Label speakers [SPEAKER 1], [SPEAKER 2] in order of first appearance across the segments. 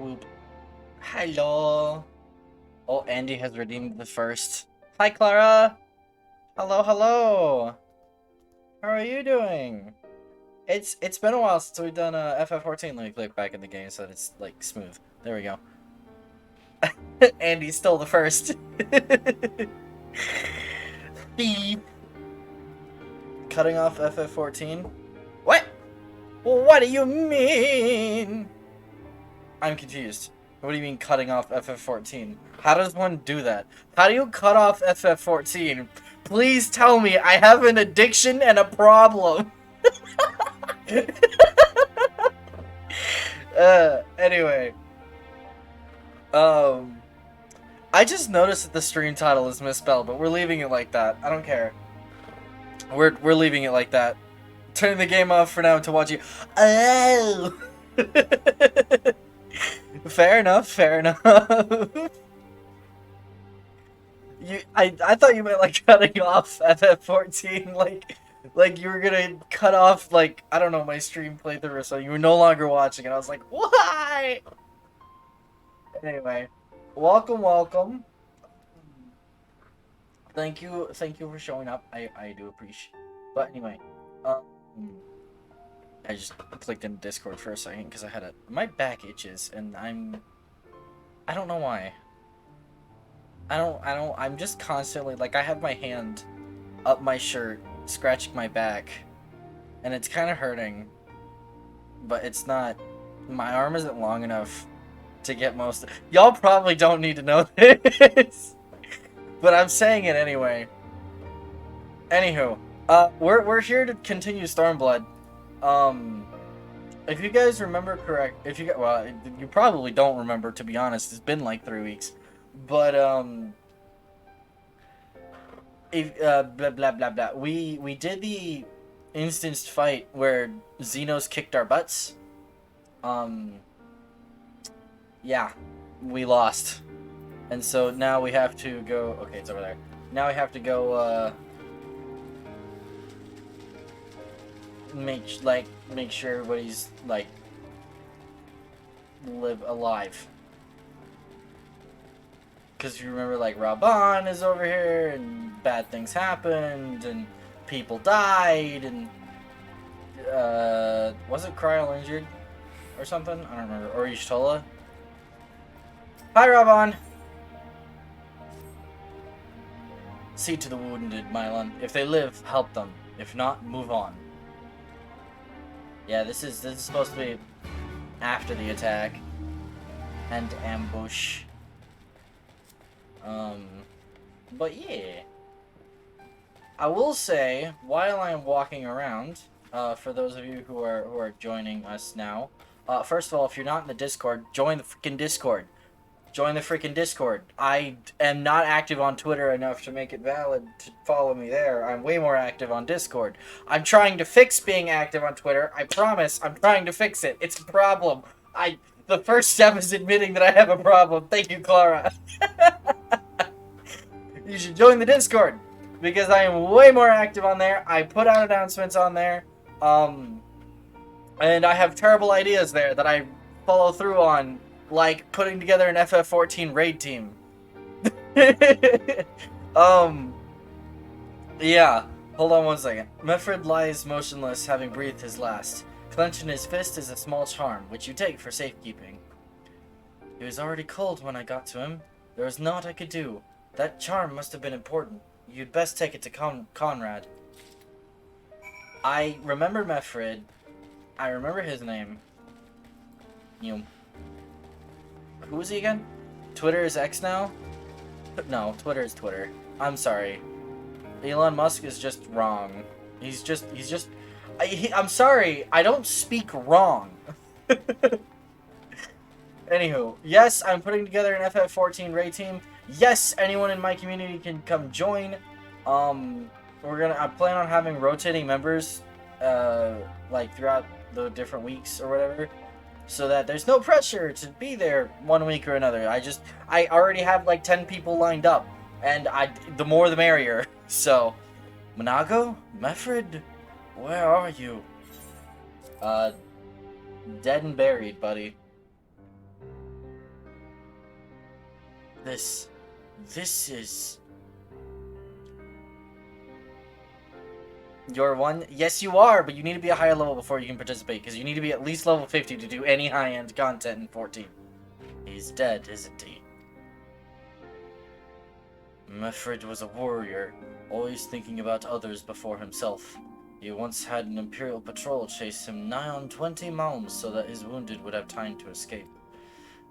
[SPEAKER 1] Whoop. Hello. Oh, Andy has redeemed the first. Hi, Clara. Hello, hello. How are you doing? It's been a while since we've done FF14. Let me click back in the game so that it's like smooth. There we go. Andy's still the first. Beep. Cutting off FF14. What? Well, what do you mean? I'm confused. What do you mean cutting off FF14? How does one do that? How do you cut off FF14? Please tell me I have an addiction and a problem. Anyway. I just noticed that the stream title is misspelled, but we're leaving it like that. I don't care. We're leaving it like that. Turning the game off for now to watch you. Oh! Fair enough, fair enough. I thought you meant like cutting off FF14, like you were gonna cut off, like, I don't know, my stream playthrough or something. You were no longer watching, and I was like, why? Anyway, welcome. Thank you for showing up. I do appreciate. But anyway, um, I just clicked in Discord for a second because my back itches, and I don't know why. I'm just constantly, like, I have my hand up my shirt, scratching my back, and it's kind of hurting, but it's not, my arm isn't long enough to get most, y'all probably don't need to know this, but I'm saying it anyway. Anywho, we're here to continue Stormblood. If you guys remember correct, well, you probably don't remember, to be honest, it's been like 3 weeks. But if blah blah blah blah, we did the instanced fight where Xenos kicked our butts. Yeah, we lost, and so now we have to go. Okay, it's over there. Now we have to go make sure everybody's like alive. Because you remember, like, Raban is over here, and bad things happened, and people died, and, wasn't Kryl injured? Or something? I don't remember. Or Y'shtola? Hi, Raban! See to the wounded, Mylon. If they live, help them. If not, move on. Yeah, this is supposed to be after the attack. And ambush. But yeah. I will say, while I'm walking around, for those of you who are joining us now, first of all, if you're not in the Discord, join the freaking Discord. Join the freaking Discord. I am not active on Twitter enough to make it valid to follow me there. I'm way more active on Discord. I'm trying to fix being active on Twitter. I promise, I'm trying to fix it. It's a problem. The first step is admitting that I have a problem. Thank you, Clara. You should join the Discord, because I am way more active on there. I put out announcements on there, and I have terrible ideas there that I follow through on, like putting together an FF14 raid team. Yeah, hold on one second. Mefred lies motionless, having breathed his last. Clenched in his fist is a small charm, which you take for safekeeping. He was already cold when I got to him. There was naught I could do. That charm must have been important. You'd best take it to Conrad. I remember Mefred. I remember his name. Who is he again? Twitter is X now? No, Twitter is Twitter. I'm sorry. Elon Musk is just wrong. He's just... I'm sorry, I don't speak wrong. Anywho, yes, I'm putting together an FF14 raid team. Yes, anyone in my community can come join. I plan on having rotating members, like throughout the different weeks or whatever, so that there's no pressure to be there one week or another. I already have like 10 people lined up, and the more the merrier. So, Monago, Mefred, where are you? Dead and buried, buddy. This is... You're one? Yes, you are, but you need to be a higher level before you can participate, because you need to be at least level 50 to do any high-end content in 14. He's dead, isn't he? Mefrid was a warrior, always thinking about others before himself. He once had an Imperial patrol chase him nigh on 20 miles so that his wounded would have time to escape.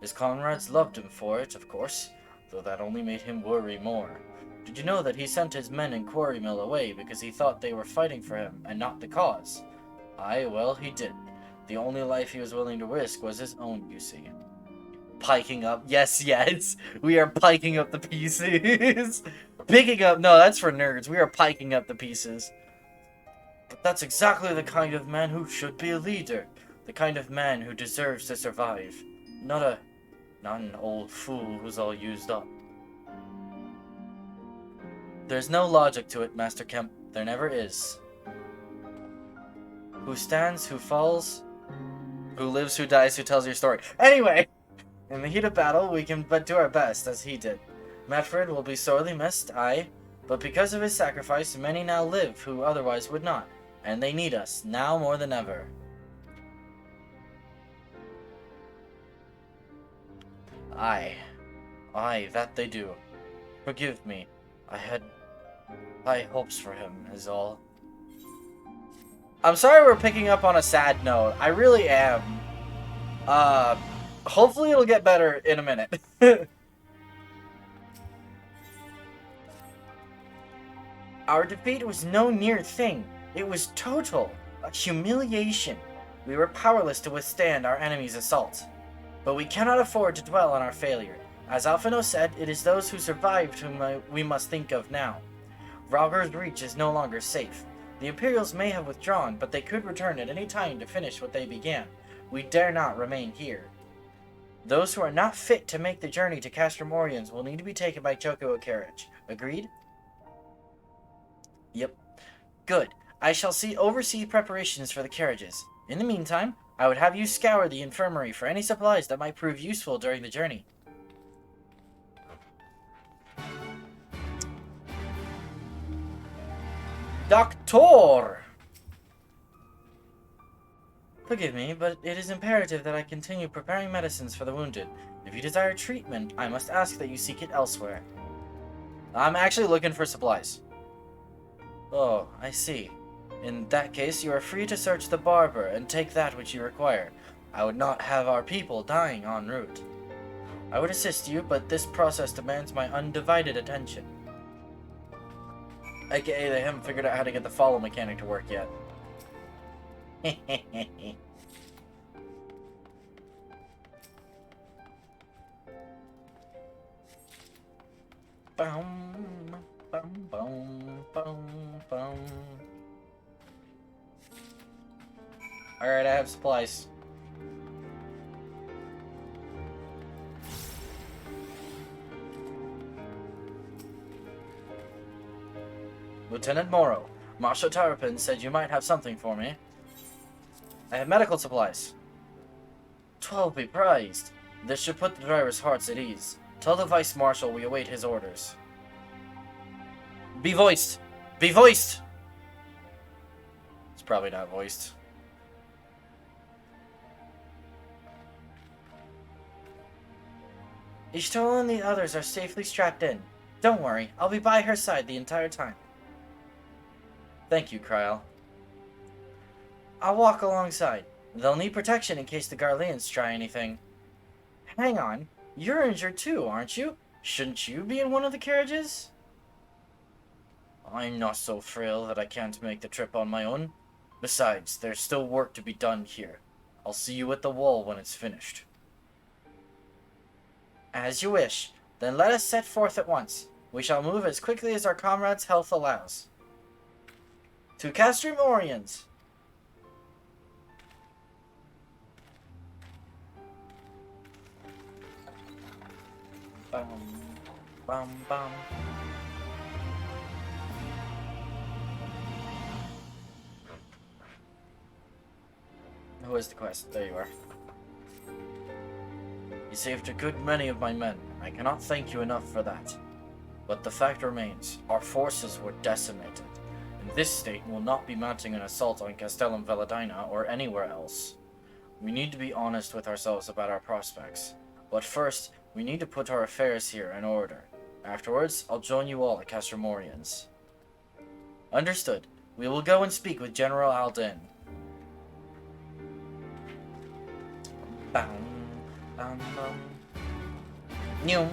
[SPEAKER 1] His comrades loved him for it, of course, though that only made him worry more. Did you know that he sent his men in Quarry Mill away because he thought they were fighting for him, and not the cause? Aye, well, he did. The only life he was willing to risk was his own, you see. Piking up. Yes, yes. We are piking up the pieces. Picking up. No, that's for nerds. We are piking up the pieces. But that's exactly the kind of man who should be a leader. The kind of man who deserves to survive. Not an old fool who's all used up. There's no logic to it, Master Kemp. There never is. Who stands, who falls, who lives, who dies, who tells your story. Anyway, in the heat of battle, we can but do our best, as he did. Mefrid will be sorely missed, aye, but because of his sacrifice, many now live who otherwise would not, and they need us, now more than ever. Aye, that they do. Forgive me. I had high hopes for him, is all. I'm sorry we're picking up on a sad note. I really am. Hopefully it'll get better in a minute. Our defeat was no near thing. It was total. A humiliation. We were powerless to withstand our enemy's assault. But we cannot afford to dwell on our failure. As Alphino said, it is those who survived whom we must think of now. Rogger's Reach is no longer safe. The Imperials may have withdrawn, but they could return at any time to finish what they began. We dare not remain here. Those who are not fit to make the journey to Castrum Oriens will need to be taken by Chocobo carriage. Agreed? Yep. Good. I shall oversee preparations for the carriages. In the meantime, I would have you scour the infirmary for any supplies that might prove useful during the journey. Doctor! Forgive me, but it is imperative that I continue preparing medicines for the wounded. If you desire treatment, I must ask that you seek it elsewhere. I'm actually looking for supplies. Oh, I see. In that case, you are free to search the barber and take that which you require. I would not have our people dying en route. I would assist you, but this process demands my undivided attention. AKA, they haven't figured out how to get the follow mechanic to work yet. Alright, I have supplies. Lieutenant Morrow, Marshal Tarapin said you might have something for me. I have medical supplies. 12 be prized. This should put the driver's hearts at ease. Tell the Vice Marshal we await his orders. Be voiced! Be voiced! It's probably not voiced. Ishtola and the others are safely strapped in. Don't worry, I'll be by her side the entire time. Thank you, Kryal. I'll walk alongside. They'll need protection in case the Garleans try anything. Hang on, you're injured too, aren't you? Shouldn't you be in one of the carriages? I'm not so frail that I can't make the trip on my own. Besides, there's still work to be done here. I'll see you at the wall when it's finished. As you wish. Then let us set forth at once. We shall move as quickly as our comrades' health allows. To Castrum Oriens. Bum, bum, bum. Who is the quest? There you are. You saved a good many of my men. I cannot thank you enough for that. But the fact remains, our forces were decimated, and this state will not be mounting an assault on Castellum Veladina or anywhere else. We need to be honest with ourselves about our prospects. But first, we need to put our affairs here in order. Afterwards, I'll join you all at Castromorians. Understood. We will go and speak with General Alden. Bam, bam, bam. New.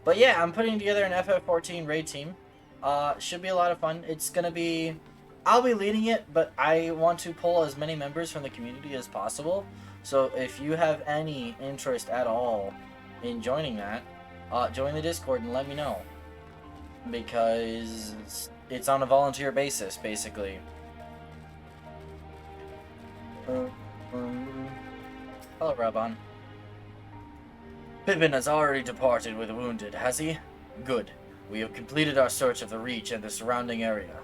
[SPEAKER 1] But yeah, I'm putting together an FF14 raid team. Should be a lot of fun. It's gonna be... I'll be leading it, but I want to pull as many members from the community as possible. So if you have any interest at all in joining that, join the Discord and let me know. Because it's on a volunteer basis, basically. Hello, Raban. Pippin has already departed with the wounded, has he? Good. We have completed our search of the Reach and the surrounding area.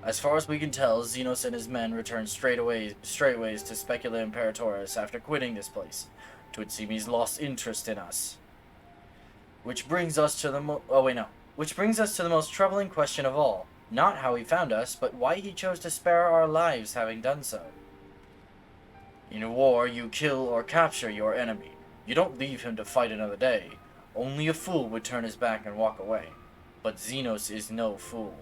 [SPEAKER 1] As far as we can tell, Xenos and his men returned straightways to Specula Imperatoris after quitting this place. Twould seem he's lost interest in us. Which brings us to the most troubling question of all. Not how he found us, but why he chose to spare our lives having done so. In a war, you kill or capture your enemy. You don't leave him to fight another day. Only a fool would turn his back and walk away. But Xenos is no fool.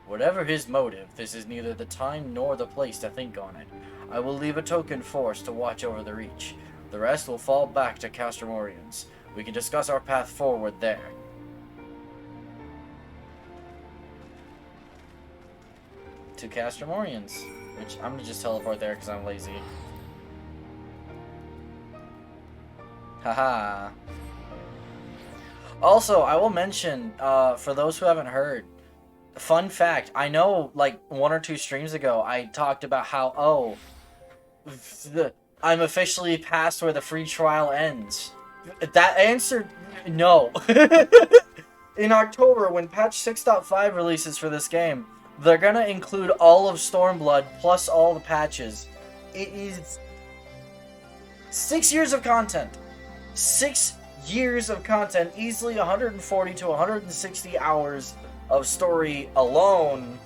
[SPEAKER 1] Whatever his motive, this is neither the time nor the place to think on it. I will leave a token force to watch over the Reach. The rest will fall back to Castromorians. We can discuss our path forward there. To Castromorians, which I'm gonna just teleport there because I'm lazy. Haha. Also, I will mention, for those who haven't heard, fun fact, I know, like, 1 or 2 streams ago, I talked about how, I'm officially past where the free trial ends. That answer, no. In October, when patch 6.5 releases for this game, they're gonna include all of Stormblood, plus all the patches. It is 6 years of content. 6 years of content, easily 140 to 160 hours of story alone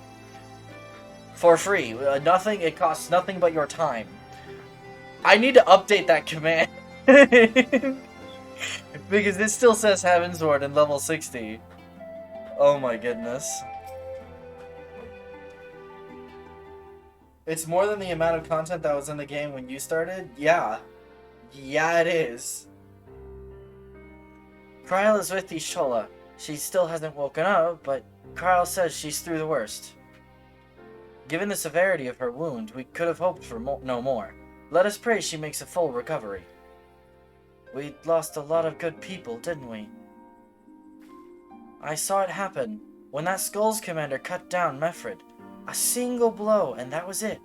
[SPEAKER 1] for free. Nothing, it costs nothing but your time. I need to update that command. Because it still says Heavensward in level 60. Oh my goodness. It's more than the amount of content that was in the game when you started? Yeah. Yeah, it is. Kryl is with Ishola. She still hasn't woken up, but Kryl says she's through the worst. Given the severity of her wound, we could have hoped for no more. Let us pray she makes a full recovery. We lost a lot of good people, didn't we? I saw it happen, when that Skulls commander cut down Mefrid. A single blow, and that was it.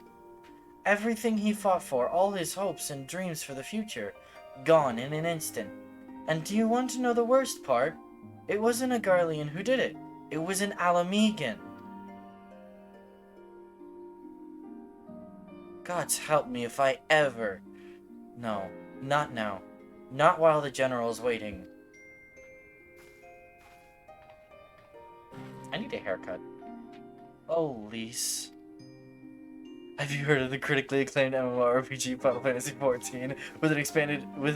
[SPEAKER 1] Everything he fought for, all his hopes and dreams for the future, gone in an instant. And do you want to know the worst part? It wasn't a Garlean who did it. It was an Alamegan. God's help me if I ever... No, not now. Not while the general's waiting. I need a haircut. Oh, Lise. Have you heard of the critically acclaimed MMORPG Final Fantasy XIV with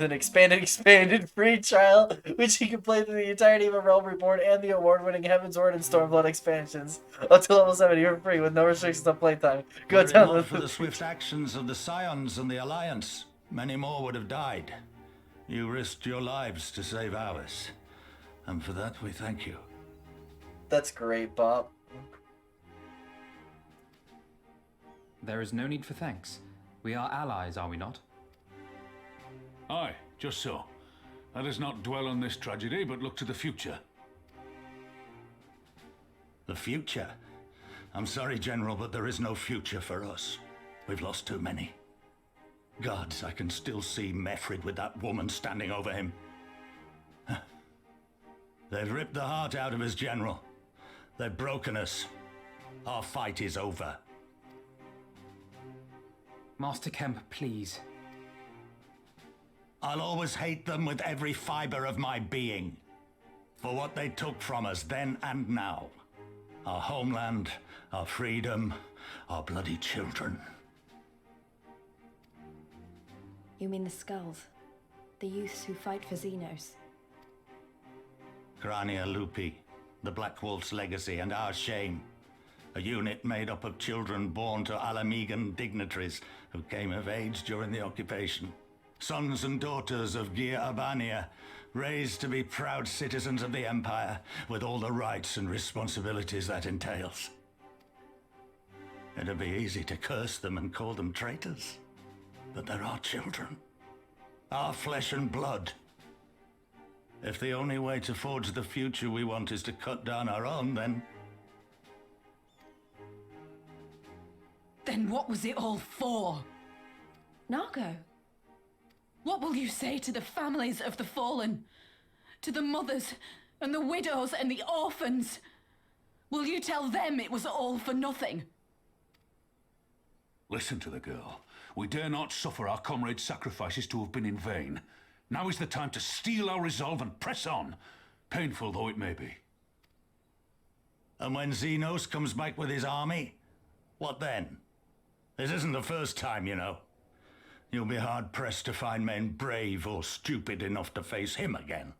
[SPEAKER 1] an expanded free trial, which you can play through the entirety of A Realm Reborn and the award-winning Heavensward and Stormblood expansions until level 70 for free with no restrictions on playtime. Go down
[SPEAKER 2] for the swift actions of the Scions and the Alliance, many more would have died. You risked your lives to save ours, and for that we thank you.
[SPEAKER 1] That's great, Bob.
[SPEAKER 3] There is no need for thanks. We are allies, are we not?
[SPEAKER 4] Aye, just so. Let us not dwell on this tragedy, but look to the future.
[SPEAKER 2] The future? I'm sorry, General, but there is no future for us. We've lost too many. Gods, I can still see Mefrid with that woman standing over him. They've ripped the heart out of us, General. They've broken us. Our fight is over.
[SPEAKER 3] Master Kemp, please.
[SPEAKER 2] I'll always hate them with every fiber of my being. For what they took from us then and now. Our homeland, our freedom, our bloody children.
[SPEAKER 5] You mean the Skulls? The youths who fight for Xenos?
[SPEAKER 2] Grania Lupi, the Black Wolf's legacy and our shame. A unit made up of children born to Alamegan dignitaries who came of age during the occupation. Sons and daughters of Gia Abania, raised to be proud citizens of the Empire, with all the rights and responsibilities that entails. It'd be easy to curse them and call them traitors, but they're our children. Our flesh and blood. If the only way to forge the future we want is to cut down our own, then...
[SPEAKER 6] Then what was it all for?
[SPEAKER 5] Nargo?
[SPEAKER 6] What will you say to the families of the fallen? To the mothers, and the widows, and the orphans? Will you tell them it was all for nothing?
[SPEAKER 4] Listen to the girl. We dare not suffer our comrades' sacrifices to have been in vain. Now is the time to steel our resolve and press on, painful though it may be.
[SPEAKER 2] And when Xenos comes back with his army, what then? This isn't the first time, you know. You'll be hard-pressed to find men brave or stupid enough to face him again.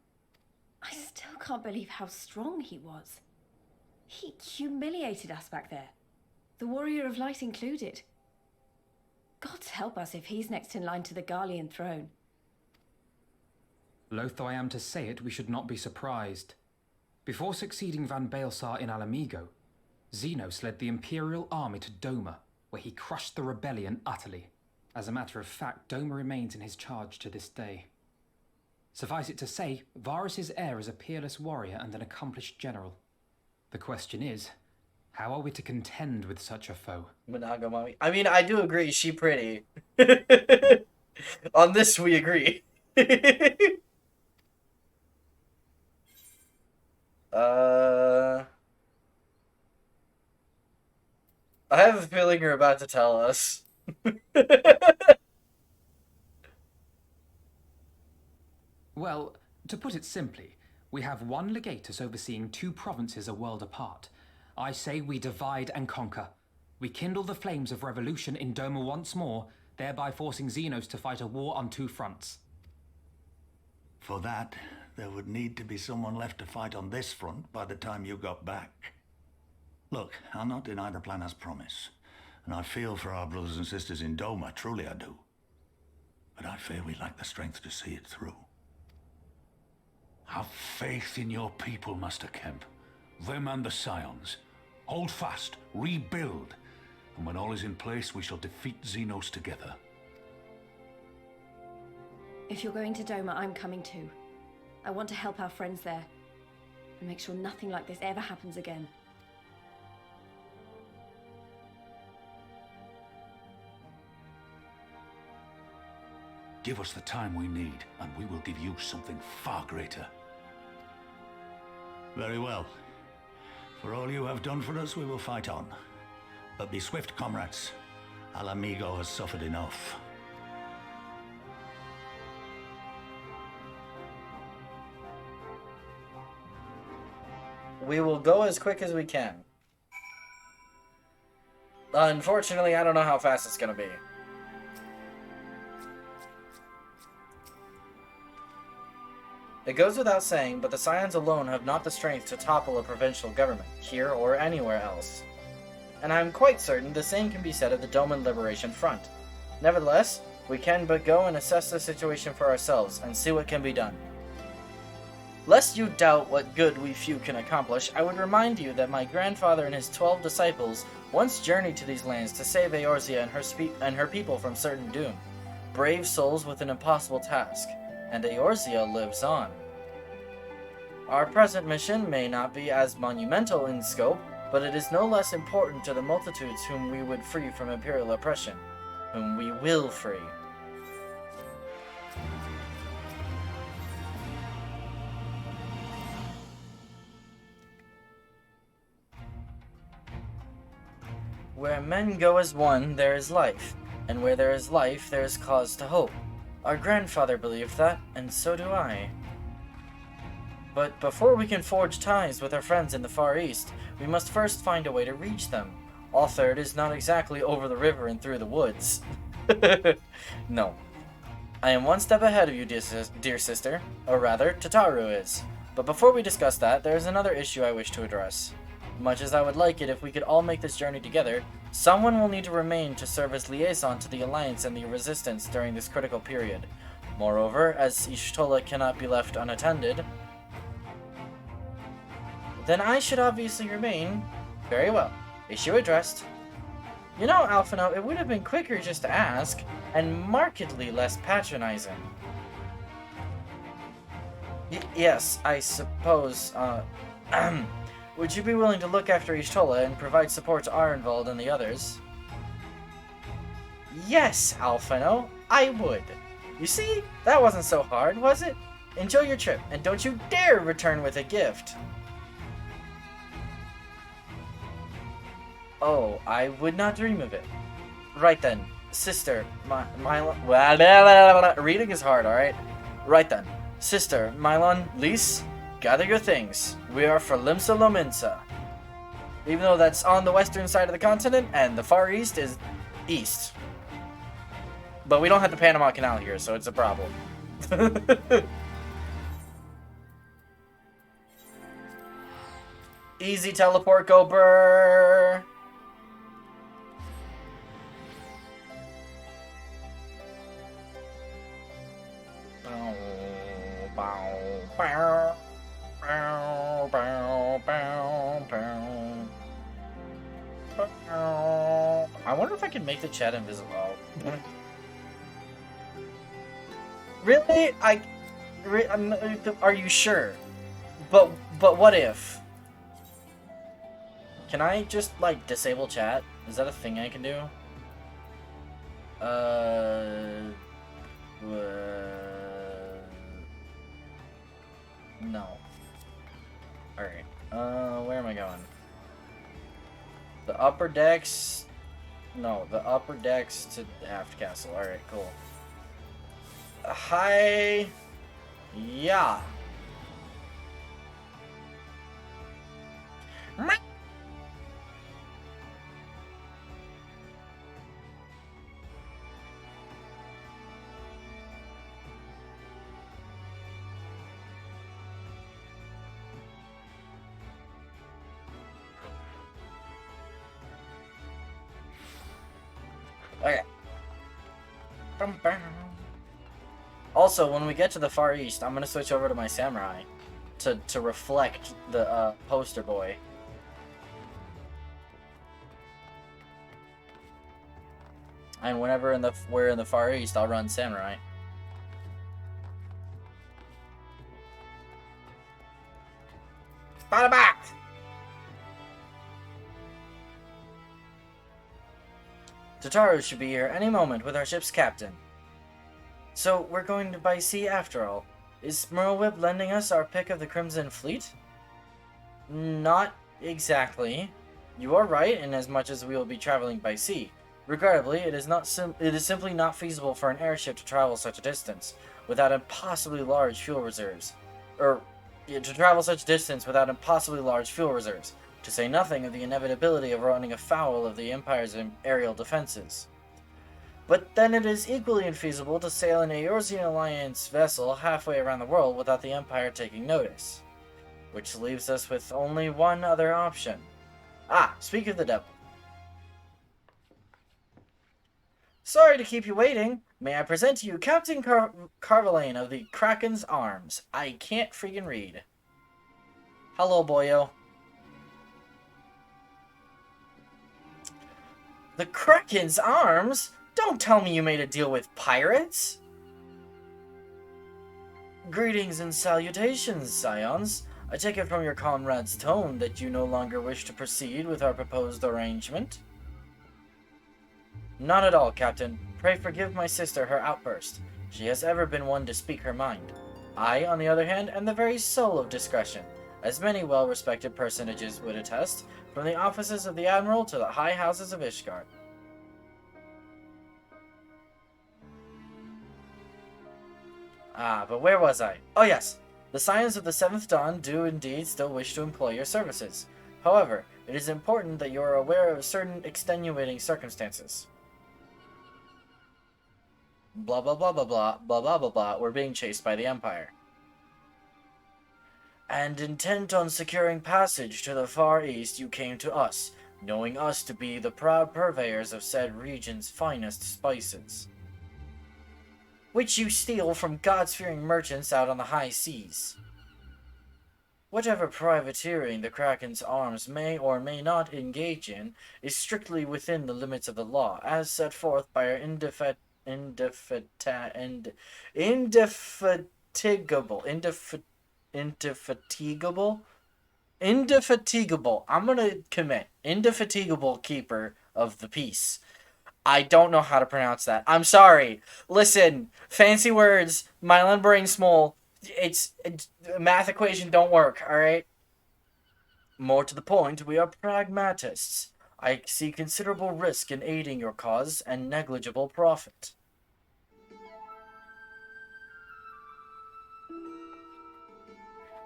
[SPEAKER 5] I still can't believe how strong he was. He humiliated us back there. The Warrior of Light included. God help us if he's next in line to the Garlean throne.
[SPEAKER 3] Loath though I am to say it, we should not be surprised. Before succeeding Van Baelsar in Alamigo, Xenos led the Imperial army to Doma, where he crushed the rebellion utterly. As a matter of fact, Doma remains in his charge to this day. Suffice it to say, Varus's heir is a peerless warrior and an accomplished general. The question is, how are we to contend with such a foe?
[SPEAKER 1] Monogamami. I mean, I do agree, she pretty. On this, we agree. I have a feeling you're about to tell us.
[SPEAKER 3] Well, to put it simply, we have one legatus overseeing two provinces a world apart. I say we divide and conquer. We kindle the flames of revolution in Doma once more, thereby forcing Xenos to fight a war on two fronts.
[SPEAKER 2] For that, there would need to be someone left to fight on this front by the time you got back. Look, I'll not deny the plan as promised, and I feel for our brothers and sisters in Doma, truly I do. But I fear we lack the strength to see it through.
[SPEAKER 4] Have faith in your people, Master Kemp. Them and the Scions. Hold fast, rebuild, and when all is in place, we shall defeat Xenos together.
[SPEAKER 5] If you're going to Doma, I'm coming too. I want to help our friends there, and make sure nothing like this ever happens again.
[SPEAKER 4] Give us the time we need, and we will give you something far greater.
[SPEAKER 2] Very well. For all you have done for us, we will fight on. But be swift, comrades. Alamigo has suffered enough.
[SPEAKER 1] We will go as quick as we can. Unfortunately, I don't know how fast it's gonna be. It goes without saying, but the Scions alone have not the strength to topple a provincial government, here or anywhere else. And I am quite certain the same can be said of the Doman Liberation Front. Nevertheless, we can but go and assess the situation for ourselves, and see what can be done. Lest you doubt what good we few can accomplish, I would remind you that my grandfather and his 12 disciples once journeyed to these lands to save Eorzea and her people from certain doom. Brave souls with an impossible task, and Eorzea lives on. Our present mission may not be as monumental in scope, but it is no less important to the multitudes whom we would free from Imperial oppression, whom we will free. Where men go as one, there is life, and where there is life, there is cause to hope. Our grandfather believed that, and so do I. But before we can forge ties with our friends in the Far East, we must first find a way to reach them. Altherd is not exactly over the river and through the woods. No. I am one step ahead of you, dear sister. Or rather, Tataru is. But before we discuss that, there is another issue I wish to address. Much as I would like it if we could all make this journey together, someone will need to remain to serve as liaison to the Alliance and the Resistance during this critical period. Moreover, as Y'shtola cannot be left unattended, then I should obviously remain. Very well. Issue addressed. You know, Alphino, it would have been quicker just to ask, and markedly less patronizing. Yes, I suppose, would you be willing to look after Y'shtola and provide support to Arenvald and the others? Yes, Alphino, I would. You see, that wasn't so hard, was it? Enjoy your trip, and don't you dare return with a gift. Oh, I would not dream of it. Right then, sister, reading is hard, alright? Right then, sister, Mylon, Lise, gather your things. We are for Limsa Lominsa. Even though that's on the western side of the continent, and the Far East is east. But we don't have the Panama Canal here, so it's a problem. Easy teleport, go burr! I wonder if I can make the chat invisible. Really? Are you sure? But what if? Can I just like disable chat? Is that a thing I can do? No. Alright. Where am I going? The upper decks... No, the upper decks to aft castle. Alright, cool. Hi... Yeah. Okay. Also, when we get to the Far East, I'm gonna switch over to my samurai to reflect the poster boy. And whenever we're in the Far East, I'll run samurai. Bada back! Tataru should be here any moment with our ship's captain. So, we're going to by sea after all. Is Merlwyb lending us our pick of the Crimson Fleet? Not exactly. You are right in as much as we will be traveling by sea. Regrettably, it is simply not feasible for an airship to travel such a distance without impossibly large fuel reserves. To say nothing of the inevitability of running afoul of the Empire's aerial defenses. But then it is equally infeasible to sail an Eorzean Alliance vessel halfway around the world without the Empire taking notice. Which leaves us with only one other option. Ah, speak of the devil. Sorry to keep you waiting. May I present to you Captain Carvalane of the Kraken's Arms. I can't freaking read. Hello, boyo. The Kraken's Arms? Don't tell me you made a deal with pirates! Greetings and salutations, scions. I take it from your comrade's tone that you no longer wish to proceed with our proposed arrangement. Not at all, Captain. Pray forgive my sister her outburst. She has ever been one to speak her mind. I, on the other hand, am the very soul of discretion, as many well-respected personages would attest, from the offices of the Admiral to the high houses of Ishgard. Ah, but where was I? Oh yes, the Scions of the Seventh Dawn do indeed still wish to employ your services. However, it is important that you are aware of certain extenuating circumstances. Blah blah blah blah blah blah blah blah blah. We're being chased by the Empire. And intent on securing passage to the Far East, you came to us, knowing us to be the proud purveyors of said region's finest spices, which you steal from gods-fearing merchants out on the high seas. Whatever privateering the Kraken's arms may or may not engage in is strictly within the limits of the law, as set forth by our indefatigable, I'm gonna commit, indefatigable keeper of the peace. I don't know how to pronounce that. I'm sorry. Listen, fancy words, Mylan brain small. It's math equation don't work, alright? More to the point, we are pragmatists. I see considerable risk in aiding your cause and negligible profit.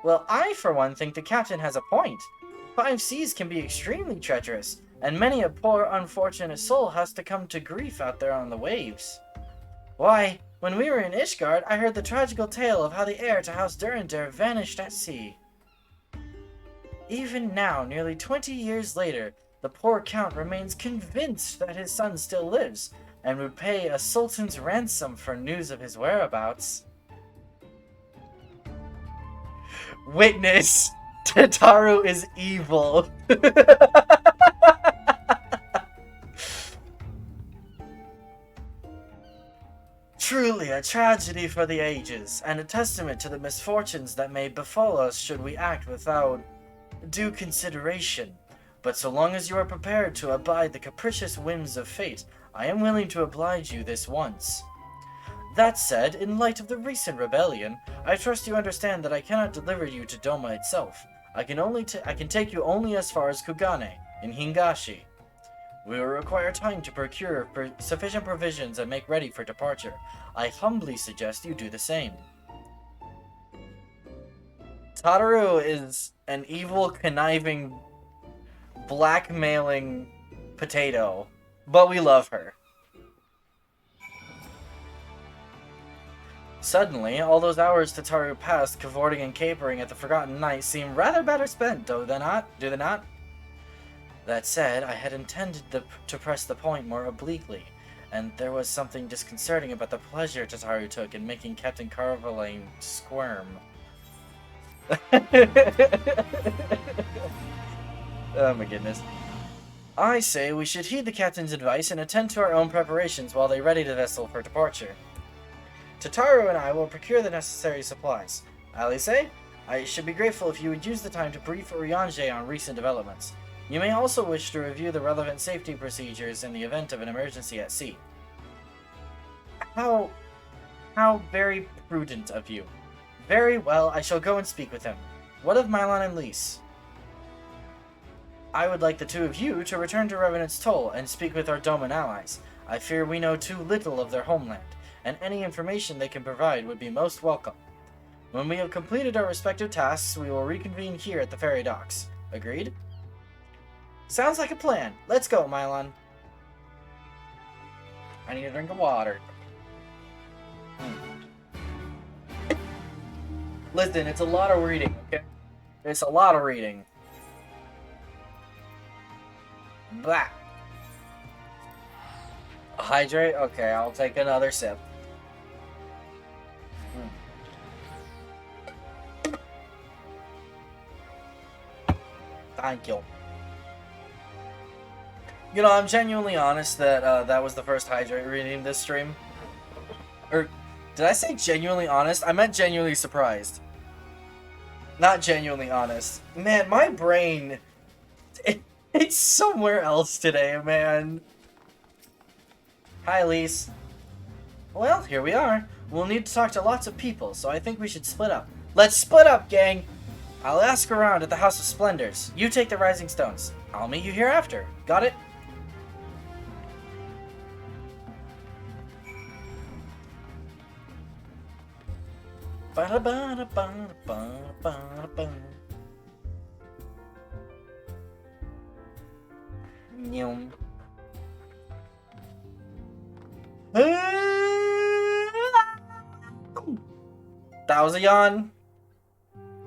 [SPEAKER 1] Well, I, for one, think the captain has a point. 5 seas can be extremely treacherous, and many a poor, unfortunate soul has to come to grief out there on the waves. Why, when we were in Ishgard, I heard the tragical tale of how the heir to House Durandar vanished at sea. Even now, nearly 20 years later, the poor count remains convinced that his son still lives, and would pay a sultan's ransom for news of his whereabouts. Witness! Tataru is evil! Truly a tragedy for the ages, and a testament to the misfortunes that may befall us should we act without due consideration. But so long as you are prepared to abide the capricious whims of fate, I am willing to oblige you this once. That said, in light of the recent rebellion, I trust you understand that I cannot deliver you to Doma itself. I can take you only as far as Kugane, in Hingashi. We will require time to procure sufficient provisions and make ready for departure. I humbly suggest you do the same. Tataru is an evil, conniving, blackmailing potato, but we love her. Suddenly, all those hours Tataru passed cavorting and capering at the Forgotten Night seem rather better spent, do they not? That said, I had intended to press the point more obliquely, and there was something disconcerting about the pleasure Tataru took in making Captain Carvalane squirm. Oh my goodness. I say we should heed the captain's advice and attend to our own preparations while they ready the vessel for departure. Tataru and I will procure the necessary supplies. Alice, I should be grateful if you would use the time to brief Urianger on recent developments. You may also wish to review the relevant safety procedures in the event of an emergency at sea. How very prudent of you. Very well, I shall go and speak with him. What of Mylan and Lise? I would like the two of you to return to Revenant's Toll and speak with our Doman allies. I fear we know too little of their homeland, and any information they can provide would be most welcome. When we have completed our respective tasks, we will reconvene here at the ferry docks. Agreed? Sounds like a plan. Let's go, Mylan. I need a drink of water. Listen, it's a lot of reading, okay? It's a lot of reading. Blah. Hydrate? Okay, I'll take another sip. Thank you. You know, I'm genuinely honest that that was the first hydrate reading this stream. Or, did I say genuinely honest? I meant genuinely surprised. Not genuinely honest. Man, my brain... it's somewhere else today, man. Hi, Lise. Well, here we are. We'll need to talk to lots of people, so I think we should split up. Let's split up, gang! I'll ask around at the House of Splendors. You take the Rising Stones. I'll meet you here after. Got it? Ba-da-ba-da-ba-da-ba-da-ba-da-ba. Nyum. That was a yawn.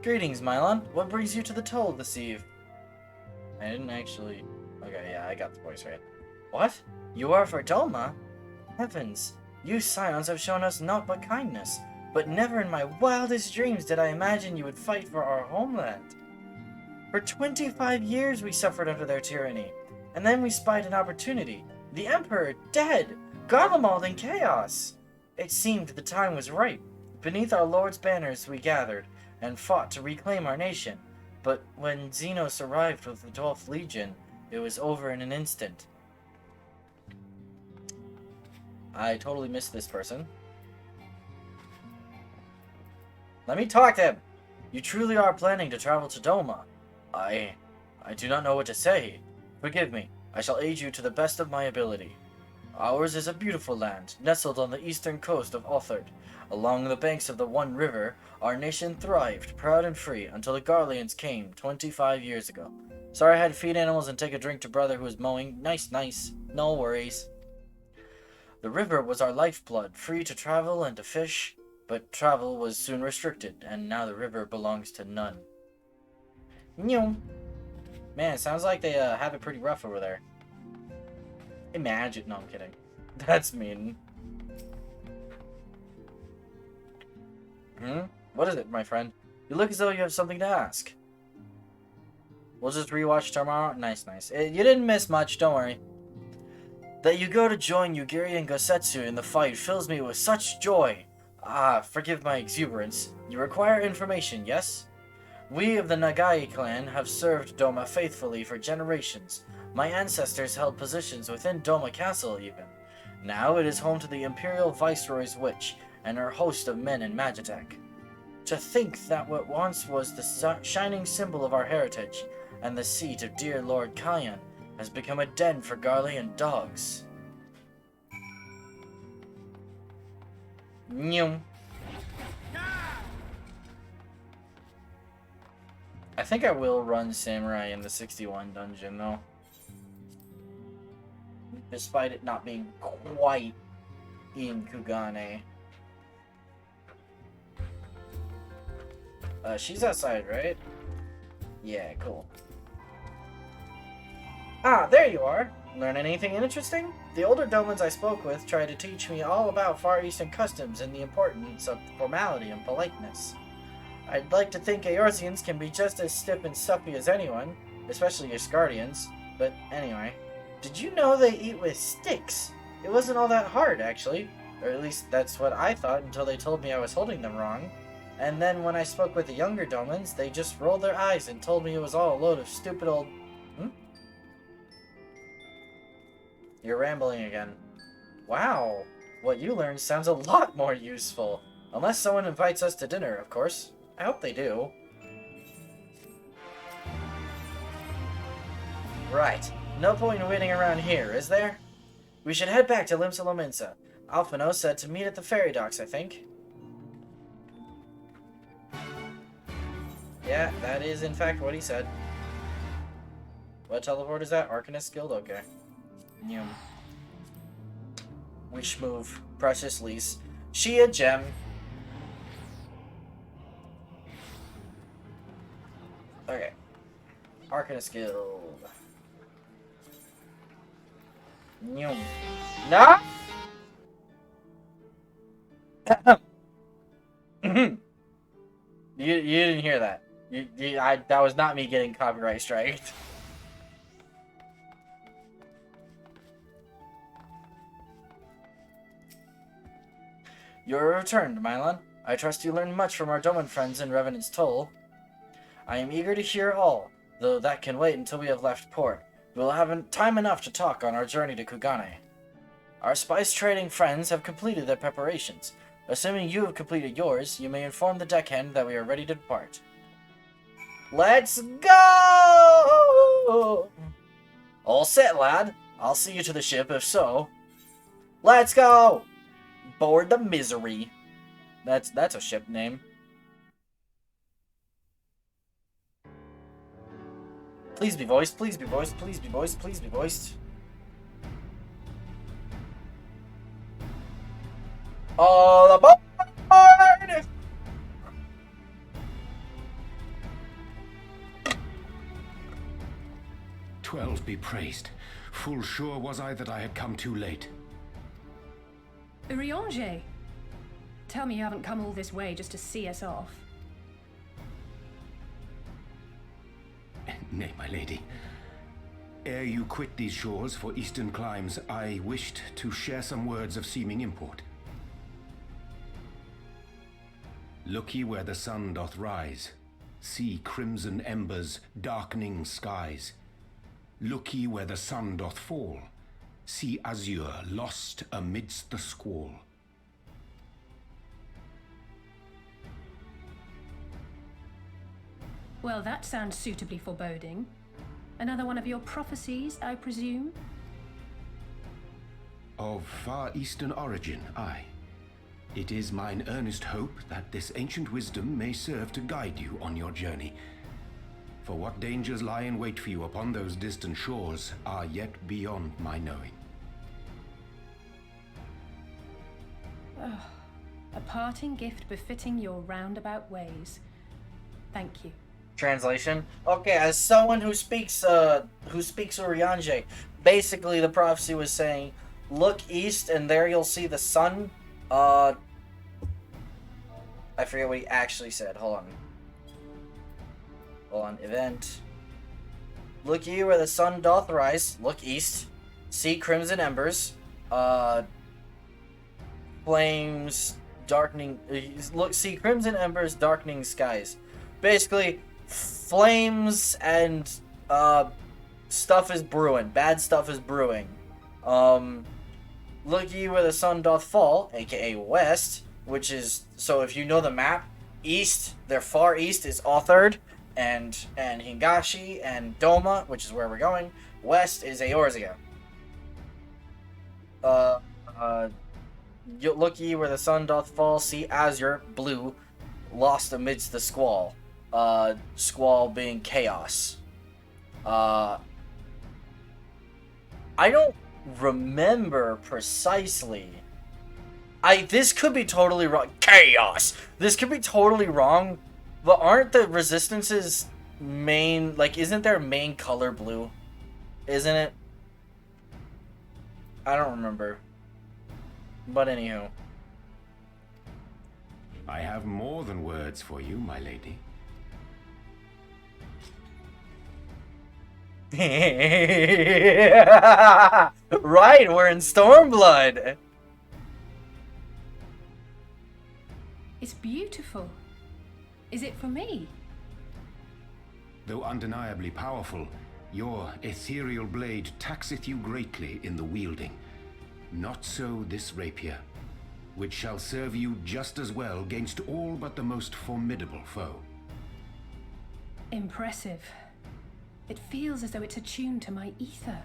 [SPEAKER 1] Greetings, Mylon. What brings you to the toll this eve? I didn't actually... Okay, yeah, I got the voice right. What? You are for Doma? Heavens, you scions have shown us naught but kindness, but never in my wildest dreams did I imagine you would fight for our homeland. For 25 years we suffered under their tyranny, and then we spied an opportunity. The Emperor dead, Garlemald in chaos. It seemed the time was ripe. Beneath our Lord's banners we gathered, and fought to reclaim our nation. But when Xenos arrived with the 12th Legion, it was over in an instant. I totally missed this person. Let me talk to him! You truly are planning to travel to Doma. I do not know what to say. Forgive me. I shall aid you to the best of my ability. Ours is a beautiful land, nestled on the eastern coast of Othard. Along the banks of the One River, our nation thrived, proud and free, until the Garleans came 25 years ago. Sorry I had to feed animals and take a drink to brother who was mowing. Nice, nice. No worries. The river was our lifeblood, free to travel and to fish, but travel was soon restricted, and now the river belongs to none. Nyum. Man, it sounds like they have it pretty rough over there. Imagine. No, I'm kidding. That's mean. What is it, my friend? You look as though you have something to ask. We'll just rewatch tomorrow. Nice, nice. You didn't miss much, don't worry. That you go to join Yugiri and Gosetsu in the fight fills me with such joy. Ah, forgive my exuberance. You require information, yes? We of the Nagai clan have served Doma faithfully for generations. My ancestors held positions within Doma Castle, even. Now it is home to the Imperial Viceroy's Witch and her host of men in Magitek. To think that what once was the shining symbol of our heritage and the seat of dear Lord Kayan has become a den for Garlean dogs. Nyum. I think I will run Samurai in the 61 dungeon, though. Despite it not being quite in Kugane. She's outside, right? Yeah, cool. Ah, there you are! Learn anything interesting? The older Domans I spoke with tried to teach me all about Far Eastern customs and the importance of formality and politeness. I'd like to think Eorzeans can be just as stiff and stuffy as anyone, especially Asgardians, but anyway. Did you know they eat with sticks? It wasn't all that hard, actually. Or at least that's what I thought until they told me I was holding them wrong. And then when I spoke with the younger Domans, they just rolled their eyes and told me it was all a load of stupid old... You're rambling again. Wow, what you learned sounds a lot more useful. Unless someone invites us to dinner, of course. I hope they do. Right, no point in waiting around here, is there? We should head back to Limsa Lominsa. Alphino said to meet at the ferry docks, I think. Yeah, that is in fact what he said. What teleport is that? Arcanist Guild? Okay. Nyum. Wish move. Precious lease. She a gem. Okay. Arcanist Guild. Nyum. No! You didn't hear that. That was not me getting copyright striked. You are returned, Mylon. I trust you learned much from our Doman friends in Revenant's Toll. I am eager to hear all, though that can wait until we have left port. We will have time enough to talk on our journey to Kugane. Our spice trading friends have completed their preparations. Assuming you have completed yours, you may inform the deckhand that we are ready to depart. Let's go! All set, lad. I'll see you to the ship if so. Let's go! Board the Misery. That's a ship name. Please be voiced, please be voiced, please be voiced, please be voiced. All aboard!
[SPEAKER 4] 12 be praised. Full sure was I that I had come too late.
[SPEAKER 5] Urianger! Tell me you haven't come all this way just to see us off.
[SPEAKER 4] Nay, my lady. Ere you quit these shores for eastern climes, I wished to share some words of seeming import. Look ye where the sun doth rise, see crimson embers darkening skies. Look ye where the sun doth fall, see azure lost amidst the squall.
[SPEAKER 5] Well, that sounds suitably foreboding. Another one of your prophecies, I presume?
[SPEAKER 4] Of far eastern origin, aye. It is mine earnest hope that this ancient wisdom may serve to guide you on your journey. For what dangers lie in wait for you upon those distant shores are yet beyond my knowing.
[SPEAKER 5] A parting gift befitting your roundabout ways. Thank you.
[SPEAKER 1] Translation. Okay, as someone who speaks Urianger, basically the prophecy was saying, look east and there you'll see the sun. I forget what he actually said. Hold on. Event. Look ye where the sun doth rise. Look east. See crimson embers. Flames darkening. See crimson embers darkening skies. Basically, flames and stuff is brewing. Bad stuff is brewing. Look ye where the sun doth fall, aka west, which is, so if you know the map, east, their far east is Othard and Hingashi and Doma, which is where we're going. West is Eorzea. Look ye where the sun doth fall, see azure, blue, lost amidst the squall. Squall being chaos. I don't remember precisely. This could be totally wrong. Chaos! This could be totally wrong, but aren't the resistance's main, like, isn't their main color blue? Isn't it? I don't remember. But anywho.
[SPEAKER 4] I have more than words for you, my lady.
[SPEAKER 1] Right, we're in Stormblood.
[SPEAKER 5] It's beautiful. Is it for me?
[SPEAKER 4] Though undeniably powerful, your ethereal blade taxeth you greatly in the wielding. Not so this rapier, which shall serve you just as well against all but the most formidable foe.
[SPEAKER 5] Impressive. It feels as though it's attuned to my ether.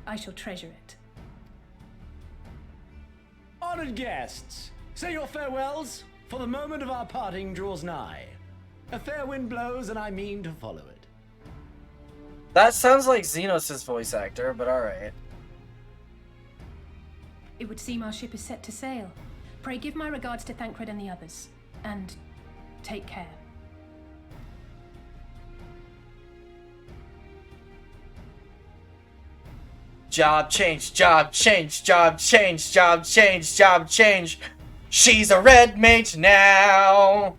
[SPEAKER 5] I shall treasure it.
[SPEAKER 7] Honored guests, say your farewells, for the moment of our parting draws nigh. A fair wind blows, and I mean to follow it.
[SPEAKER 1] That sounds like Xenos' voice actor, but alright.
[SPEAKER 5] It would seem our ship is set to sail. Pray give my regards to Thancred and the others. And take care.
[SPEAKER 1] Job change, job change, job change, job change, job change. She's a red mage now.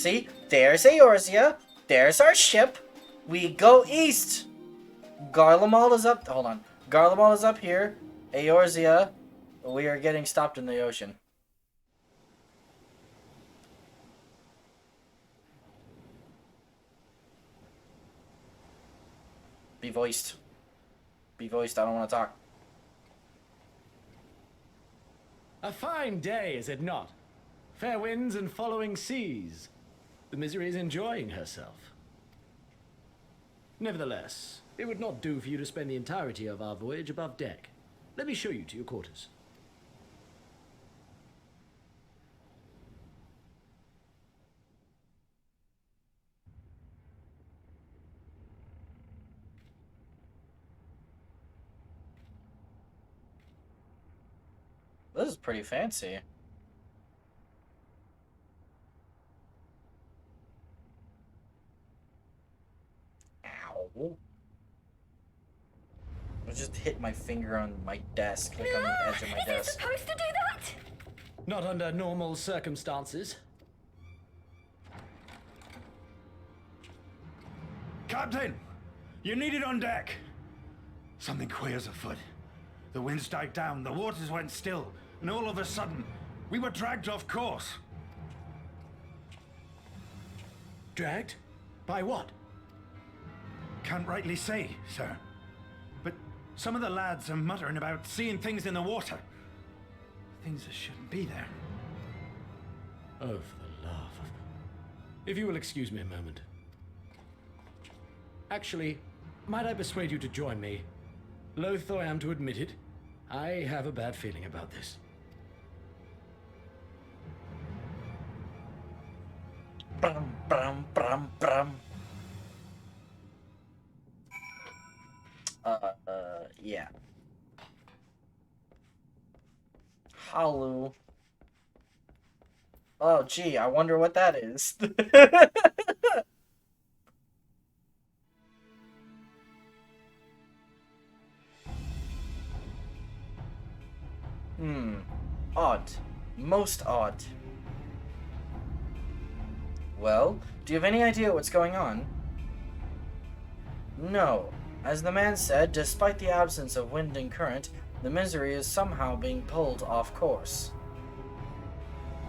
[SPEAKER 1] See? There's Eorzea. There's our ship. We go east. Garlemald is up. Hold on. Garlemald is up here. Eorzea. We are getting stopped in the ocean. Be voiced. Be voiced. I don't want to talk.
[SPEAKER 7] A fine day, is it not? Fair winds and following seas. The Misery is enjoying herself. Nevertheless, it would not do for you to spend the entirety of our voyage above deck. Let me show you to your quarters.
[SPEAKER 1] This is pretty fancy. Ow. I just hit my finger on my desk, like on the edge of my
[SPEAKER 5] Is it
[SPEAKER 1] desk.
[SPEAKER 5] supposed to do that?
[SPEAKER 7] Not under normal circumstances.
[SPEAKER 2] Captain! You need it on deck! Something queer's afoot. The winds died down, the waters went still, and all of a sudden, we were dragged off course.
[SPEAKER 7] Dragged? By what?
[SPEAKER 2] Can't rightly say, sir. But some of the lads are muttering about seeing things in the water. Things that shouldn't be there.
[SPEAKER 7] Oh, for the love of... If you will excuse me a moment. Actually, might I persuade you to join me? Loath though I am to admit it, I have a bad feeling about this.
[SPEAKER 1] Brum, brum, brum, brum. Yeah. Halu. Oh, gee, I wonder what that is. Odd. Most odd. Well, do you have any idea what's going on? No. As the man said, despite the absence of wind and current, the Misery is somehow being pulled off course.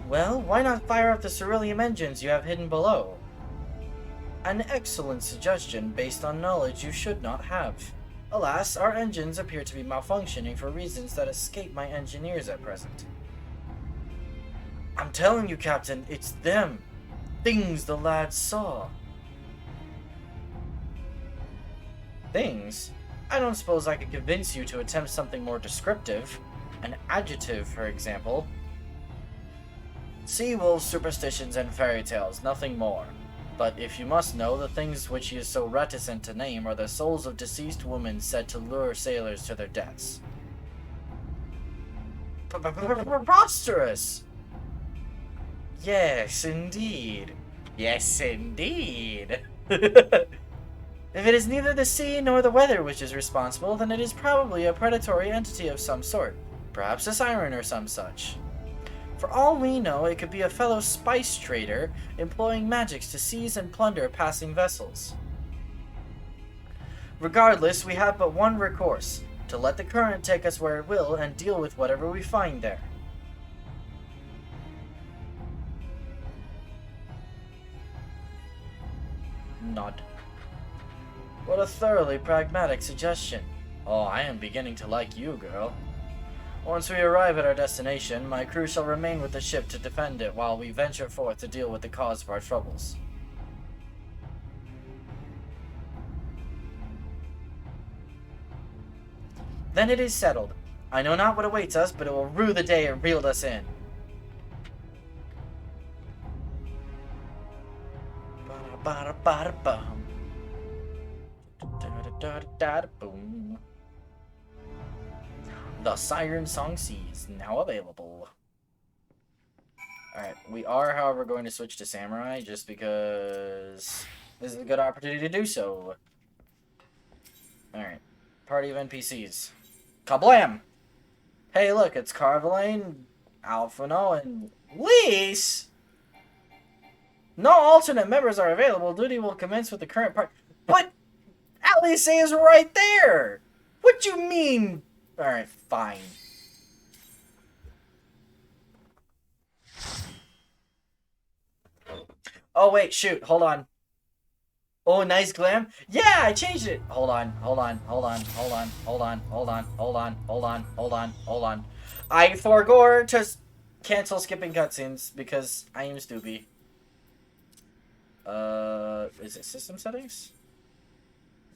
[SPEAKER 1] Well, why not fire up the Cerulean engines you have hidden below? An excellent suggestion based on knowledge you should not have. Alas, our engines appear to be malfunctioning for reasons that escape my engineers at present. I'm telling you, Captain, it's them. Things the lads saw. Things? I don't suppose I could convince you to attempt something more descriptive. An adjective, for example. Sea wolves, superstitions, and fairy tales, nothing more. But if you must know, the things which he is so reticent to name are the souls of deceased women said to lure sailors to their deaths. Preposterous! Yes, indeed. Yes, indeed. If it is neither the sea nor the weather which is responsible, then it is probably a predatory entity of some sort. Perhaps a siren or some such. For all we know, it could be a fellow spice trader employing magics to seize and plunder passing vessels. Regardless, we have but one recourse, to let the current take us where it will and deal with whatever we find there. Nod. What a thoroughly pragmatic suggestion. Oh, I am beginning to like you, girl. Once we arrive at our destination, my crew shall remain with the ship to defend it while we venture forth to deal with the cause of our troubles. Then it is settled. I know not what awaits us, but it will rue the day it reeled us in. Ba-da-ba-da-ba-da-bum. Da-da-da-da-da-boom. The Siren Song Sea is now available. Alright, we are, however, going to switch to Samurai just because this is a good opportunity to do so. Alright, party of NPCs. Kablam! Hey, look, it's Carvalane, Alphino, and Lise! No alternate members are available. Duty will commence with the current part. But Alice is right there. What you mean? All right, fine. Oh wait, shoot. Hold on. Oh, nice glam. Yeah, I changed it. Hold on. I forgot to cancel skipping cutscenes because I am stupid. Is it system settings?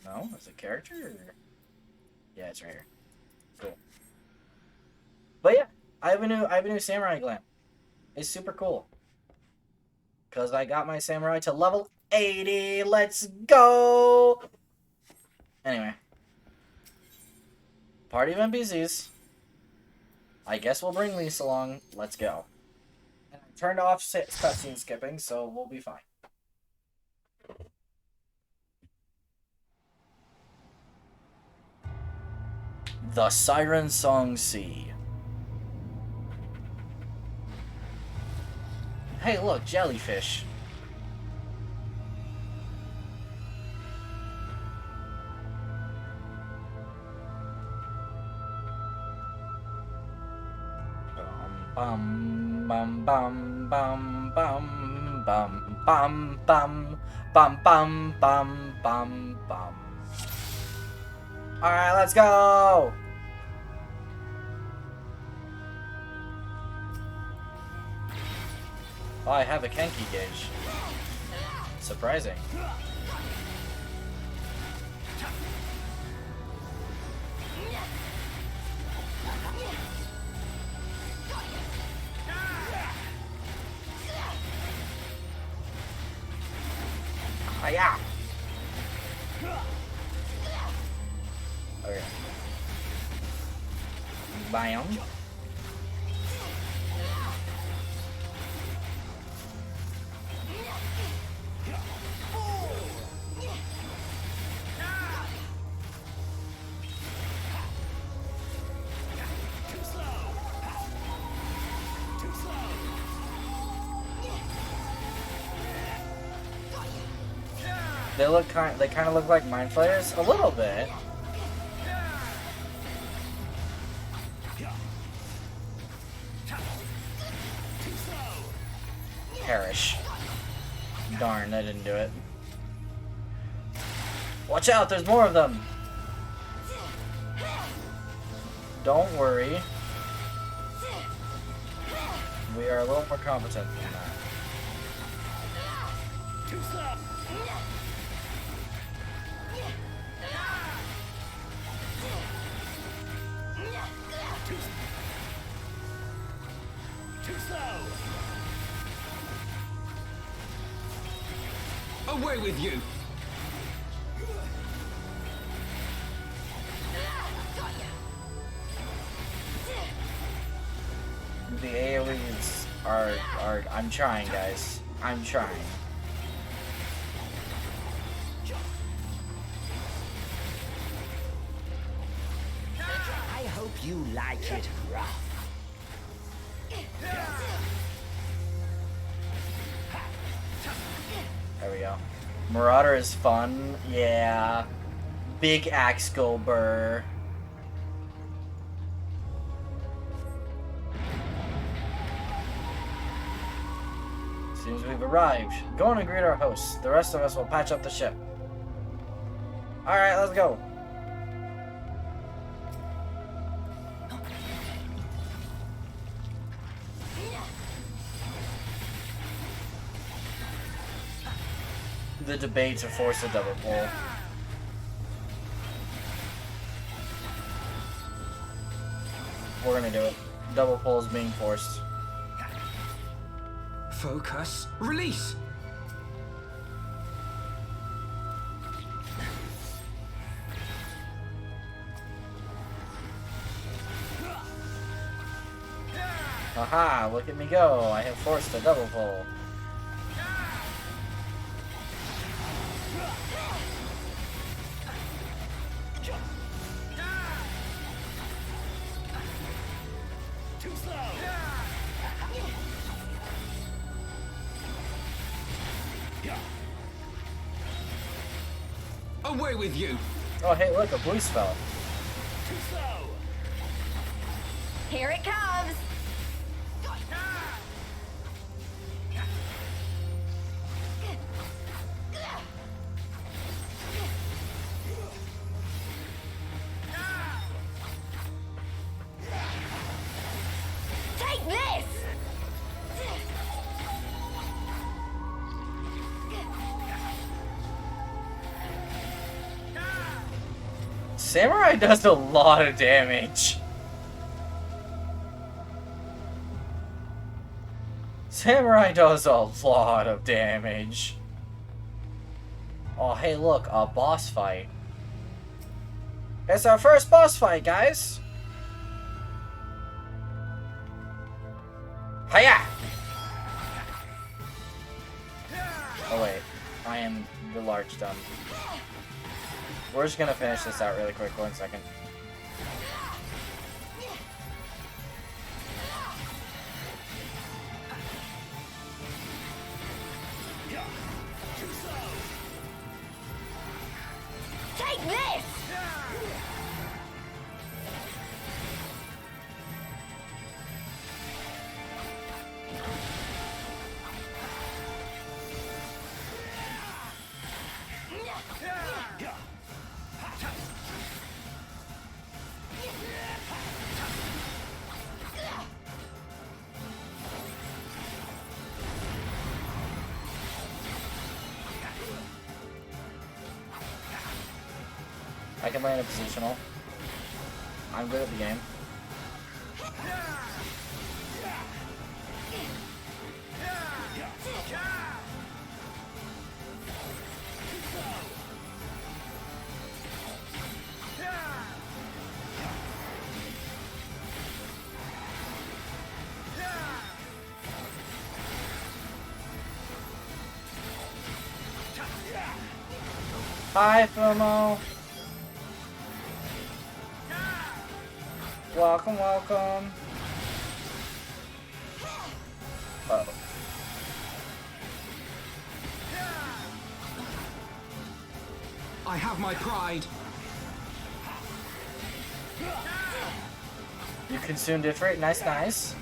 [SPEAKER 1] No, is it character? Or... Yeah, it's right here. Cool. But yeah, I have a new samurai glam. It's super cool. Cause I got my samurai to level 80. Let's go. Anyway, party of NPCs. I guess we'll bring Lisa along. Let's go. And I turned off cutscene skipping, so we'll be fine. The Siren Song Sea. Hey, look, jellyfish. Bum bum bum bum bum bum bum bum bum bum bum bum bum. All right, let's go. Oh, I have a Kenki gauge. Surprising. Hiya! Okay. Bam. They kind of look like mind flayers a little bit. Perish. Darn, I didn't do it. Watch out, there's more of them. Don't worry. We are a little more competent than that. Too slow.
[SPEAKER 3] Away with you!
[SPEAKER 1] The AoEs are... I'm trying, guys. I'm trying.
[SPEAKER 8] I hope you like it rough.
[SPEAKER 1] There we go. Marauder is fun. Yeah. Big axe go burr. Seems we've arrived. Go on and greet our hosts. The rest of us will patch up the ship. Alright, let's go. The debate to force a double pull. We're gonna do it. Double pull is being forced.
[SPEAKER 3] Focus. Release!
[SPEAKER 1] Aha, look at me go. I have forced a double pull.
[SPEAKER 3] Away with you!
[SPEAKER 1] Oh, hey, look, a voice fell.
[SPEAKER 5] Here it comes! Take this!
[SPEAKER 1] Samurai does a lot of damage. Samurai does a lot of damage. Oh, hey, look, a boss fight. It's our first boss fight, guys. Hiya! Oh, wait. I am the large dumb. We're just gonna finish this out really quick. 1 second.
[SPEAKER 5] Take this!
[SPEAKER 1] I can land a positional. I'm good at the game. Hi, Filmo. Welcome, welcome. Uh-oh.
[SPEAKER 3] I have my pride.
[SPEAKER 1] You consumed it, right? Nice, nice.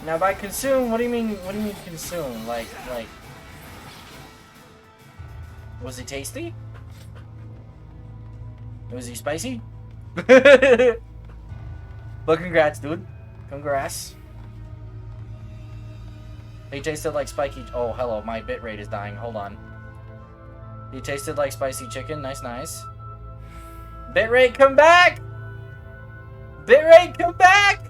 [SPEAKER 1] Now by consume, what do you mean consume? Like, was he tasty? Was he spicy? But congrats, dude. Congrats. He tasted like spiky. Oh, hello. My bitrate is dying. Hold on. He tasted like spicy chicken. Nice, nice. Bitrate, come back! Bitrate, come back!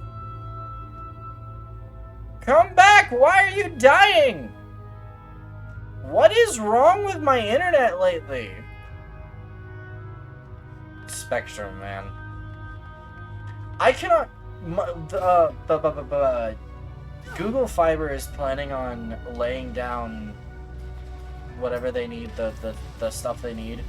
[SPEAKER 1] Come back! Why are you dying? What is wrong with my internet lately? Spectrum, man. I cannot. Google Fiber is planning on laying down whatever they need, the stuff they need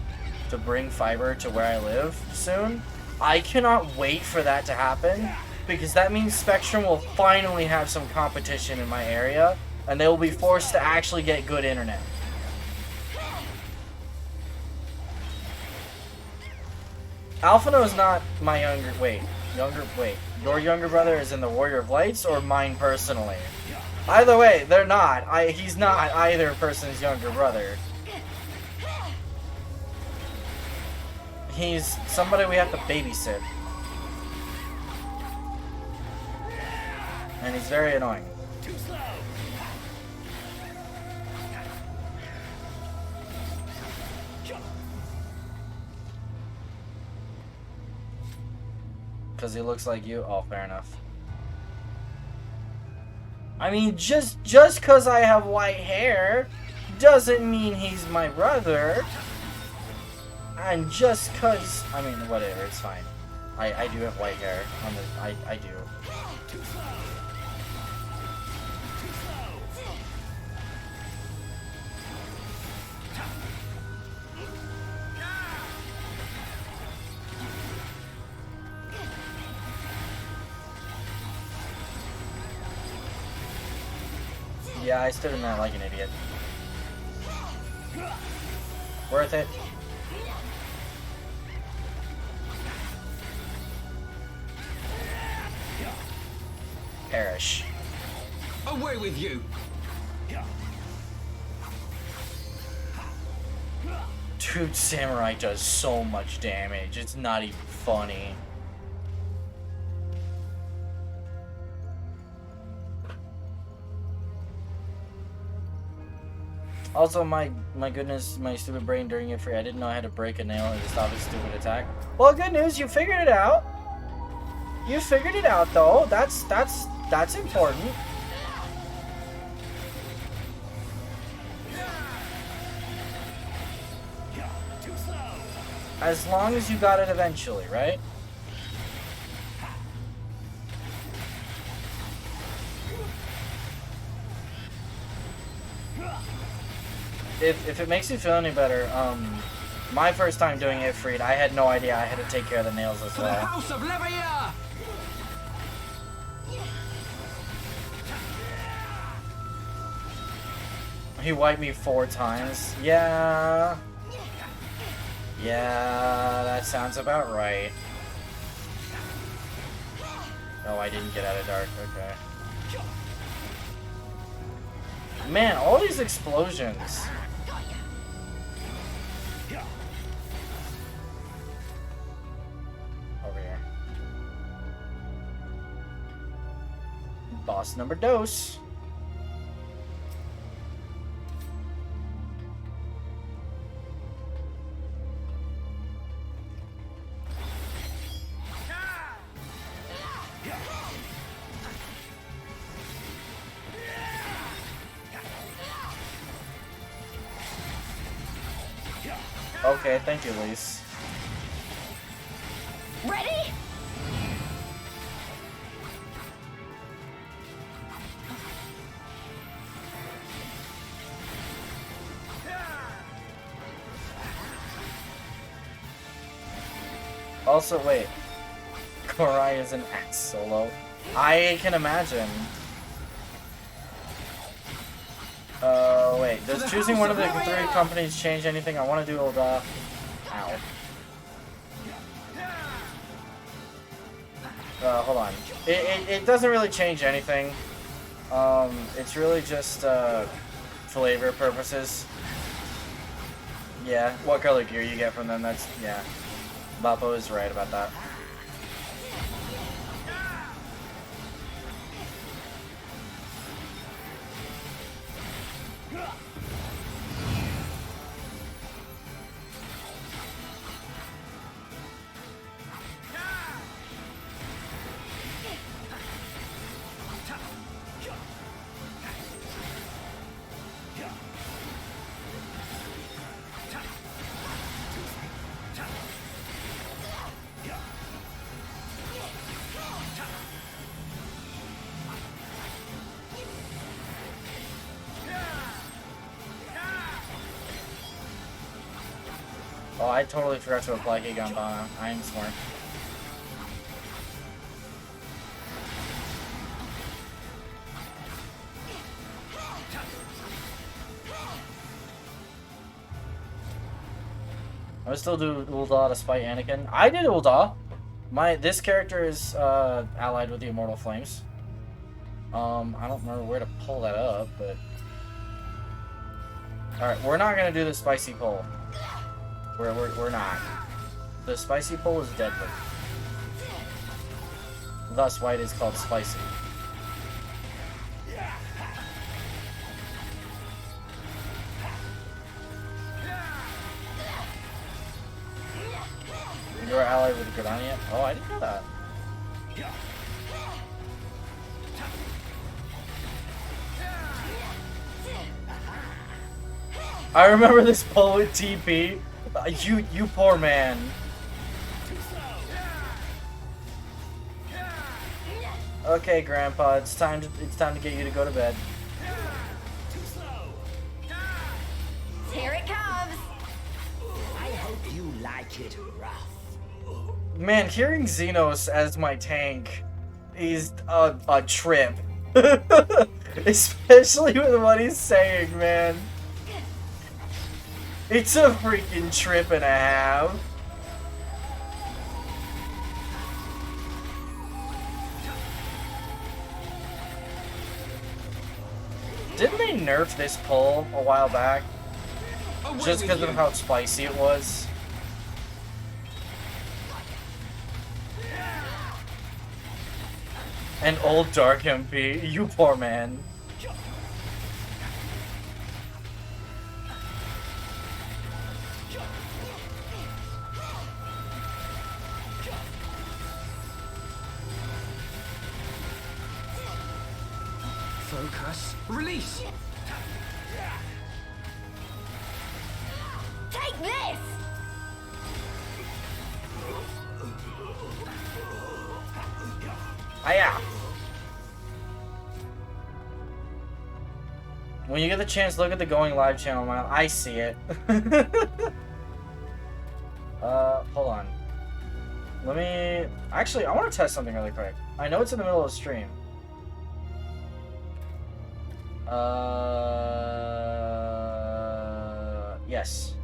[SPEAKER 1] to bring fiber to where I live soon. I cannot wait for that to happen because that means Spectrum will finally have some competition in my area and they will be forced to actually get good internet. Alphino is not my younger. Wait. Your younger brother is in the Warrior of Lights or mine personally? Either way, they're not. He's not either person's younger brother. He's somebody we have to babysit. And he's very annoying. Because he looks like you? Oh, fair enough. I mean, just because I have white hair doesn't mean he's my brother. And just because... I mean, whatever, it's fine. I do have white hair. I do. Yeah, I stood in that like an idiot. Worth it. Perish.
[SPEAKER 3] Away with you!
[SPEAKER 1] Dude, Samurai does so much damage. It's not even funny. Also, my goodness, my stupid brain during it free. I didn't know I had to break a nail to stop his stupid attack. Well, good news, you figured it out. You figured it out, though. That's important. As long as you got it eventually, right? If it makes you feel any better, my first time doing it freed, I had no idea I had to take care of the nails as
[SPEAKER 3] For the
[SPEAKER 1] well.
[SPEAKER 3] House of Leveilleur!
[SPEAKER 1] He wiped me 4 times. Yeah. Yeah, that sounds about right. Oh, I didn't get out of dark. Okay. Man, all these explosions. Over here. Boss number dos. Okay, thank you, Lise.
[SPEAKER 5] Ready?
[SPEAKER 1] Also, wait. Korai is an axe solo. I can imagine. Wait. Does choosing one of the 3 companies change anything? I want to do Oda. Ow. Hold on. It doesn't really change anything. It's really just, flavor purposes. Yeah, what color gear you get from them, that's, yeah. Bappo is right about that. Oh, I totally forgot to apply Gigambana. I am smart. I would still do Ul'dah to spite Anakin. I did Ul'dah. This character is allied with the Immortal Flames. I don't remember where to pull that up, but alright, we're not gonna do the spicy pull. We're not. The spicy pull is deadly. Thus why it is called spicy. You're allied with Gridania? Oh, I didn't know that. I remember this pull with TP. You poor man. Okay, Grandpa, it's time to get you to go to bed.
[SPEAKER 5] Here it comes.
[SPEAKER 8] I hope you like it rough.
[SPEAKER 1] Man, hearing Xenos as my tank is a trip. Especially with what he's saying, man. It's a freaking trip and a half. Didn't they nerf this pull a while back? Just because of how spicy it was? An old dark MP, you poor man.
[SPEAKER 3] Focus. Release.
[SPEAKER 5] Take this!
[SPEAKER 1] Hiya! When you get the chance, look at the Going Live channel, man. I see it. Hold on. Let me... Actually, I want to test something really quick. I know it's in the middle of the stream. Yes.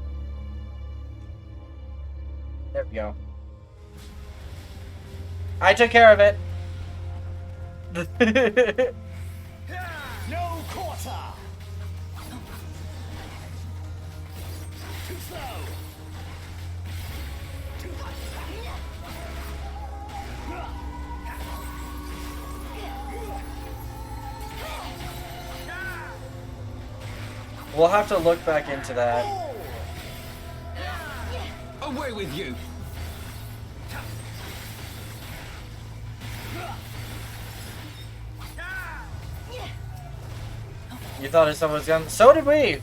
[SPEAKER 1] There we go. I took care of it.
[SPEAKER 7] No quarter! Too slow!
[SPEAKER 1] We'll have to look back into that.
[SPEAKER 3] Away with you.
[SPEAKER 1] You thought if someone was gonna... So did we!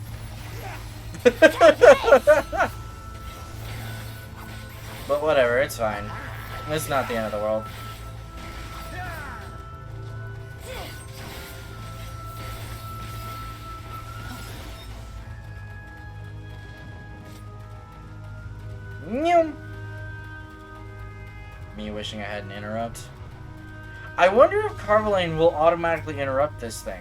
[SPEAKER 1] But whatever, it's fine. It's not the end of the world. Nyum. Me wishing I had an interrupt. I wonder if Carvalane will automatically interrupt this thing.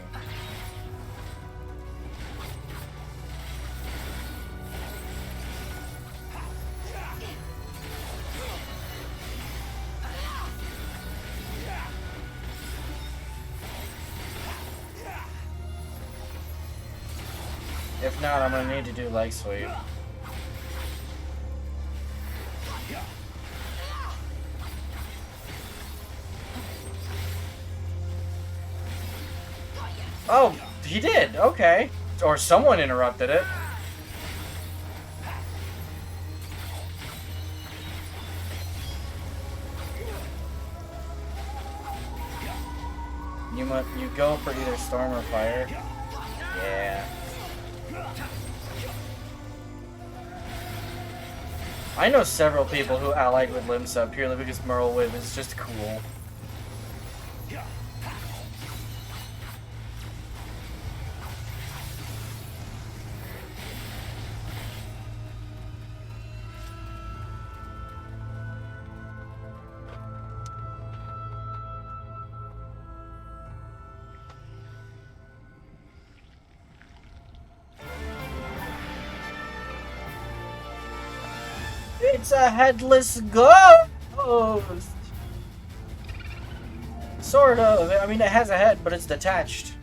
[SPEAKER 1] If not, I'm gonna need to do leg sweep. Oh, he did. Okay. Or someone interrupted it. You go for either storm or fire. Yeah. I know several people who allied with Limsa purely because Merlwyb is just cool. It's a headless ghost! Sort of. I mean, it has a head, but it's detached.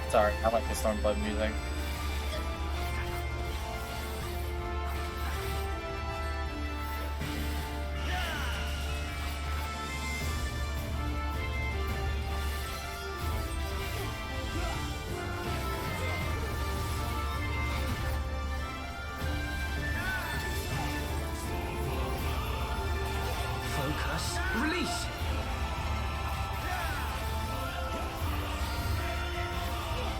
[SPEAKER 1] Sorry, I like the Stormblood music.
[SPEAKER 3] Focus. Release.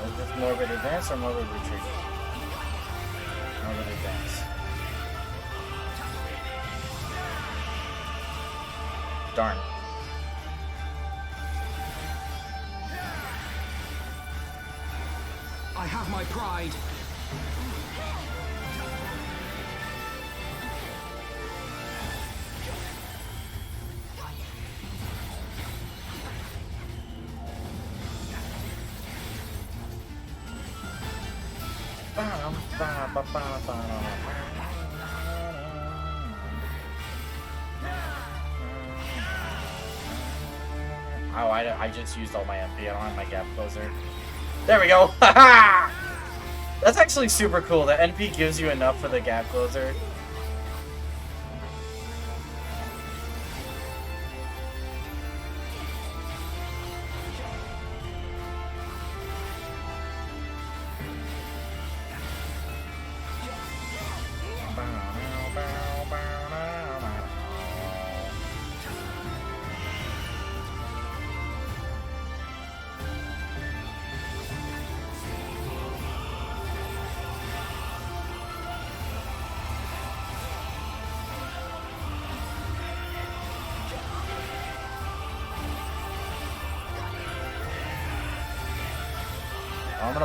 [SPEAKER 1] Is this Morbid Advance or Morbid Retreat? Morbid Advance. Darn.
[SPEAKER 3] have my pride.
[SPEAKER 1] Oh, I just used all my MP. I don't have my gap closer. There we go. Haha! That's actually super cool. The NP gives you enough for the gap closer.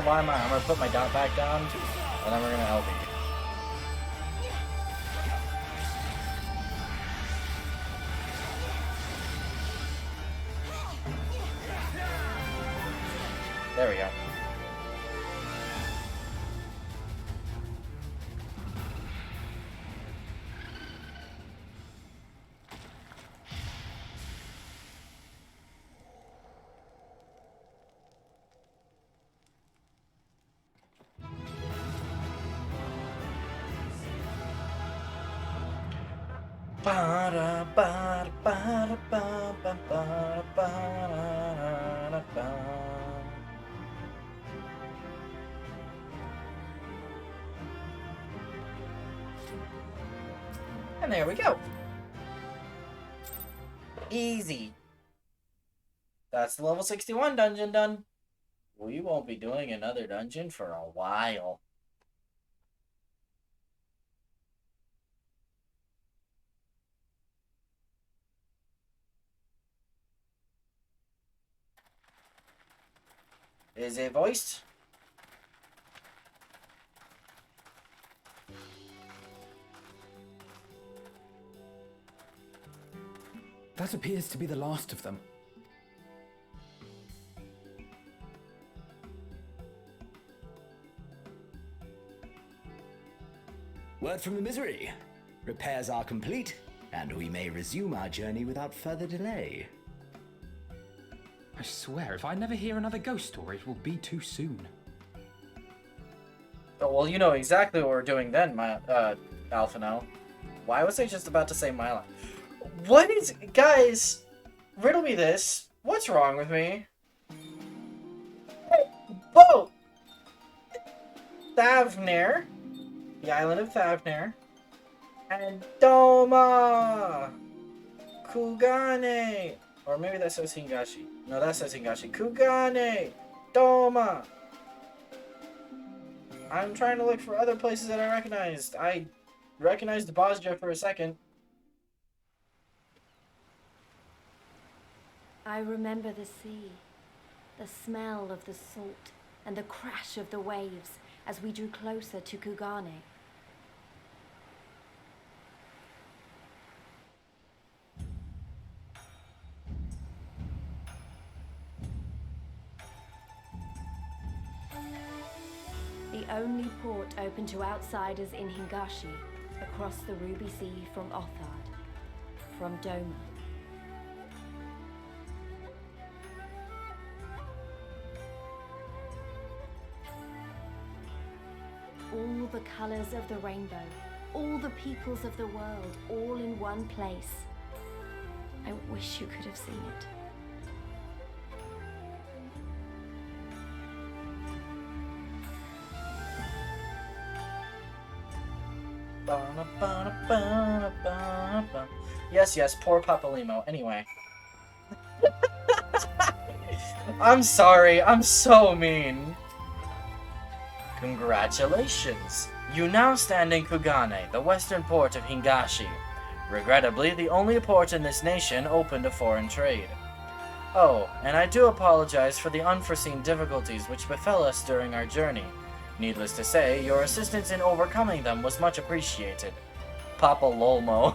[SPEAKER 1] I'm gonna put my dot back down, and then we're gonna LB. There we go. And there we go. Easy. That's the level 61 dungeon done. We won't be doing another dungeon for a while. Is it voiced?
[SPEAKER 3] That appears to be the last of them.
[SPEAKER 9] Word from the Misery. Repairs are complete, and we may resume our journey without further delay.
[SPEAKER 3] I swear, if I never hear another ghost story, it will be too soon.
[SPEAKER 1] Oh, well, you know exactly what we're doing then, Alphino. Why was I just about to say my line? What is... Guys, riddle me this. What's wrong with me? Hey, boat! Thavnir. The island of Thavnir. And Doma! Kugane! Or maybe that says Hingashi. No, that says Hingashi. Kugane! Doma! I'm trying to look for other places that I recognized. I recognized Bosja for a second.
[SPEAKER 5] I remember the sea, the smell of the salt, and the crash of the waves as we drew closer to Kugane. The only port open to outsiders in Hingashi, across the Ruby Sea from Othard, from Doma. All the colors of the rainbow, all the peoples of the world, all in one place. I wish you could have seen it.
[SPEAKER 1] Yes, yes, poor Papalimo. Anyway. I'm sorry, I'm so mean. Congratulations! You now stand in Kugane, the western port of Hingashi. Regrettably, the only port in this nation open to foreign trade. Oh, and I do apologize for the unforeseen difficulties which befell us during our journey. Needless to say, your assistance in overcoming them was much appreciated. Papa Lolmo.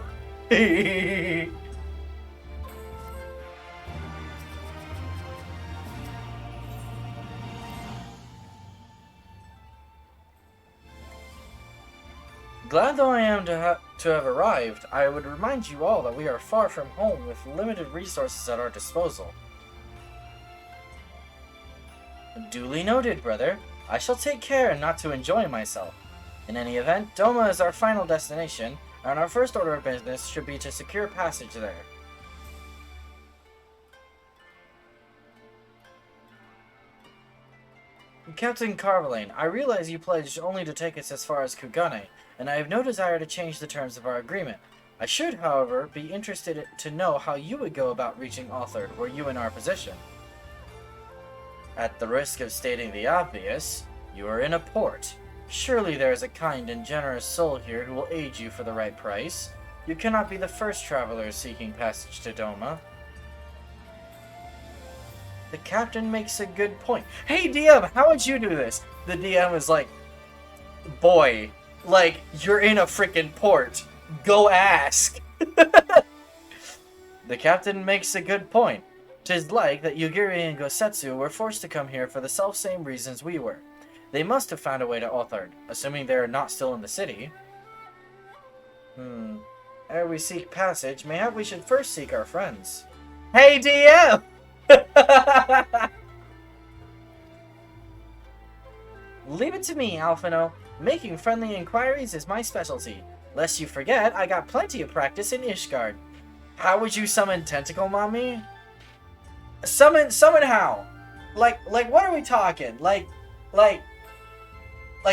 [SPEAKER 1] Glad though I am to have arrived, I would remind you all that we are far from home with limited resources at our disposal. Duly noted, brother. I shall take care not to enjoy myself. In any event, Doma is our final destination, and our first order of business should be to secure passage there. Captain Carvalane, I realize you pledged only to take us as far as Kugane, and I have no desire to change the terms of our agreement. I should, however, be interested to know how you would go about reaching Althard were you in our position. At the risk of stating the obvious, you are in a port. Surely there is a kind and generous soul here who will aid you for the right price. You cannot be the first traveler seeking passage to Doma. The captain makes a good point. Hey DM, how would you do this? The DM is like, boy, like, you're in a freaking port. Go ask. The captain makes a good point. 'Tis like that Yugiri and Gosetsu were forced to come here for the self-same reasons we were. They must have found a way to Althard, assuming they are not still in the city. Ere we seek passage, mayhap we should first seek our friends. Hey DM! Leave it to me, Alphino. Making friendly inquiries is my specialty. Lest you forget, I got plenty of practice in Ishgard. How would you summon Tentacle Mommy? Summon how? Like, what are we talking? Like,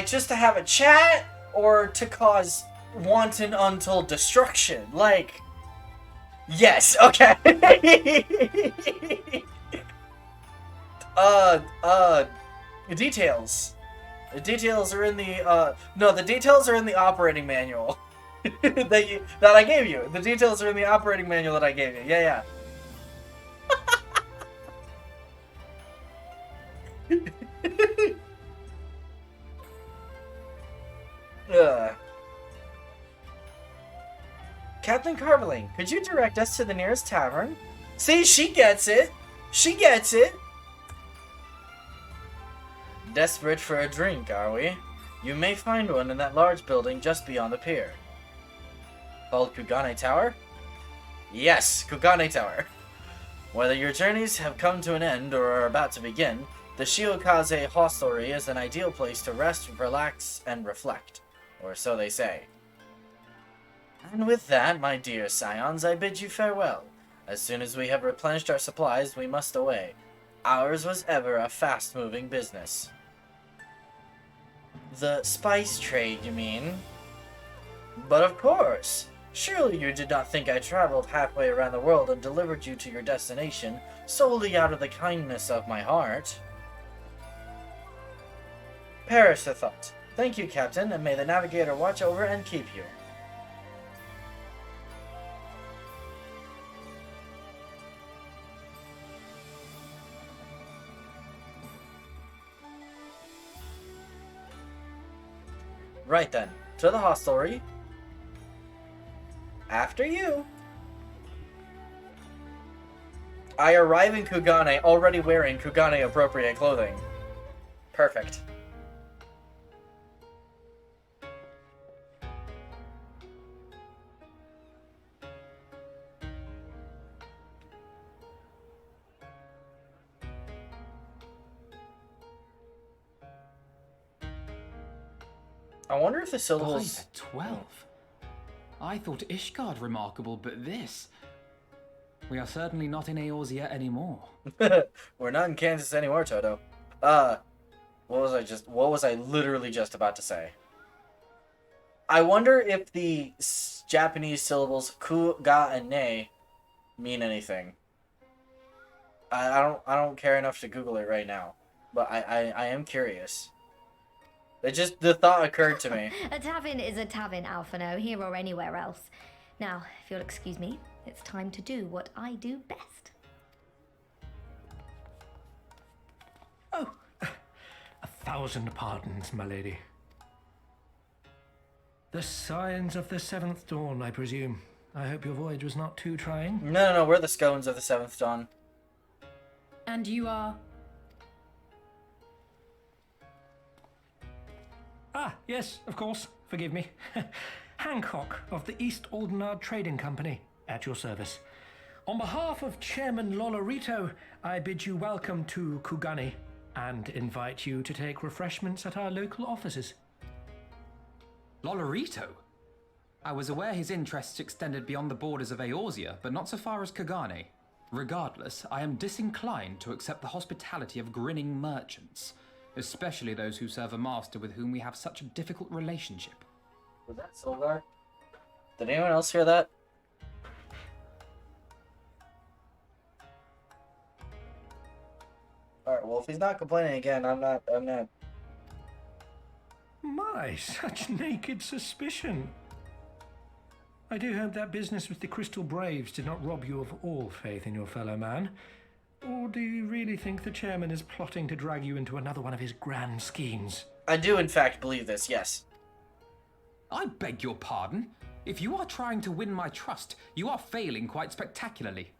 [SPEAKER 1] just to have a chat? Or to cause wanton untold destruction? Like, yes, okay. Details. The details are in the, no, the details are in the operating manual. that I gave you. The details are in the operating manual that I gave you. Yeah. Captain Carvalane, could you direct us to the nearest tavern? See, she gets it. She gets it. Desperate for a drink, are we? You may find one in that large building just beyond the pier. Called Kugane Tower? Yes, Kugane Tower. Whether your journeys have come to an end or are about to begin, the Shiokaze hostelry is an ideal place to rest, relax, and reflect. Or so they say. And with that, my dear scions, I bid you farewell. As soon as we have replenished our supplies, we must away. Ours was ever a fast-moving business. The spice trade, you mean? But of course! Surely you did not think I traveled halfway around the world and delivered you to your destination solely out of the kindness of my heart. Perish the thought. Thank you, Captain, and may the Navigator watch over and keep you. Right then, to the hostelry. After you. I arrive in Kugane already wearing Kugane appropriate clothing. Perfect. I wonder if the syllables...
[SPEAKER 3] By the 12. I thought Ishgard remarkable, but this... We are certainly not in Eorzea anymore.
[SPEAKER 1] We're not in Kansas anymore, Toto. What was I literally just about to say? I wonder if the Japanese syllables ku, ga, and ne mean anything. I don't care enough to Google it right now, but I am curious. The thought occurred to me.
[SPEAKER 10] A tavern is a tavern, Alphino, here or anywhere else. Now, if you'll excuse me, it's time to do what I do best.
[SPEAKER 11] 1,000 pardons, my lady. The signs of the 7th dawn, I presume. I hope your voyage was not too trying.
[SPEAKER 1] No, we're the scones of the 7th dawn.
[SPEAKER 5] And you are?
[SPEAKER 11] Ah, yes, of course. Forgive me. Hancock of the East Aldenard Trading Company, at your service. On behalf of Chairman Lolorito, I bid you welcome to Kugani and invite you to take refreshments at our local offices.
[SPEAKER 3] Lolorito? I was aware his interests extended beyond the borders of Eorzea, but not so far as Kugane. Regardless, I am disinclined to accept the hospitality of grinning merchants, especially those who serve a master with whom we have such a difficult relationship.
[SPEAKER 1] Was that Solgar? Did anyone else hear that? Alright, well, if he's not complaining again, I'm not.
[SPEAKER 11] My, such naked suspicion. I do hope that business with the Crystal Braves did not rob you of all faith in your fellow man. Or do you really think the chairman is plotting to drag you into another one of his grand schemes?
[SPEAKER 1] I do, in fact, believe this, yes.
[SPEAKER 3] I beg your pardon. If you are trying to win my trust, you are failing quite spectacularly.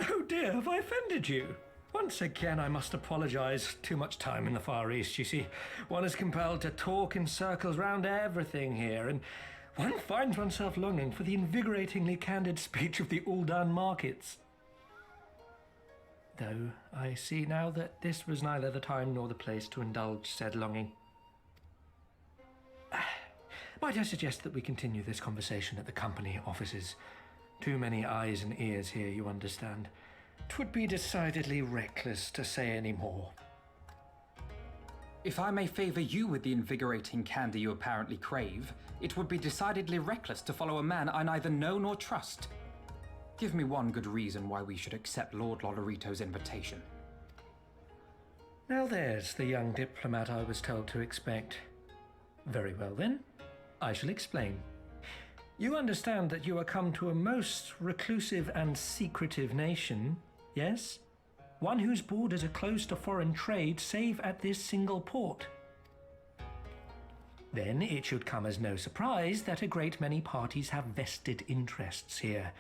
[SPEAKER 11] Oh dear, have I offended you? Once again, I must apologize. Too much time in the Far East, you see. One is compelled to talk in circles round everything here, and one finds oneself longing for the invigoratingly candid speech of the Uldan markets. Though I see now that this was neither the time nor the place to indulge said longing. Might I suggest that we continue this conversation at the company offices? Too many eyes and ears here, you understand. 'Twould be decidedly reckless to say any more.
[SPEAKER 3] If I may favor you with the invigorating candy you apparently crave, it would be decidedly reckless to follow a man I neither know nor trust. Give me one good reason why we should accept Lord Lolorito's invitation.
[SPEAKER 11] Now there's the young diplomat I was told to expect. Very well then, I shall explain. You understand that you are come to a most reclusive and secretive nation, yes? One whose borders are closed to foreign trade save at this single port. Then it should come as no surprise that a great many parties have vested interests here.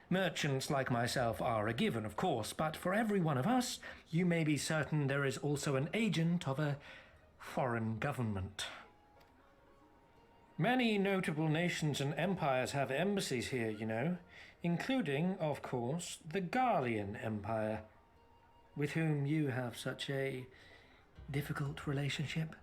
[SPEAKER 11] Merchants like myself are a given, of course, but for every one of us, you may be certain there is also an agent of a foreign government. Many notable nations and empires have embassies here, you know, including, of course, the Garlean Empire, with whom you have such a difficult relationship.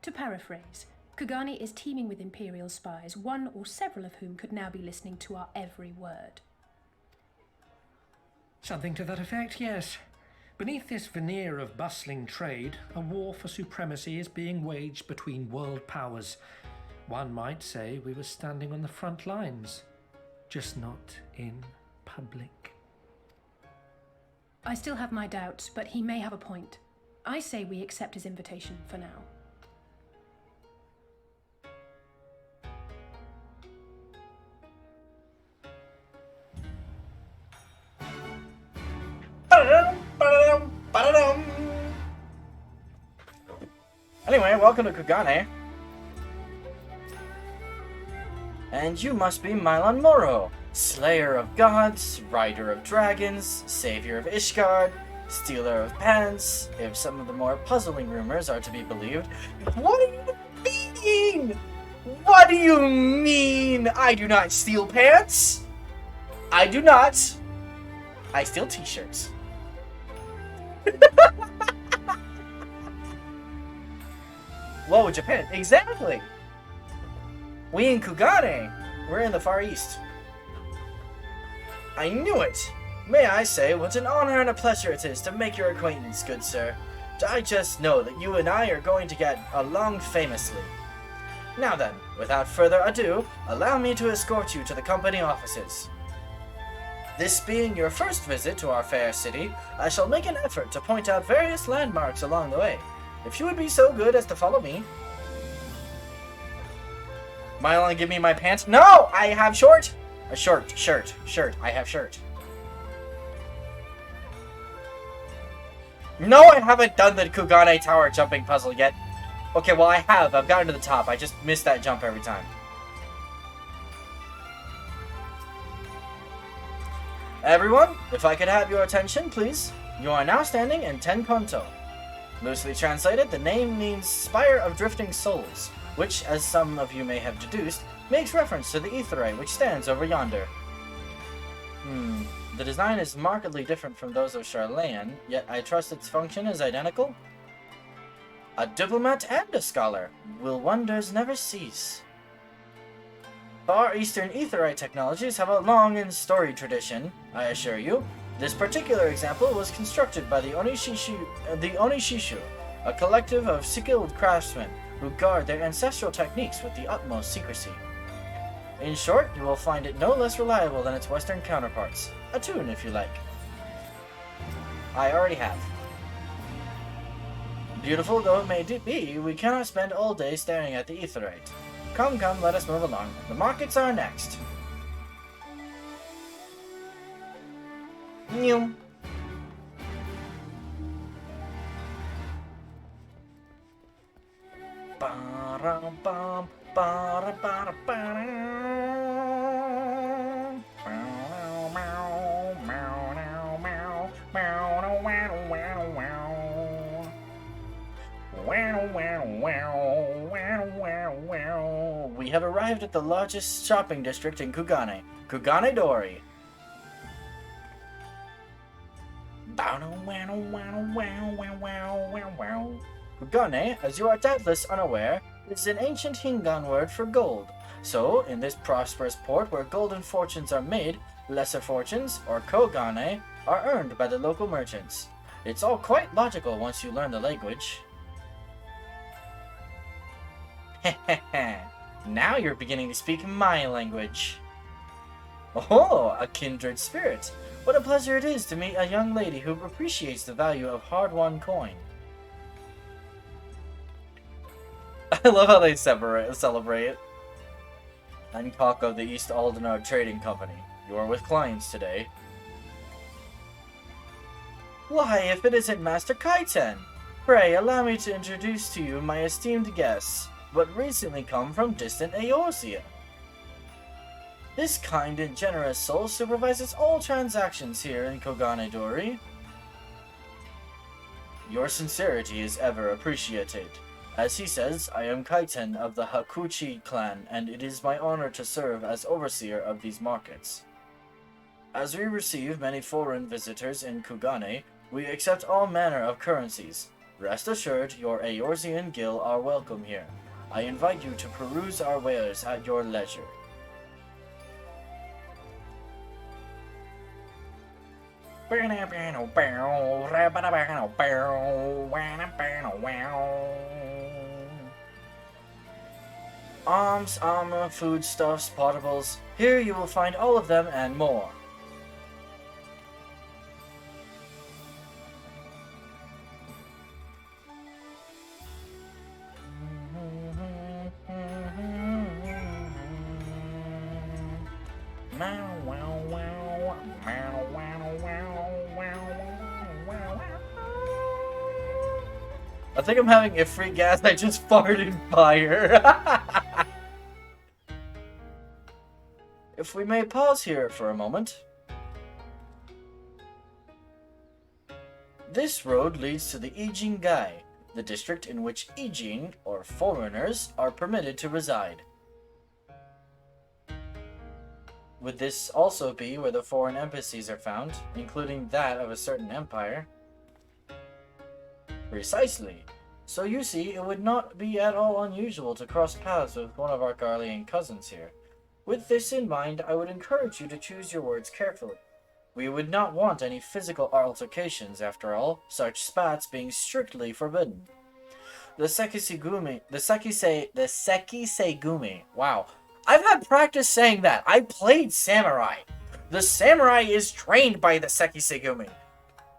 [SPEAKER 12] To paraphrase, Kugani is teeming with Imperial spies, one or several of whom could now be listening to our every word.
[SPEAKER 11] Something to that effect, yes. Beneath this veneer of bustling trade, a war for supremacy is being waged between world powers. One might say we were standing on the front lines, just not in public.
[SPEAKER 12] I still have my doubts, but he may have a point. I say we accept his invitation for now.
[SPEAKER 1] Anyway, welcome to Kugane. And you must be Milan Moro, slayer of gods, rider of dragons, savior of Ishgard, stealer of pants, if some of the more puzzling rumors are to be believed. What do you mean? What do you mean? I do not steal pants. I do not. I steal t-shirts. Whoa, Japan. Exactly. We in Kugane. We're in the Far East. I knew it. May I say what an honor and a pleasure it is to make your acquaintance, good sir. I just know that you and I are going to get along famously. Now then, without further ado, allow me to escort you to the company offices. This being your first visit to our fair city, I shall make an effort to point out various landmarks along the way. If you would be so good as to follow me. Mylon, give me my pants. No! I have short! A short. I have shirt. No, I haven't done the Kugane Tower jumping puzzle yet. Okay, well I have. I've gotten to the top. I just missed that jump every time. Everyone, if I could have your attention, please. You are now standing in Ten Konto. Loosely translated, the name means Spire of Drifting Souls, which, as some of you may have deduced, makes reference to the Aetheryte which stands over yonder. The design is markedly different from those of Charlayan, yet I trust its function is identical? A diplomat and a scholar. Will wonders never cease? Far Eastern Aetheryte technologies have a long and storied tradition, I assure you. This particular example was constructed by the Onishishu, a collective of skilled craftsmen who guard their ancestral techniques with the utmost secrecy. In short, you will find it no less reliable than its Western counterparts. Attune, if you like. I already have. Beautiful though it may be, we cannot spend all day staring at the Aetheryte. Come, let us move along. The markets are next. New. We have arrived at the largest shopping district in Kugane, Kugane Dori. Kugane, as you are doubtless unaware, is an ancient Hingan word for gold. So, in this prosperous port where golden fortunes are made, lesser fortunes, or kogane, are earned by the local merchants. It's all quite logical once you learn the language. Now you're beginning to speak my language. Oh, a kindred spirit. What a pleasure it is to meet a young lady who appreciates the value of hard-won coin. I love how they celebrate. Hancock of the East Aldenar Trading Company. You are with clients today. Why, if it isn't Master Kaiten! Pray, allow me to introduce to you my esteemed guests, but recently come from distant Eorzea. This kind and generous soul supervises all transactions here in Kogane Dori. Your sincerity is ever appreciated. As he says, I am Kaiten of the Hakuchi clan, and it is my honor to serve as overseer of these markets. As we receive many foreign visitors in Kugane, we accept all manner of currencies. Rest assured, your Eorzean Gil are welcome here. I invite you to peruse our wares at your leisure. Arms, armor, foodstuffs, potables. Here you will find all of them and more. I think I'm having Ifrit gas. I just farted fire. If we may pause here for a moment. This road leads to the Ijingai, the district in which Ijin, or foreigners, are permitted to reside. Would this also be where the foreign embassies are found, including that of a certain empire? Precisely. So you see, it would not be at all unusual to cross paths with one of our Garlean cousins here. With this in mind, I would encourage you to choose your words carefully. We would not want any physical altercations, after all, such spats being strictly forbidden. The Sekisegumi, wow. I've had practice saying that. I played Samurai. The Samurai is trained by the Sekisegumi.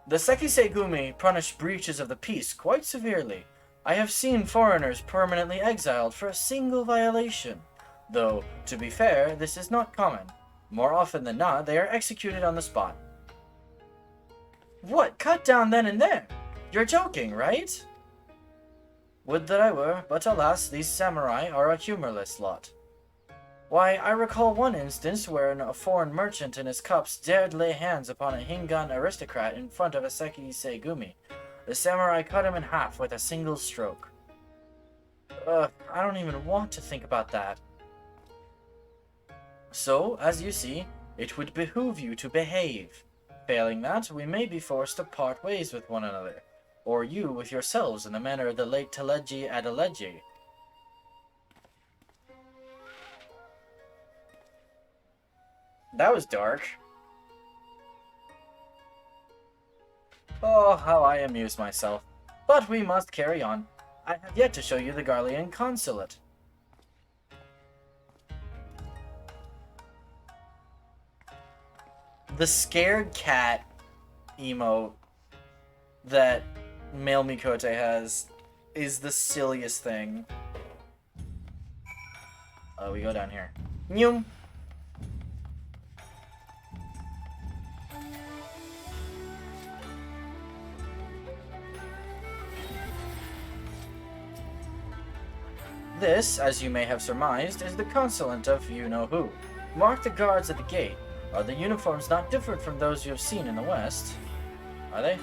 [SPEAKER 1] The Sekisegumi punish breaches of the peace quite severely. I have seen foreigners permanently exiled for a single violation. Though, to be fair, this is not common. More often than not, they are executed on the spot. What? Cut down then and there? You're joking, right? Would that I were, but alas, these samurai are a humorless lot. Why, I recall one instance wherein a foreign merchant and his cups dared lay hands upon a Hingan aristocrat in front of a Sekisei Gumi. The samurai cut him in half with a single stroke. Ugh, I don't even want to think about that. So, as you see, it would behoove you to behave. Failing that, we may be forced to part ways with one another, or you with yourselves in the manner of the late Teleji Adeleji. That was dark. Oh, how I amuse myself. But we must carry on. I have yet to show you the Garlean consulate. The scared cat emote that Male Mikote has is the silliest thing. We go down here. Nyum. This, as you may have surmised, is the consulate of you-know-who. Mark the guards at the gate. Are the uniforms not different from those you have seen in the West? Are they?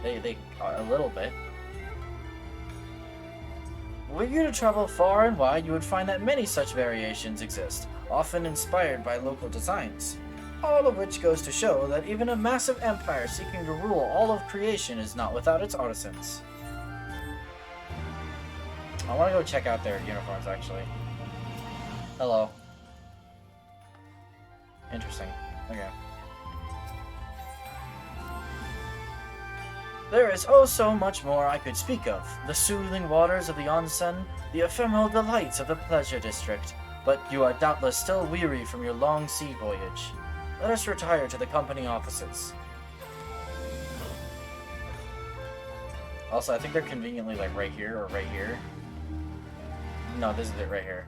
[SPEAKER 1] They are a little bit. Were you to travel far and wide, you would find that many such variations exist, often inspired by local designs. All of which goes to show that even a massive empire seeking to rule all of creation is not without its artisans. I want to go check out their uniforms, actually. Hello. Interesting. Okay. There is oh so much more I could speak of. The soothing waters of the onsen, the ephemeral delights of the pleasure district. But you are doubtless still weary from your long sea voyage. Let us retire to the company offices. Also, I think they're conveniently like right here or right here. No, this is it right here.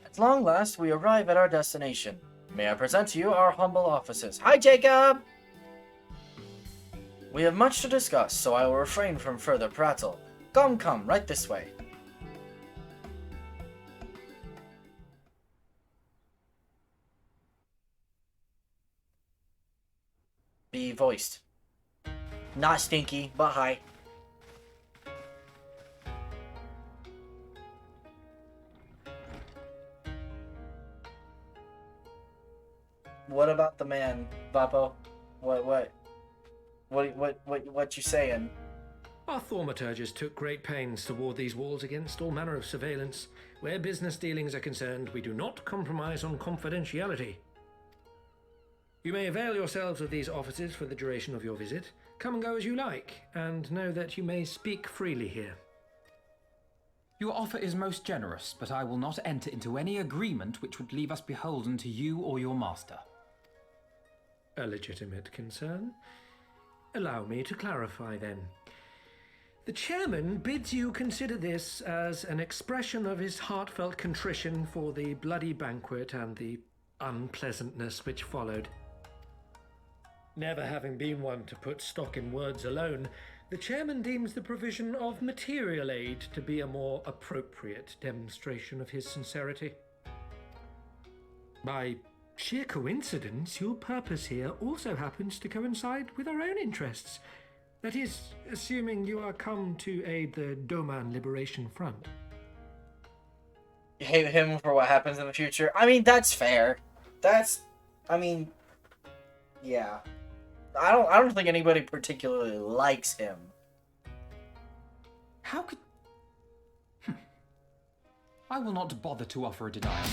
[SPEAKER 1] At long last, we arrive at our destination. May I present to you our humble offices. Hi, Jacob! We have much to discuss, so I will refrain from further prattle. Come, right this way. Be voiced. Not stinky, but hi. What about the man, Vapo? What you saying?
[SPEAKER 11] Our thaumaturges took great pains to ward these walls against all manner of surveillance. Where business dealings are concerned, we do not compromise on confidentiality. You may avail yourselves of these offices for the duration of your visit. Come and go as you like, and know that you may speak freely here.
[SPEAKER 3] Your offer is most generous, but I will not enter into any agreement which would leave us beholden to you or your master.
[SPEAKER 11] A legitimate concern. Allow me to clarify then. The chairman bids you consider this as an expression of his heartfelt contrition for the bloody banquet and the unpleasantness which followed. Never having been one to put stock in words alone, the chairman deems the provision of material aid to be a more appropriate demonstration of his sincerity. By sheer coincidence, your purpose here also happens to coincide with our own interests. That is, assuming you are come to aid the Doman Liberation Front.
[SPEAKER 1] You hate him for what happens in the future? I mean, that's fair. Yeah. I don't think anybody particularly likes him.
[SPEAKER 3] How could... I will not bother to offer a denial.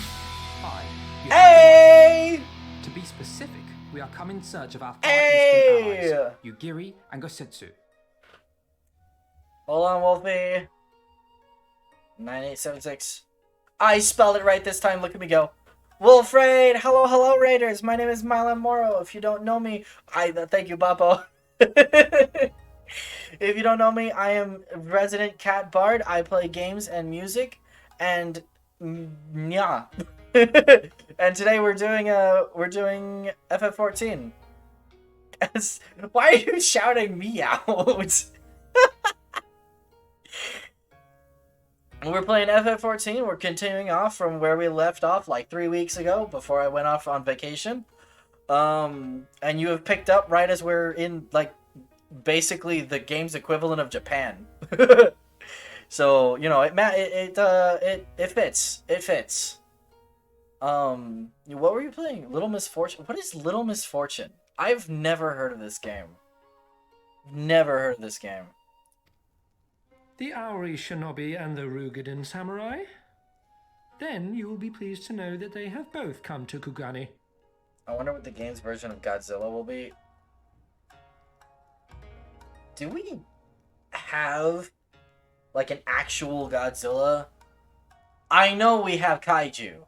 [SPEAKER 1] Hey!
[SPEAKER 3] To be specific, we are come in search of our Far Eastern allies, Yugiri and Gosetsu.
[SPEAKER 1] Hold on, Wolfie. 9876. I spelled it right this time. Look at me go. Wolf Raid! Hello, Raiders! My name is Milan Moro. If you don't know me, thank you, Bappo. If you don't know me, I am resident cat bard. I play games and music, and yeah. And today we're doing FF14. Why are you shouting me out? We're playing FF14. We're continuing off from where we left off like 3 weeks ago before I went off on vacation. And you have picked up right as we're in like basically the game's equivalent of Japan. So, you know, it fits. It fits. What were you playing? Little Misfortune. What is Little Misfortune? I've never heard of this game. Never heard of this game.
[SPEAKER 11] The Auri Shinobi and the Rugadan Samurai? Then you will be pleased to know that they have both come to Kugani.
[SPEAKER 1] I wonder what the game's version of Godzilla will be. Do we have like an actual Godzilla? I know we have kaiju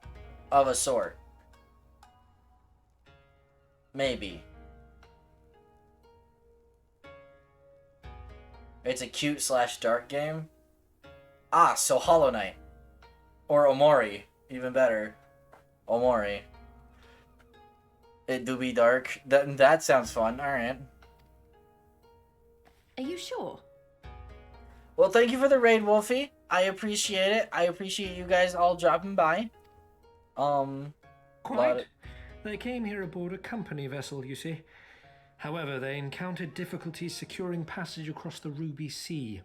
[SPEAKER 1] of a sort. Maybe. It's a cute / dark game. Ah, so Hollow Knight. Or Omori. Even better. Omori. It do be dark. That sounds fun. Alright.
[SPEAKER 5] Are you sure?
[SPEAKER 1] Well, thank you for the raid, Wolfie. I appreciate it. I appreciate you guys all dropping by.
[SPEAKER 11] Quite. They came here aboard a company vessel, you see. However, they encountered difficulties securing passage across the Ruby Sea.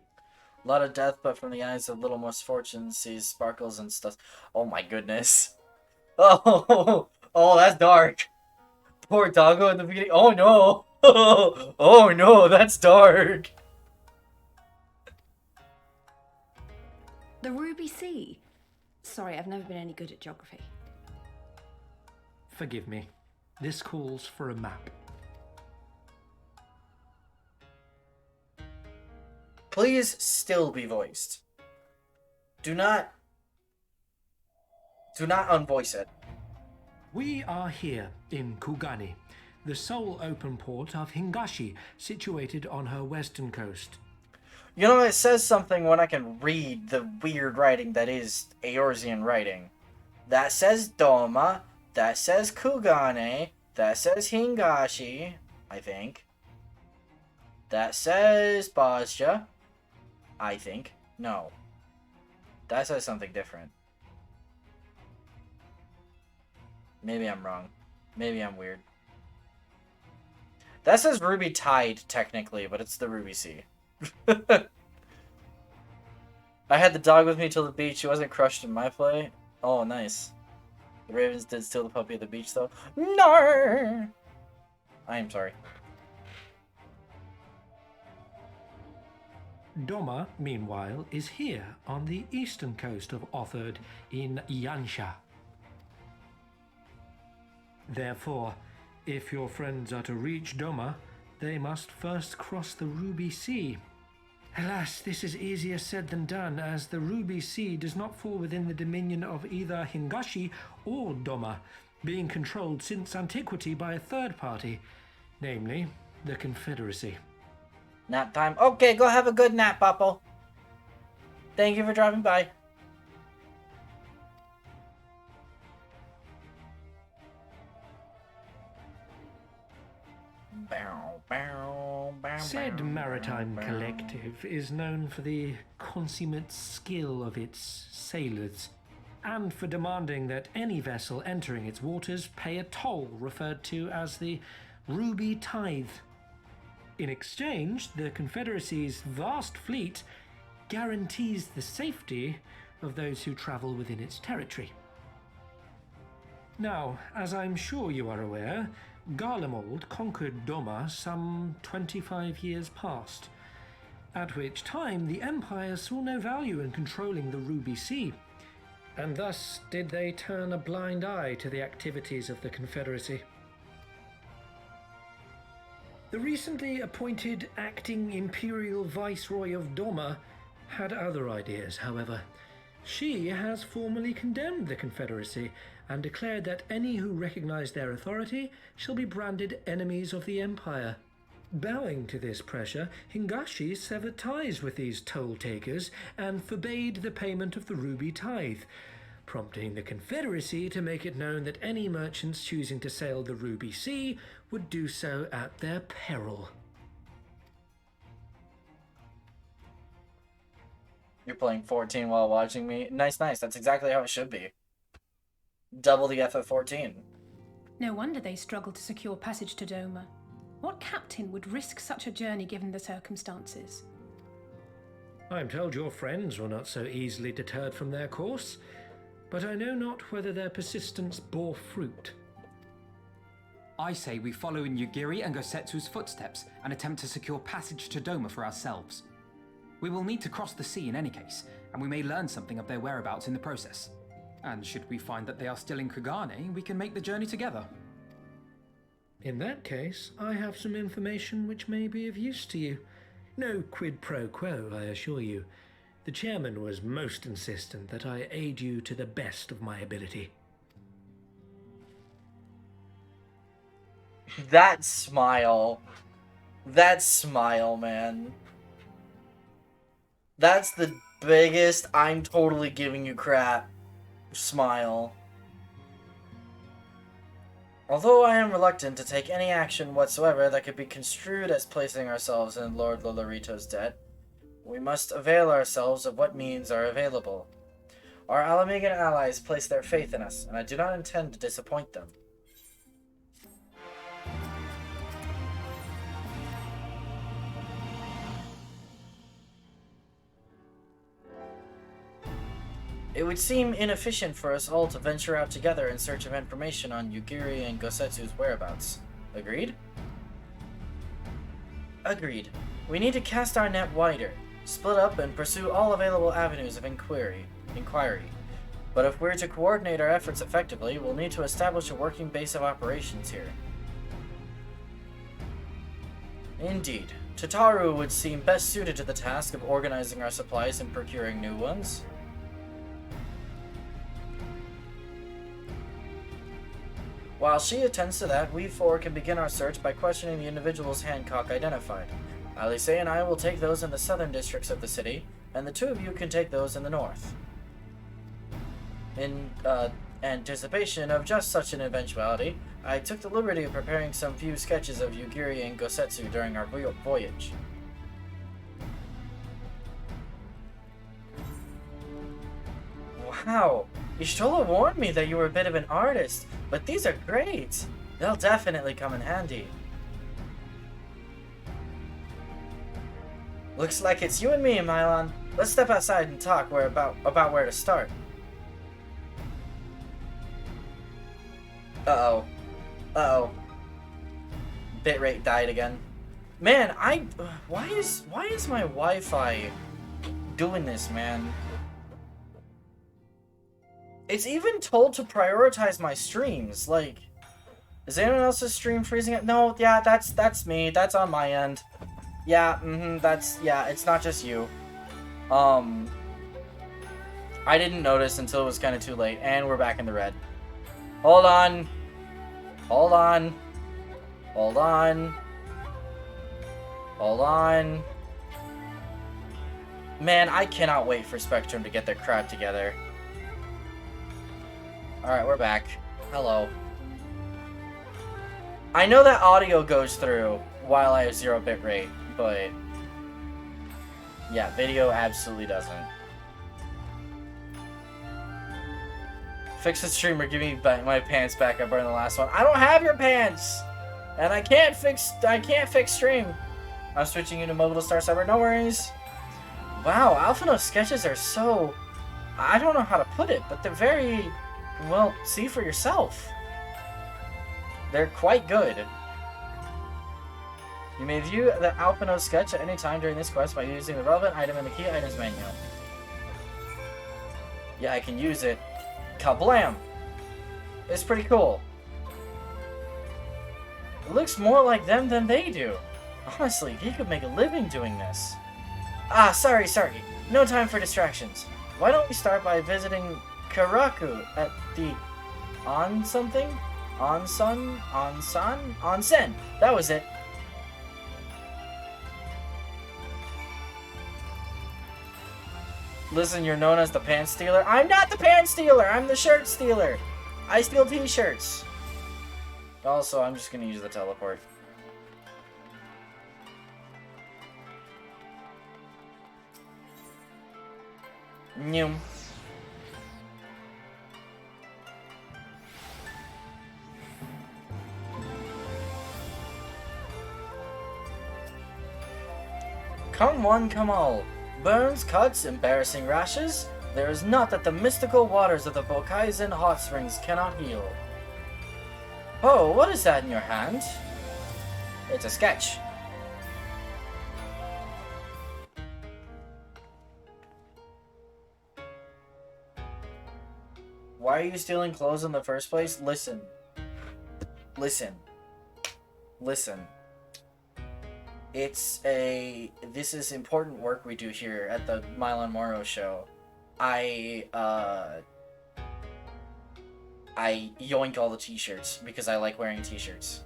[SPEAKER 1] A lot of death, but from the eyes of Little Misfortune sees sparkles and stuff. Oh my goodness. Oh, oh, that's dark. Poor doggo in the beginning. Oh no. Oh no, that's dark.
[SPEAKER 5] The Ruby Sea. Sorry, I've never been any good at geography.
[SPEAKER 11] Forgive me. This calls for a map.
[SPEAKER 1] Please still be voiced. Do not unvoice it.
[SPEAKER 11] We are here in Kugani, the sole open port of Hingashi, situated on her western coast.
[SPEAKER 1] You know, it says something when I can read the weird writing that is Eorzean writing. That says Doma, that says Kugane, that says Hingashi, I think. That says Basja, I think. No. That says something different. Maybe I'm wrong. Maybe I'm weird. That says Ruby Tide, technically, but it's the Ruby Sea. I had the dog with me till the beach. He wasn't crushed in my play. Oh, nice. The Ravens did steal the puppy at the beach, though. No! I am sorry.
[SPEAKER 11] Doma, meanwhile, is here on the eastern coast of Otherd in Yansha. Therefore, if your friends are to reach Doma, they must first cross the Ruby Sea. Alas, this is easier said than done, as the Ruby Sea does not fall within the dominion of either Hingashi or Doma, being controlled since antiquity by a third party, namely the Confederacy.
[SPEAKER 1] Nap time. Okay, go have a good nap, Papa. Thank you for dropping by.
[SPEAKER 11] Said maritime collective is known for the consummate skill of its sailors, and for demanding that any vessel entering its waters pay a toll referred to as the Ruby Tithe. In exchange, the Confederacy's vast fleet guarantees the safety of those who travel within its territory. Now, as I'm sure you are aware, Garlemald conquered Doma some 25 years past, at which time the Empire saw no value in controlling the Ruby Sea, and thus did they turn a blind eye to the activities of the Confederacy. The recently appointed acting Imperial Viceroy of Doma had other ideas, however. She has formally condemned the Confederacy and declared that any who recognize their authority shall be branded enemies of the Empire. Bowing to this pressure, Hingashi severed ties with these toll-takers and forbade the payment of the ruby tithe, prompting the Confederacy to make it known that any merchants choosing to sail the Ruby Sea would do so at their peril.
[SPEAKER 1] You're playing 14 while watching me? Nice, nice. That's exactly how it should be. Double the FF14.
[SPEAKER 12] No wonder they struggled to secure passage to Doma. What captain would risk such a journey given the circumstances?
[SPEAKER 11] I am told your friends were not so easily deterred from their course, but I know not whether their persistence bore fruit.
[SPEAKER 3] I say we follow in Yugiri and Gosetsu's footsteps and attempt to secure passage to Doma for ourselves. We will need to cross the sea in any case, and we may learn something of their whereabouts in the process. And should we find that they are still in Kugane, we can make the journey together.
[SPEAKER 11] In that case, I have some information which may be of use to you. No quid pro quo, I assure you. The chairman was most insistent that I aid you to the best of my ability.
[SPEAKER 1] That smile. That smile, man. That's the biggest I'm totally giving you crap smile. Although I am reluctant to take any action whatsoever that could be construed as placing ourselves in Lord Lolorito's debt, we must avail ourselves of what means are available. Our Alamegan allies place their faith in us, and I do not intend to disappoint them. It would seem inefficient for us all to venture out together in search of information on Yugiri and Gosetsu's whereabouts. Agreed? Agreed. We need to cast our net wider, split up, and pursue all available avenues of inquiry. But if we're to coordinate our efforts effectively, we'll need to establish a working base of operations here. Indeed. Tataru would seem best suited to the task of organizing our supplies and procuring new ones. While she attends to that, we four can begin our search by questioning the individuals Hancock identified. Alice and I will take those in the southern districts of the city, and the two of you can take those in the north. In anticipation of just such an eventuality, I took the liberty of preparing some few sketches of Yugiri and Gosetsu during our voyage. Wow, Ishtola warned me that you were a bit of an artist, but these are great. They'll definitely come in handy. Looks like it's you and me, Mylon. Let's step outside and talk about where to start. Uh-oh. Uh-oh. Bitrate died again. Man, why is my Wi-Fi doing this, man? It's even told to prioritize my streams. Like, is anyone else's stream freezing it? No, yeah, that's me. That's on my end. Yeah, it's not just you. I didn't notice until it was kind of too late, and we're back in the red. Hold on. Hold on. Hold on. Hold on. Man, I cannot wait for Spectrum to get their crap together. Alright, we're back. Hello. I know that audio goes through while I have 0 bitrate, but yeah, video absolutely doesn't. Fix the stream or give me my pants back. I burned the last one. I don't have your pants! And I can't fix stream. I'm switching you to mobile to start server, no worries. Wow, Alphino's sketches are so... I don't know how to put it, but they're very... Well, see for yourself. They're quite good. You may view the Alpino sketch at any time during this quest by using the relevant item in the key items menu. Yeah, I can use it. Kablam! It's pretty cool. It looks more like them than they do. Honestly, he could make a living doing this. Ah, sorry. No time for distractions. Why don't we start by visiting Karaku at the Onsen? That was it. Listen, you're known as the pants stealer. I'm not the pants stealer. I'm the shirt stealer. I steal t-shirts. Also, I'm just gonna use the teleport. Nyum. Come one, come all. Burns, cuts, embarrassing rashes. There is naught that the mystical waters of the Bokaizen hot springs cannot heal. Oh, what is that in your hand? It's a sketch. Why are you stealing clothes in the first place? Listen. Listen. Listen. This is important work we do here at the Mylon Moro show. I yoink all the t-shirts because I like wearing t-shirts.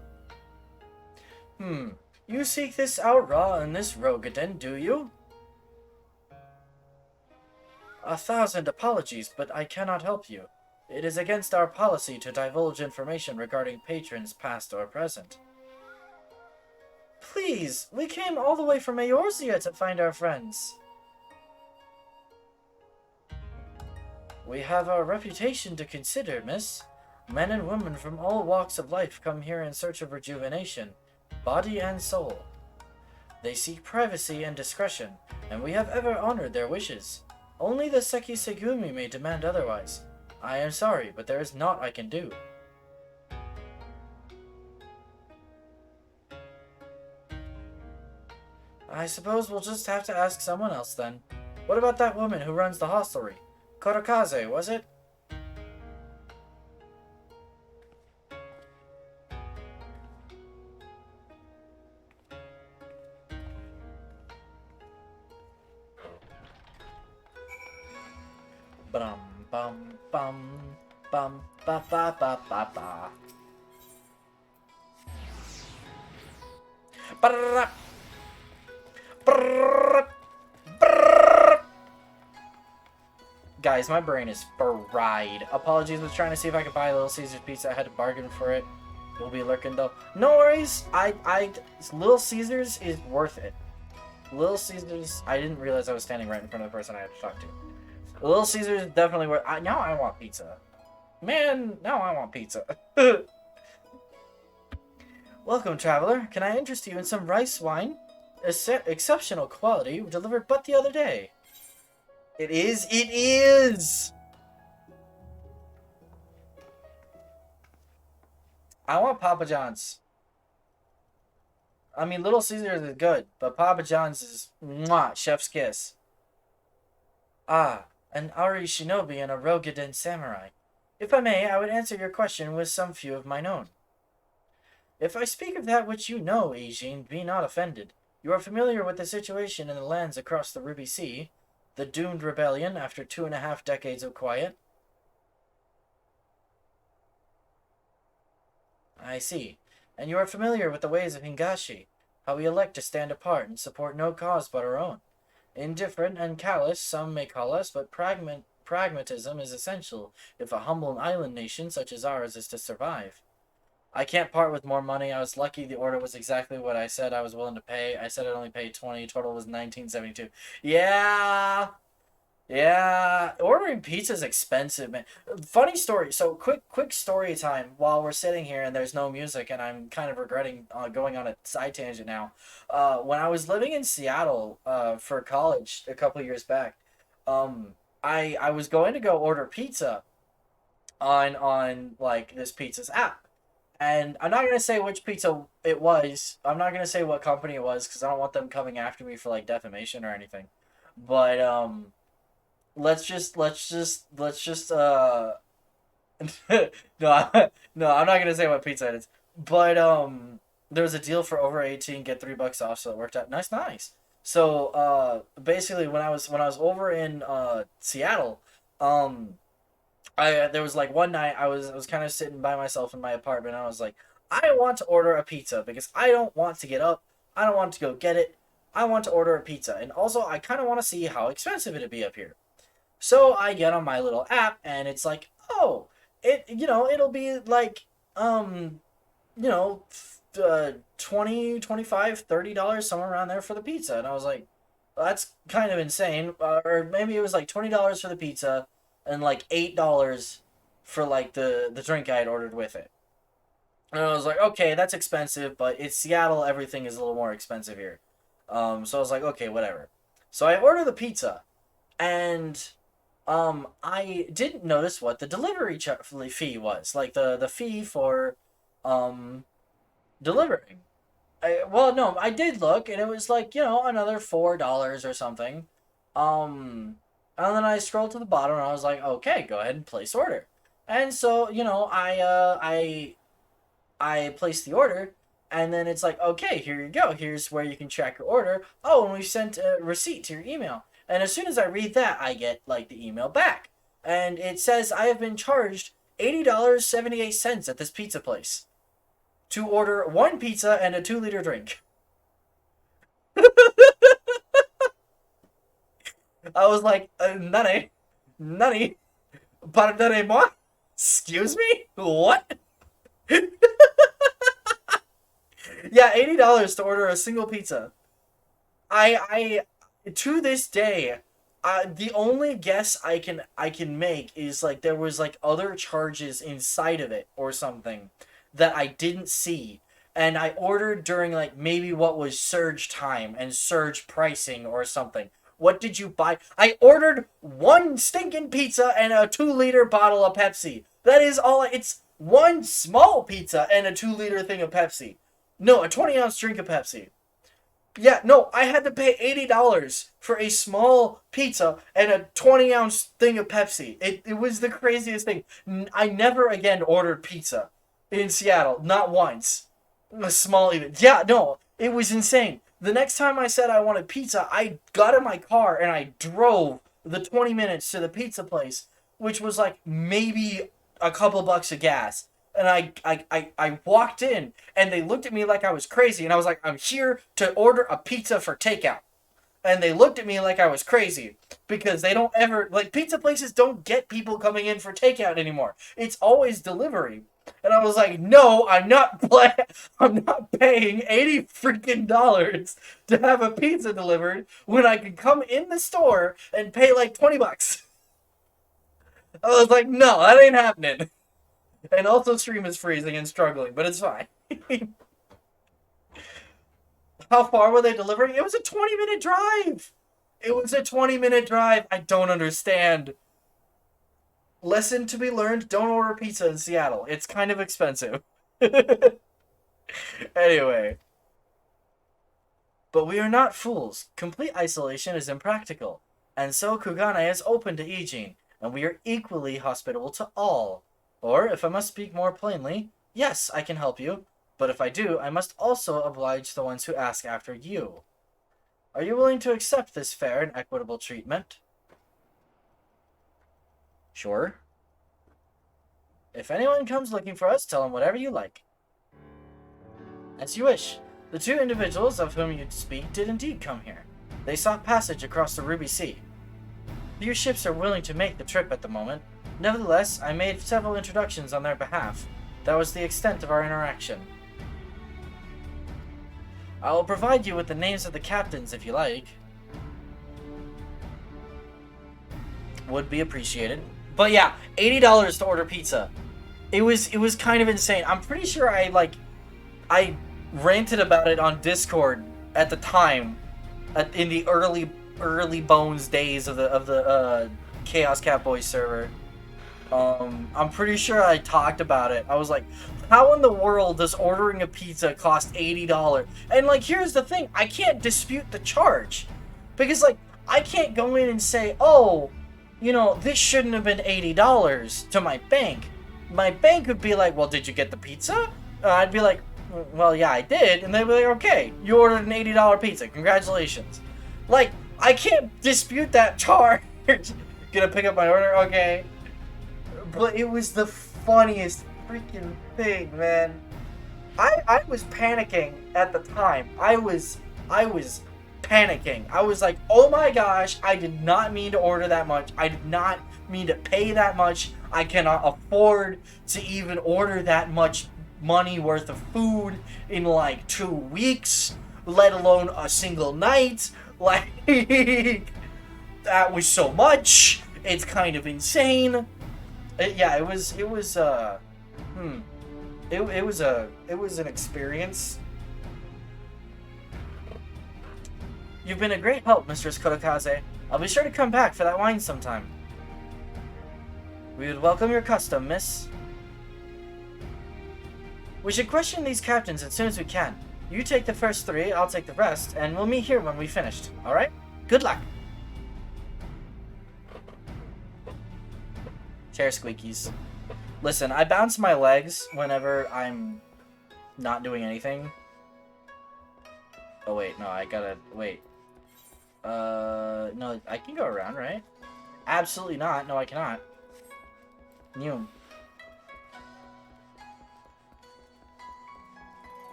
[SPEAKER 1] You seek this Aura and this Rogaden, do you? 1,000 apologies, but I cannot help you. It is against our policy to divulge information regarding patrons past or present. Please, we came all the way from Eorzea to find our friends. We have our reputation to consider, miss. Men and women from all walks of life come here in search of rejuvenation, body and soul. They seek privacy and discretion, and we have ever honored their wishes. Only the Seki Segumi may demand otherwise. I am sorry, but there is naught I can do. I suppose we'll just have to ask someone else then. What about that woman who runs the hostelry? Korokaze, was it? Bum bum bum bum ba ba ba ba ba. Ba-da-da-da. Guys, my brain is fried. Apologies, I was trying to see if I could buy Little Caesars pizza. I had to bargain for it. You'll be lurking though. No worries. Little Caesars is worth it. Little Caesars. I didn't realize I was standing right in front of the person I had to talk to. Little Caesars is definitely worth. Now I want pizza. Man, now I want pizza. Welcome, traveler. Can I interest you in some rice wine? Exceptional quality, delivered but the other day. It is! It is! I want Papa John's. I mean, Little Caesars is good, but Papa John's is mwah, chef's kiss. Ah, an Ari Shinobi and a Rogaden samurai. If I may, I would answer your question with some few of mine own. If I speak of that which you know, Eugene, be not offended. You are familiar with the situation in the lands across the Ruby Sea, the doomed rebellion after 2.5 decades of quiet. I see. And you are familiar with the ways of Hingashi, how we elect to stand apart and support no cause but our own. Indifferent and callous, some may call us, but pragmatism is essential if a humble island nation such as ours is to survive. I can't part with more money. I was lucky the order was exactly what I said I was willing to pay. I said I'd only pay 20. Total was 1972. Yeah. Yeah. Ordering pizza is expensive, man. Funny story. So quick story time while we're sitting here and there's no music and I'm kind of regretting going on a side tangent now. When I was living in Seattle for college a couple years back, I was going to go order pizza on like this pizza's app. And I'm not going to say which pizza it was. I'm not going to say what company it was because I don't want them coming after me for like defamation or anything. But let's just no, I'm not going to say what pizza it is. But there was a deal for over 18 get $3 off, so it worked out nice. So basically when I was over in Seattle, there was like one night I was kind of sitting by myself in my apartment and I was like, I want to order a pizza because I don't want to get up. I don't want to go get it. I want to order a pizza. And also I kind of want to see how expensive it'd be up here. So I get on my little app, and it's like, oh, it'll be like, you know, 20, 25, $30, somewhere around there for the pizza. And I was like, well, that's kind of insane. Or maybe it was like $20 for the pizza and like $8 for like the drink I had ordered with it. And I was like, okay, that's expensive, but it's Seattle, everything is a little more expensive here. So I was like, okay, whatever. So I order the pizza, and I didn't notice what the delivery fee was, like the fee for delivering. No, I did look, and it was like, another $4 or something. And then I scrolled to the bottom, and I was like, okay, go ahead and place order. And so, I placed the order, and then it's like, okay, here you go. Here's where you can track your order. Oh, and we sent a receipt to your email. And as soon as I read that, I get, like, the email back. And it says I have been charged $80.78 at this pizza place to order 1 pizza and a 2-liter drink. I was like, nani, pardonnez-moi? Excuse me? What? Yeah, $80 to order a single pizza. I to this day, the only guess I can make is like there was like other charges inside of it or something that I didn't see, and I ordered during like maybe what was surge time and surge pricing or something. What did you buy? I ordered 1 stinking pizza and a 2-liter bottle of Pepsi. That is all. It's 1 small pizza and a 2-liter thing of Pepsi. No, a 20-ounce drink of Pepsi. Yeah, no, I had to pay $80 for a small pizza and a 20-ounce thing of Pepsi. It was the craziest thing. I never again ordered pizza in Seattle. Not once. A small even. Yeah, no, it was insane. The next time I said I wanted pizza, I got in my car and I drove the 20 minutes to the pizza place, which was like maybe a couple bucks of gas. And I walked in, and they looked at me like I was crazy. And I was like, I'm here to order a pizza for takeout. And they looked at me like I was crazy. Because they don't ever... Like, pizza places don't get people coming in for takeout anymore. It's always delivery. And I was like, no, I'm not paying $80 freaking dollars to have a pizza delivered when I can come in the store and pay like $20. I was like, no, that ain't happening. And also stream is freezing and struggling, but it's fine. How far were they delivering? It was a 20-minute drive. It was a 20-minute drive. I don't understand. Lesson to be learned, don't order pizza in Seattle. It's kind of expensive. Anyway. But we are not fools. Complete isolation is impractical. And so Kugane is open to Ijin, and we are equally hospitable to all. Or, if I must speak more plainly, yes, I can help you, but if I do, I must also oblige the ones who ask after you. Are you willing to accept this fair and equitable treatment? Sure. If anyone comes looking for us, tell them whatever you like. As you wish. The 2 individuals of whom you speak did indeed come here. They sought passage across the Ruby Sea. Few ships are willing to make the trip at the moment. Nevertheless, I made several introductions on their behalf. That was the extent of our interaction. I will provide you with the names of the captains if you like. Would be appreciated. But yeah, $80 to order pizza. It was kind of insane. I'm pretty sure I ranted about it on Discord at the time, in the early bones days of the Chaos Catboy server. I'm pretty sure I talked about it. I was like, how in the world does ordering a pizza cost $80? And like, here's the thing, I can't dispute the charge. Because like, I can't go in and say, oh, this shouldn't have been $80 to my bank. My bank would be like, well, did you get the pizza? I'd be like, well, yeah, I did. And they'd be like, okay, you ordered an $80 pizza. Congratulations. Like, I can't dispute that charge. Gonna pick up my order? Okay. But it was the funniest freaking thing, man. I was panicking at the time. I was panicking. I was like, oh my gosh, I did not mean to order that much. I did not mean to pay that much. I cannot afford to even order that much money worth of food in like 2 weeks, let alone a single night. Like, that was so much. It's kind of insane. Yeah, it was an experience. You've been a great help, Mistress Kotokaze. I'll be sure to come back for that wine sometime. We would welcome your custom, miss. We should question these captains as soon as we can. You take the first 3, I'll take the rest, and we'll meet here when we finished. Alright? Good luck. Chair squeakies. Listen, I bounce my legs whenever I'm not doing anything. Oh wait, no, I gotta wait. No, I can go around, right? Absolutely not. No, I cannot. New.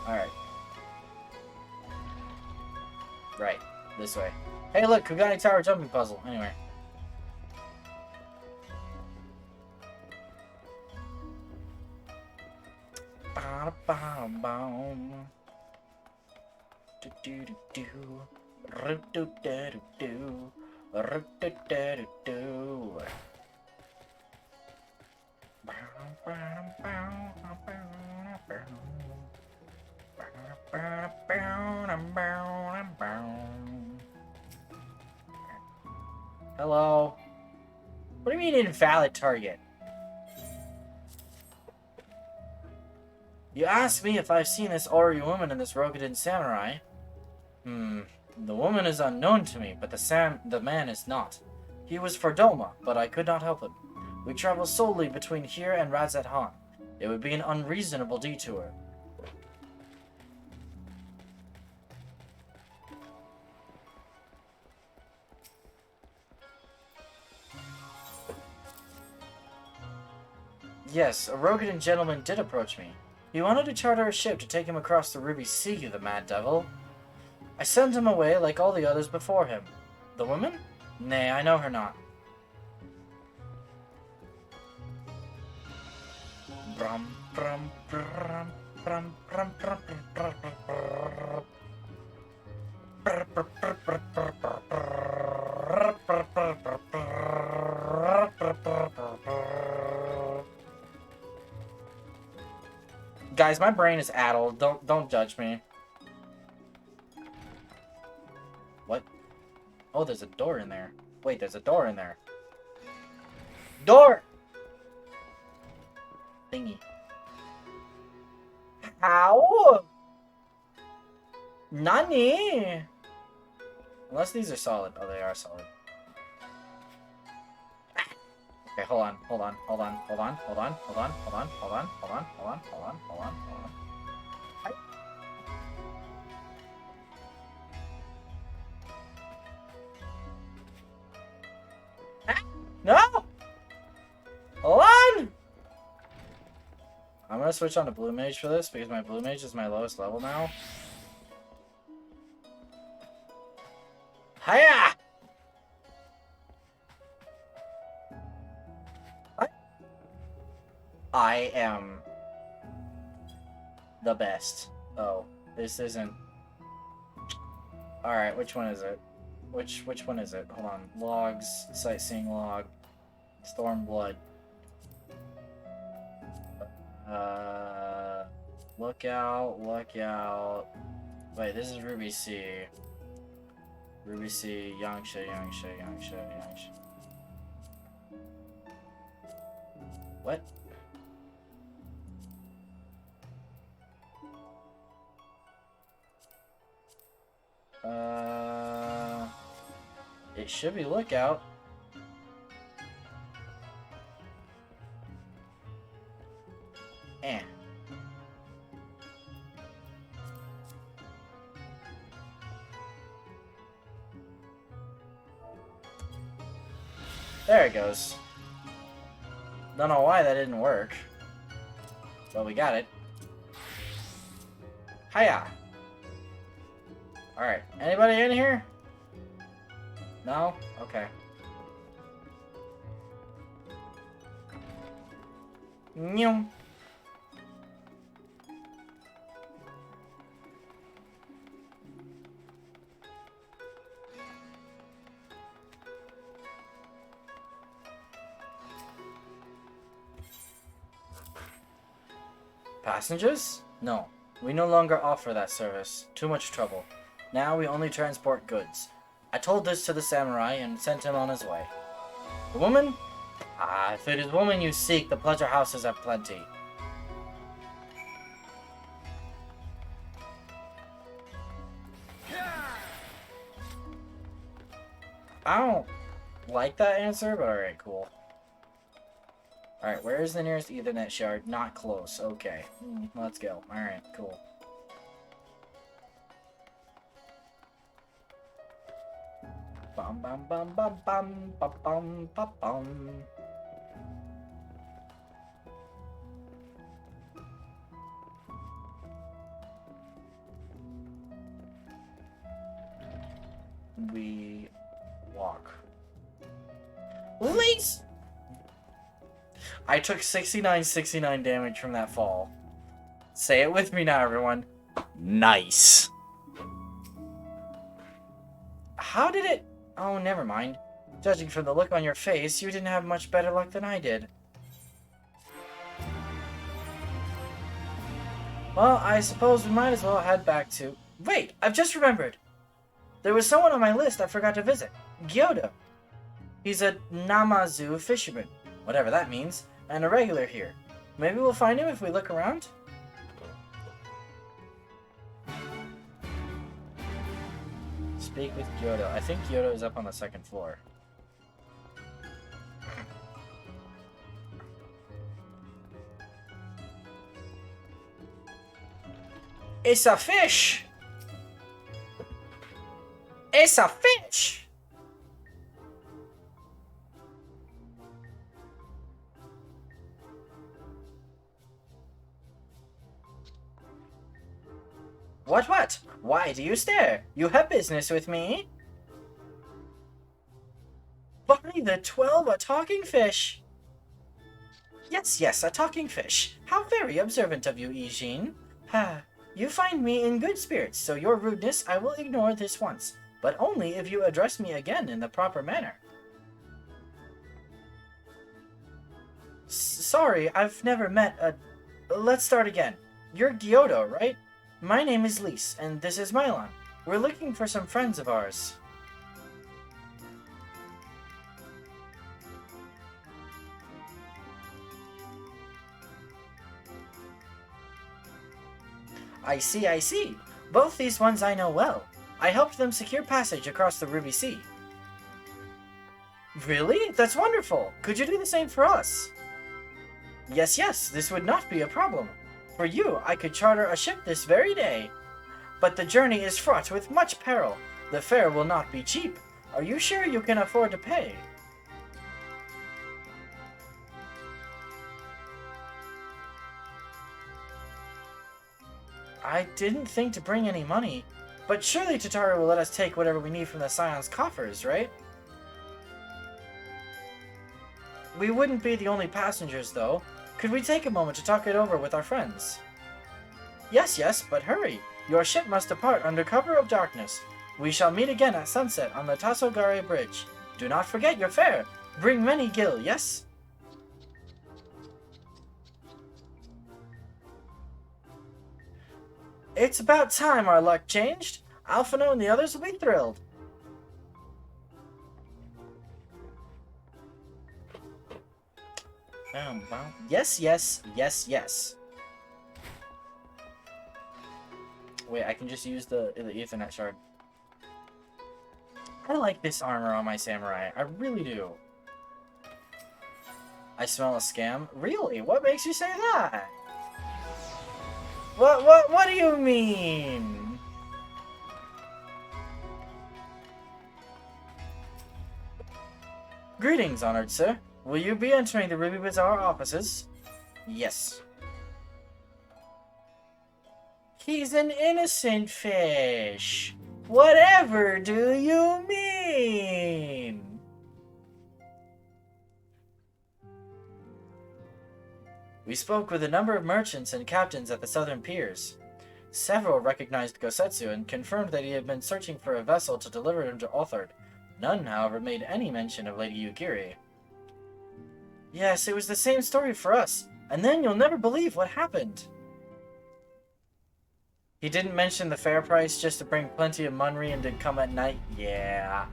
[SPEAKER 1] Alright. Right. This way. Hey, look, Kugani Tower jumping puzzle. Anyway. Hello. What do you mean invalid target? You asked me if I've seen this Ori woman and this Rokugan samurai. The woman is unknown to me, but the man is not. He was for Doma, but I could not help him. We travel solely between here and Razat Han. It would be an unreasonable detour. Yes, a Rokugan gentleman did approach me. He wanted to charter a ship to take him across the Ruby Sea, the mad devil. I sent him away like all the others before him. The woman? Nay, I know her not. Brum, brum, brum, brum, brum, brum, brum, Guys, my brain is addled. Don't judge me. What? Oh, there's a door in there. Wait, there's a door in there. Door! Thingy. How? Nani? Unless these are solid. Oh, they are solid. Okay, hold on. No! Hold on! I'm gonna switch on to Blue Mage for this because my Blue Mage is my lowest level now. Hiya! I am the best. Oh, this isn't. Alright, which one is it? Which one is it? Hold on. Logs, sightseeing log, Stormblood. Lookout. Wait, this is Ruby Sea. Ruby Sea, Yangsha. What? It should be Lookout. There it goes. Don't know why that didn't work. But we got it. Hiya! Alright, anybody in here? No? Okay. Nyum. Passengers? No. We no longer offer that service. Too much trouble. Now we only transport goods. I told this to the samurai and sent him on his way. The woman? Ah, if it is woman you seek, the pleasure houses have plenty. I don't like that answer, but alright, cool. Alright, where is the nearest Ethernet shard? Not close. Okay. Let's go. Alright, cool. Bum bum bum bum bum bum bum bum bum. We walk. Please! I took 69 damage from that fall. Say it with me now, everyone. Nice. How did it... Oh, never mind. Judging from the look on your face, you didn't have much better luck than I did. Well, I suppose we might as well head back to... Wait, I've just remembered. There was someone on my list I forgot to visit. Gyoda. He's a Namazu fisherman, whatever that means, and a regular here. Maybe we'll find him if we look around? Speak with Gyoda. I think Gyoda is up on the second floor. It's a fish! It's a fish! What? Why do you stare? You have business with me? By the 12, a talking fish! Yes, a talking fish. How very observant of you, Ijin. You find me in good spirits, so your rudeness I will ignore this once, but only if you address me again in the proper manner. Sorry, I've never met a... Let's start again. You're Gyodo, right? My name is Lise, and this is Mylon. We're looking for some friends of ours. I see. Both these ones I know well. I helped them secure passage across the Ruby Sea. Really? That's wonderful! Could you do the same for us? Yes, this would not be a problem. For you, I could charter a ship this very day. But the journey is fraught with much peril. The fare will not be cheap. Are you sure you can afford to pay? I didn't think to bring any money, but surely Tataru will let us take whatever we need from the Scion's coffers, right? We wouldn't be the only passengers, though. Could we take a moment to talk it over with our friends? Yes, but hurry. Your ship must depart under cover of darkness. We shall meet again at sunset on the Tasogare Bridge. Do not forget your fare. Bring many gil, yes? It's about time our luck changed. Alphino and the others will be thrilled. Yes. Wait, I can just use the Ethernet shard. I like this armor on my samurai. I really do. I smell a scam? Really? What makes you say that? What do you mean? Greetings, honored sir. Will you be entering the Ruby Bazaar offices? Yes. He's an innocent fish. Whatever do you mean? We spoke with a number of merchants and captains at the southern piers. Several recognized Gosetsu and confirmed that he had been searching for a vessel to deliver him to Othard. None, however, made any mention of Lady Yugiri. Yes, it was the same story for us, and then you'll never believe what happened. He didn't mention the fair price just to bring plenty of money and to come at night? Yeah.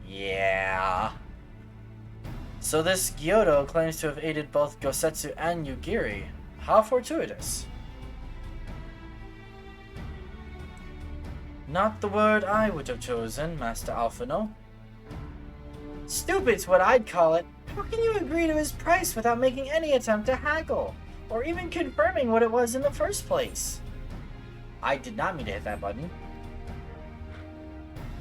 [SPEAKER 1] Yeah. So this Gyoto claims to have aided both Gosetsu and Yugiri. How fortuitous. Not the word I would have chosen, Master Alphino. Stupid's what I'd call it. How can you agree to his price without making any attempt to haggle? Or even confirming what it was in the first place? I did not mean to hit that button.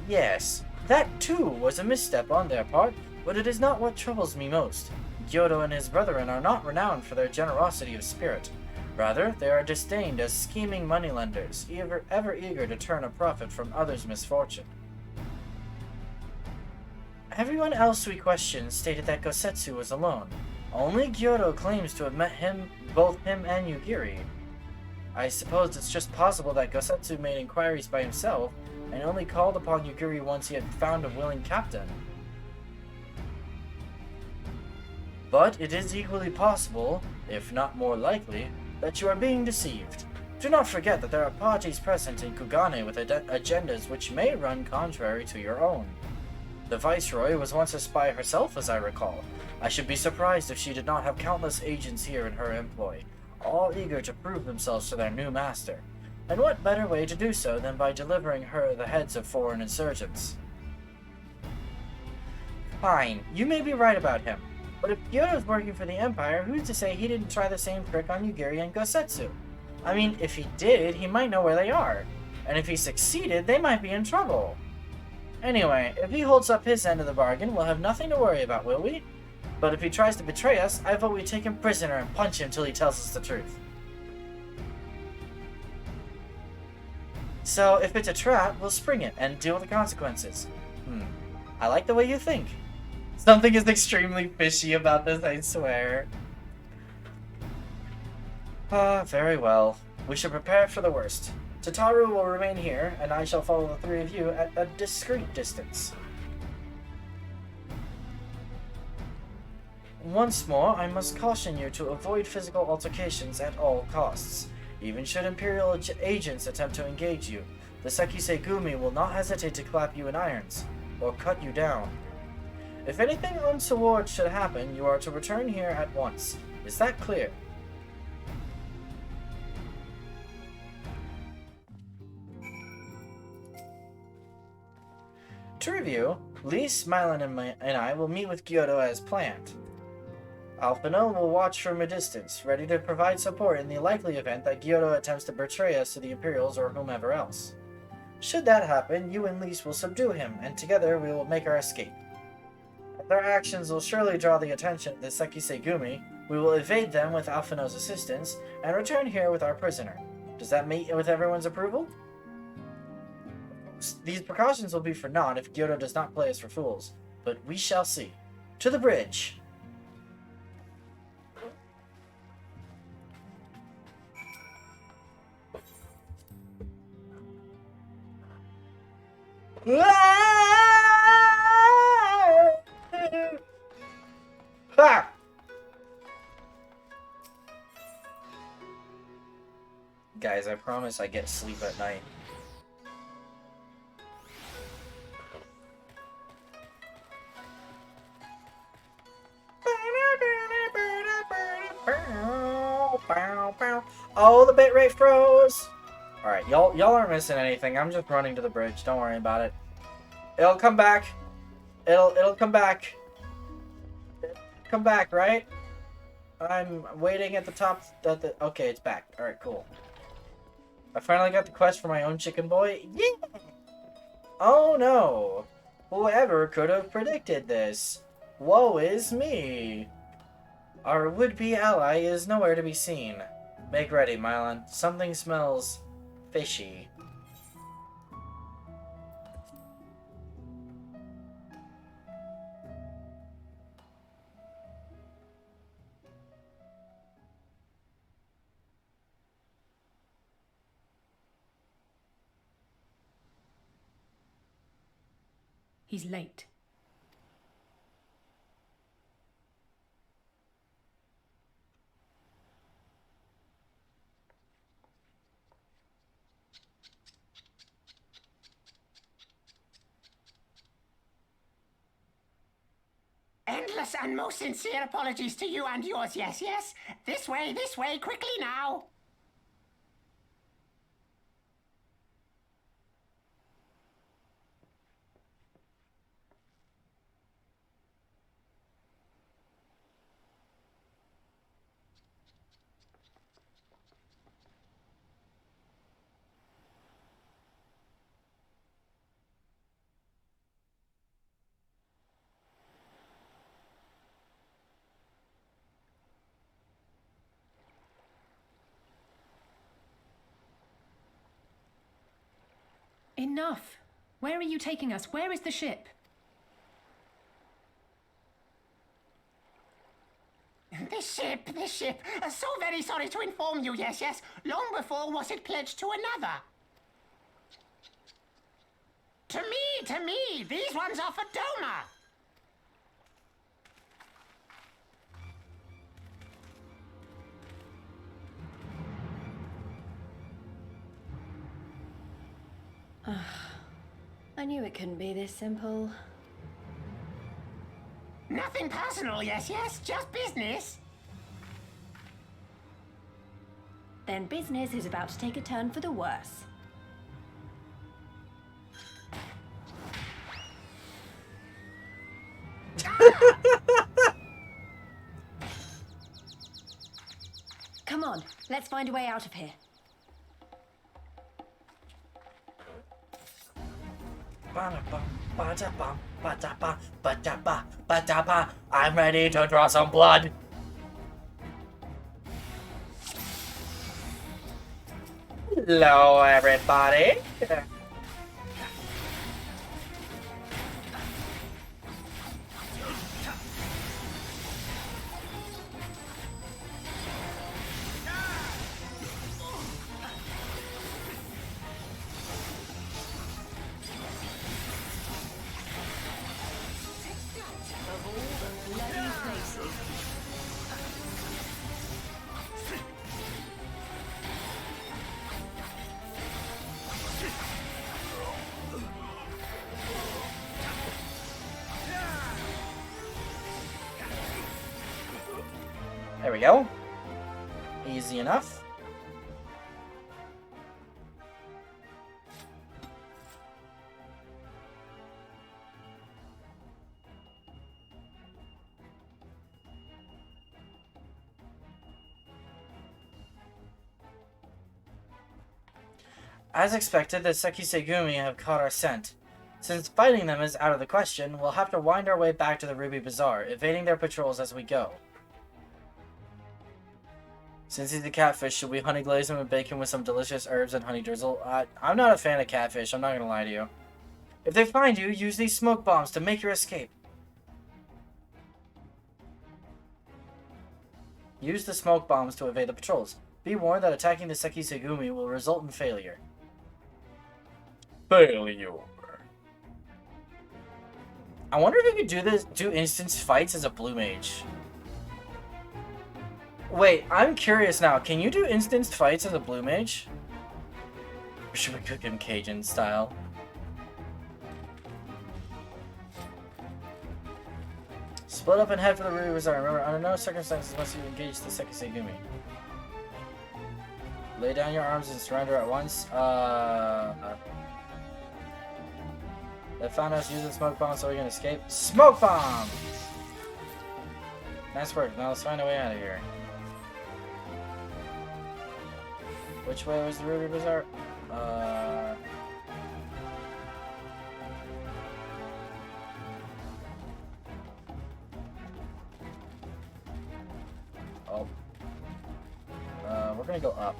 [SPEAKER 1] Yes, that too was a misstep on their part, but it is not what troubles me most. Gyoto and his brethren are not renowned for their generosity of spirit. Rather, they are disdained as scheming moneylenders, ever eager to turn a profit from others' misfortune. Everyone else we questioned stated that Gosetsu was alone. Only Gyoto claims to have met both him and Yugiri. I suppose it's just possible that Gosetsu made inquiries by himself and only called upon Yugiri once he had found a willing captain. But it is equally possible, if not more likely, that you are being deceived. Do not forget that there are parties present in Kugane with agendas which may run contrary to your own. The Viceroy was once a spy herself, as I recall. I should be surprised if she did not have countless agents here in her employ, all eager to prove themselves to their new master. And what better way to do so than by delivering her the heads of foreign insurgents? Fine, you may be right about him. But if Gyoto's working for the Empire, who's to say he didn't try the same trick on Yugiri and Gosetsu? I mean, if he did, he might know where they are. And if he succeeded, they might be in trouble. Anyway, if he holds up his end of the bargain, we'll have nothing to worry about, will we? But if he tries to betray us, I vote we take him prisoner and punch him till he tells us the truth. So, if it's a trap, we'll spring it and deal with the consequences. I like the way you think. Something is extremely fishy about this, I swear. Very well. We should prepare for the worst. Tataru will remain here, and I shall follow the three of you at a discreet distance. Once more, I must caution you to avoid physical altercations at all costs. Even should Imperial agents attempt to engage you, the Sekisei Gumi will not hesitate to clap you in irons, or cut you down. If anything untoward should happen, you are to return here at once. Is that clear? To review, Lise, Mylan, and I will meet with Gyoto as planned. Alphino will watch from a distance, ready to provide support in the likely event that Gyoto attempts to betray us to the Imperials or whomever else. Should that happen, you and Lise will subdue him, and together we will make our escape. As our actions will surely draw the attention of the Sekisei Gumi, we will evade them with Alphino's assistance, and return here with our prisoner. Does that meet with everyone's approval? These precautions will be for naught if Gyoto does not play us for fools, but we shall see. To the bridge! Ha! Guys, I promise I get sleep at night. Oh, the bitrate froze! Alright, y'all aren't missing anything. I'm just running to the bridge. Don't worry about it. It'll come back. It'll come back. Come back, right? I'm waiting at the top. Okay, it's back. Alright, cool. I finally got the quest for my own chicken boy. Yeah! Oh no! Whoever could have predicted this? Woe is me! Our would-be ally is nowhere to be seen. Make ready, Mylan. Something smells fishy.
[SPEAKER 12] He's late.
[SPEAKER 13] Endless and most sincere apologies to you and yours, yes, yes. This way, quickly now.
[SPEAKER 12] Enough! Where are you taking us? Where is the ship?
[SPEAKER 13] This ship. So very sorry to inform you, yes, yes. Long before was it pledged to another. To me. These ones are for Doma.
[SPEAKER 5] I knew it couldn't be this simple.
[SPEAKER 13] Nothing personal, yes, yes. Just business.
[SPEAKER 5] Then business is about to take a turn for the worse. Come on, let's find a way out of here.
[SPEAKER 1] I'm ready to draw some blood. Hello, everybody. There we go. Easy enough. As expected, the Sekisegumi have caught our scent. Since fighting them is out of the question, we'll have to wind our way back to the Ruby Bazaar, evading their patrols as we go. Since he's a catfish, should we honey glaze him and bake him with some delicious herbs and honey drizzle? I'm not a fan of catfish, I'm not gonna lie to you. If they find you, use these smoke bombs to make your escape. Use the smoke bombs to evade the patrols. Be warned that attacking the Sekisegumi will result in failure. Failure. I wonder if we could do instance fights as a blue mage. Wait, I'm curious now. Can you do instanced fights as a blue mage? Or should we cook him Cajun style? Split up and head for the Ruby Bazaar. Remember, under no circumstances must you engage the Sekisegumi. Lay down your arms and surrender at once. They found us using smoke bomb, so we can escape. Smoke bomb! Nice work. Now let's find a way out of here. Which way was the Ruby Bazaar? Oh. We're gonna go up.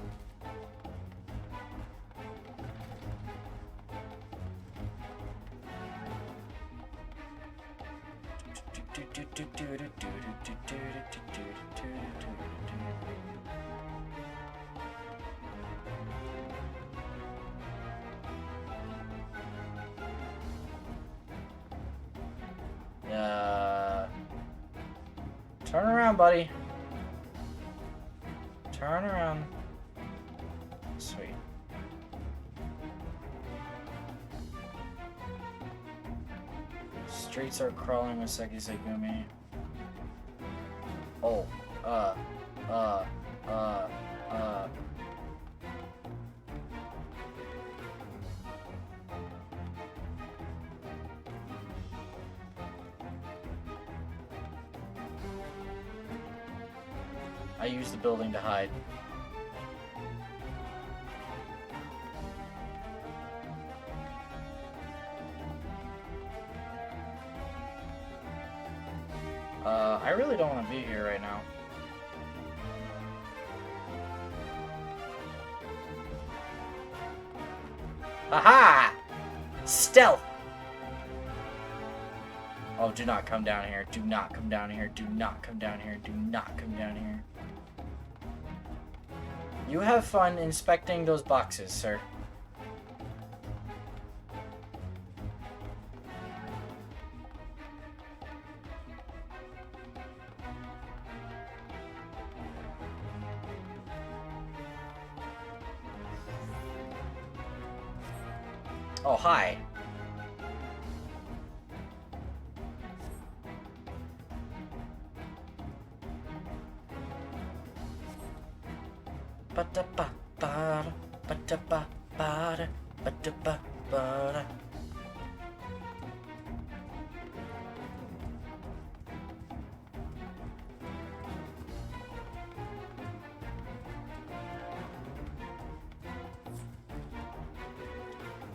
[SPEAKER 1] around, buddy. Turn around. Sweet. Streets are crawling with Seki Segumi. Oh, I used the building to hide. I really don't want to be here right now. Aha! Stealth! Oh, do not come down here. Do not come down here. Do not come down here. Do not come down here. You have fun inspecting those boxes, sir. Oh, hi.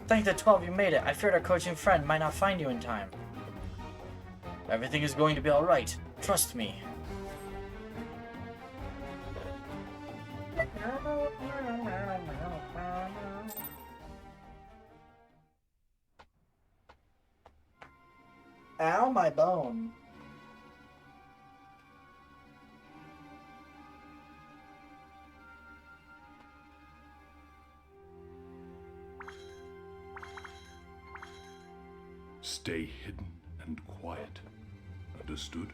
[SPEAKER 1] Thank the 12 you made it. I feared our coaching friend might not find you in time. Everything is going to be alright. Trust me. Ow, my bone.
[SPEAKER 14] Stay hidden and quiet. Understood?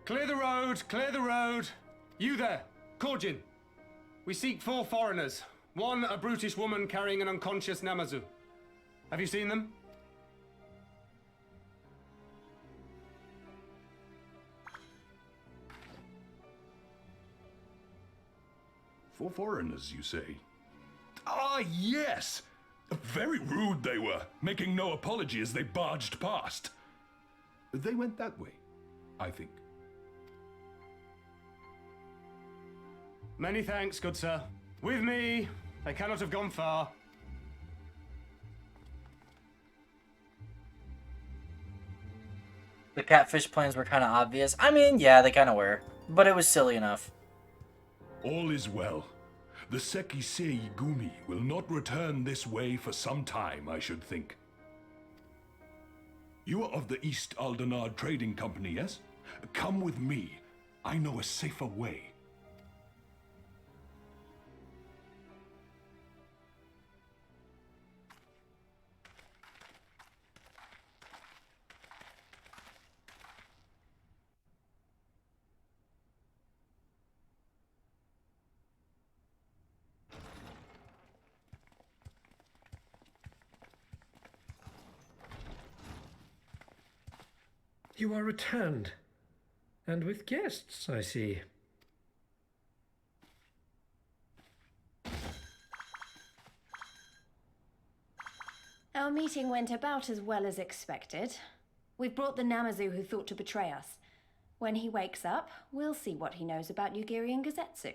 [SPEAKER 15] Clear the road! Clear the road! You there, Korjin. We seek 4 foreigners. One, a brutish woman carrying an unconscious Namazu. Have you seen them?
[SPEAKER 14] For foreigners, you say? Ah, yes! Very rude they were, making no apology as they barged past. They went that way, I think.
[SPEAKER 15] Many thanks, good sir. With me, they cannot have gone far.
[SPEAKER 1] The catfish plans were kind of obvious. I mean, yeah, they kind of were. But it was silly enough.
[SPEAKER 14] All is well. The Sekisei Gumi will not return this way for some time, I should think. You are of the East Aldenard Trading Company, yes? Come with me. I know a safer way.
[SPEAKER 11] You are returned. And with guests, I see.
[SPEAKER 5] Our meeting went about as well as expected. We've brought the Namazu who thought to betray us. When he wakes up, we'll see what he knows about Yugiri and Gazetsu.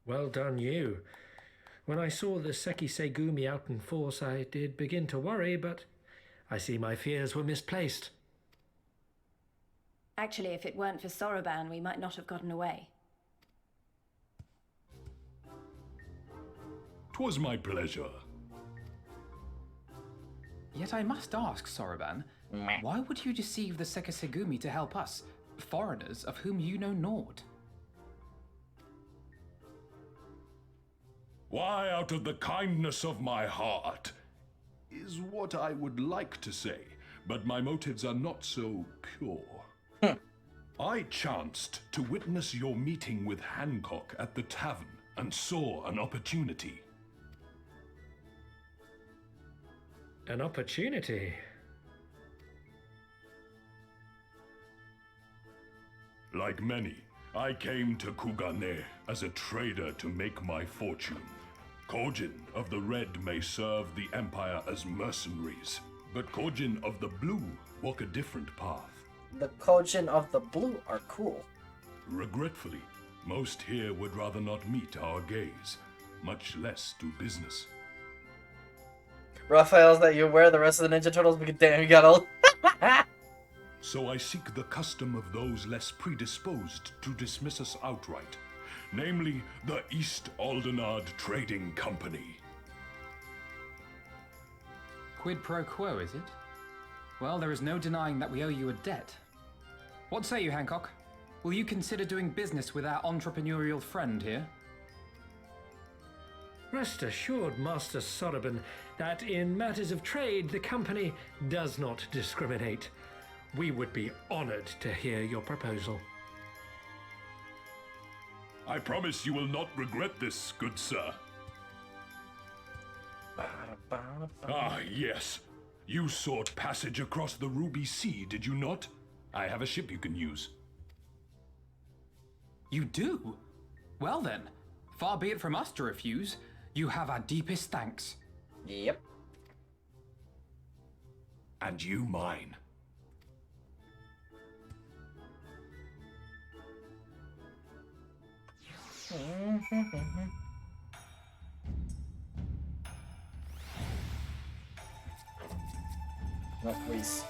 [SPEAKER 11] Well done, you. When I saw the Sekisei Gumi out in force, I did begin to worry, but I see my fears were misplaced.
[SPEAKER 5] Actually, if it weren't for Soroban, we might not have gotten away.
[SPEAKER 14] 'Twas my pleasure.
[SPEAKER 3] Yet I must ask, Soroban,
[SPEAKER 1] Meh.
[SPEAKER 3] Why would you deceive the Sekisegumi to help us, foreigners of whom you know naught?
[SPEAKER 14] Why, out of the kindness of my heart, is what I would like to say, but my motives are not so pure. I chanced to witness your meeting with Hancock at the tavern and saw an opportunity.
[SPEAKER 11] An opportunity?
[SPEAKER 14] Like many, I came to Kugane as a trader to make my fortune. Kojin of the Red may serve the Empire as mercenaries, but Kojin of the Blue walk a different path.
[SPEAKER 1] The Kojin of the Blue are cool.
[SPEAKER 14] Regretfully, most here would rather not meet our gaze, much less do business.
[SPEAKER 1] Raphael's that you wear the rest of the Ninja Turtles because damn, you got old.
[SPEAKER 14] So I seek the custom of those less predisposed to dismiss us outright, namely the East Aldenard Trading Company.
[SPEAKER 3] Quid pro quo, is it? Well, there is no denying that we owe you a debt. What say you, Hancock? Will you consider doing business with our entrepreneurial friend here?
[SPEAKER 11] Rest assured, Master Soroban, that in matters of trade, the company does not discriminate. We would be honored to hear your proposal.
[SPEAKER 14] I promise you will not regret this, good sir. Ah, yes. You sought passage across the Ruby Sea, did you not? I have a ship you can use.
[SPEAKER 3] You do? Well then, far be it from us to refuse. You have our deepest thanks.
[SPEAKER 1] Yep.
[SPEAKER 14] And you mine.
[SPEAKER 1] No, please.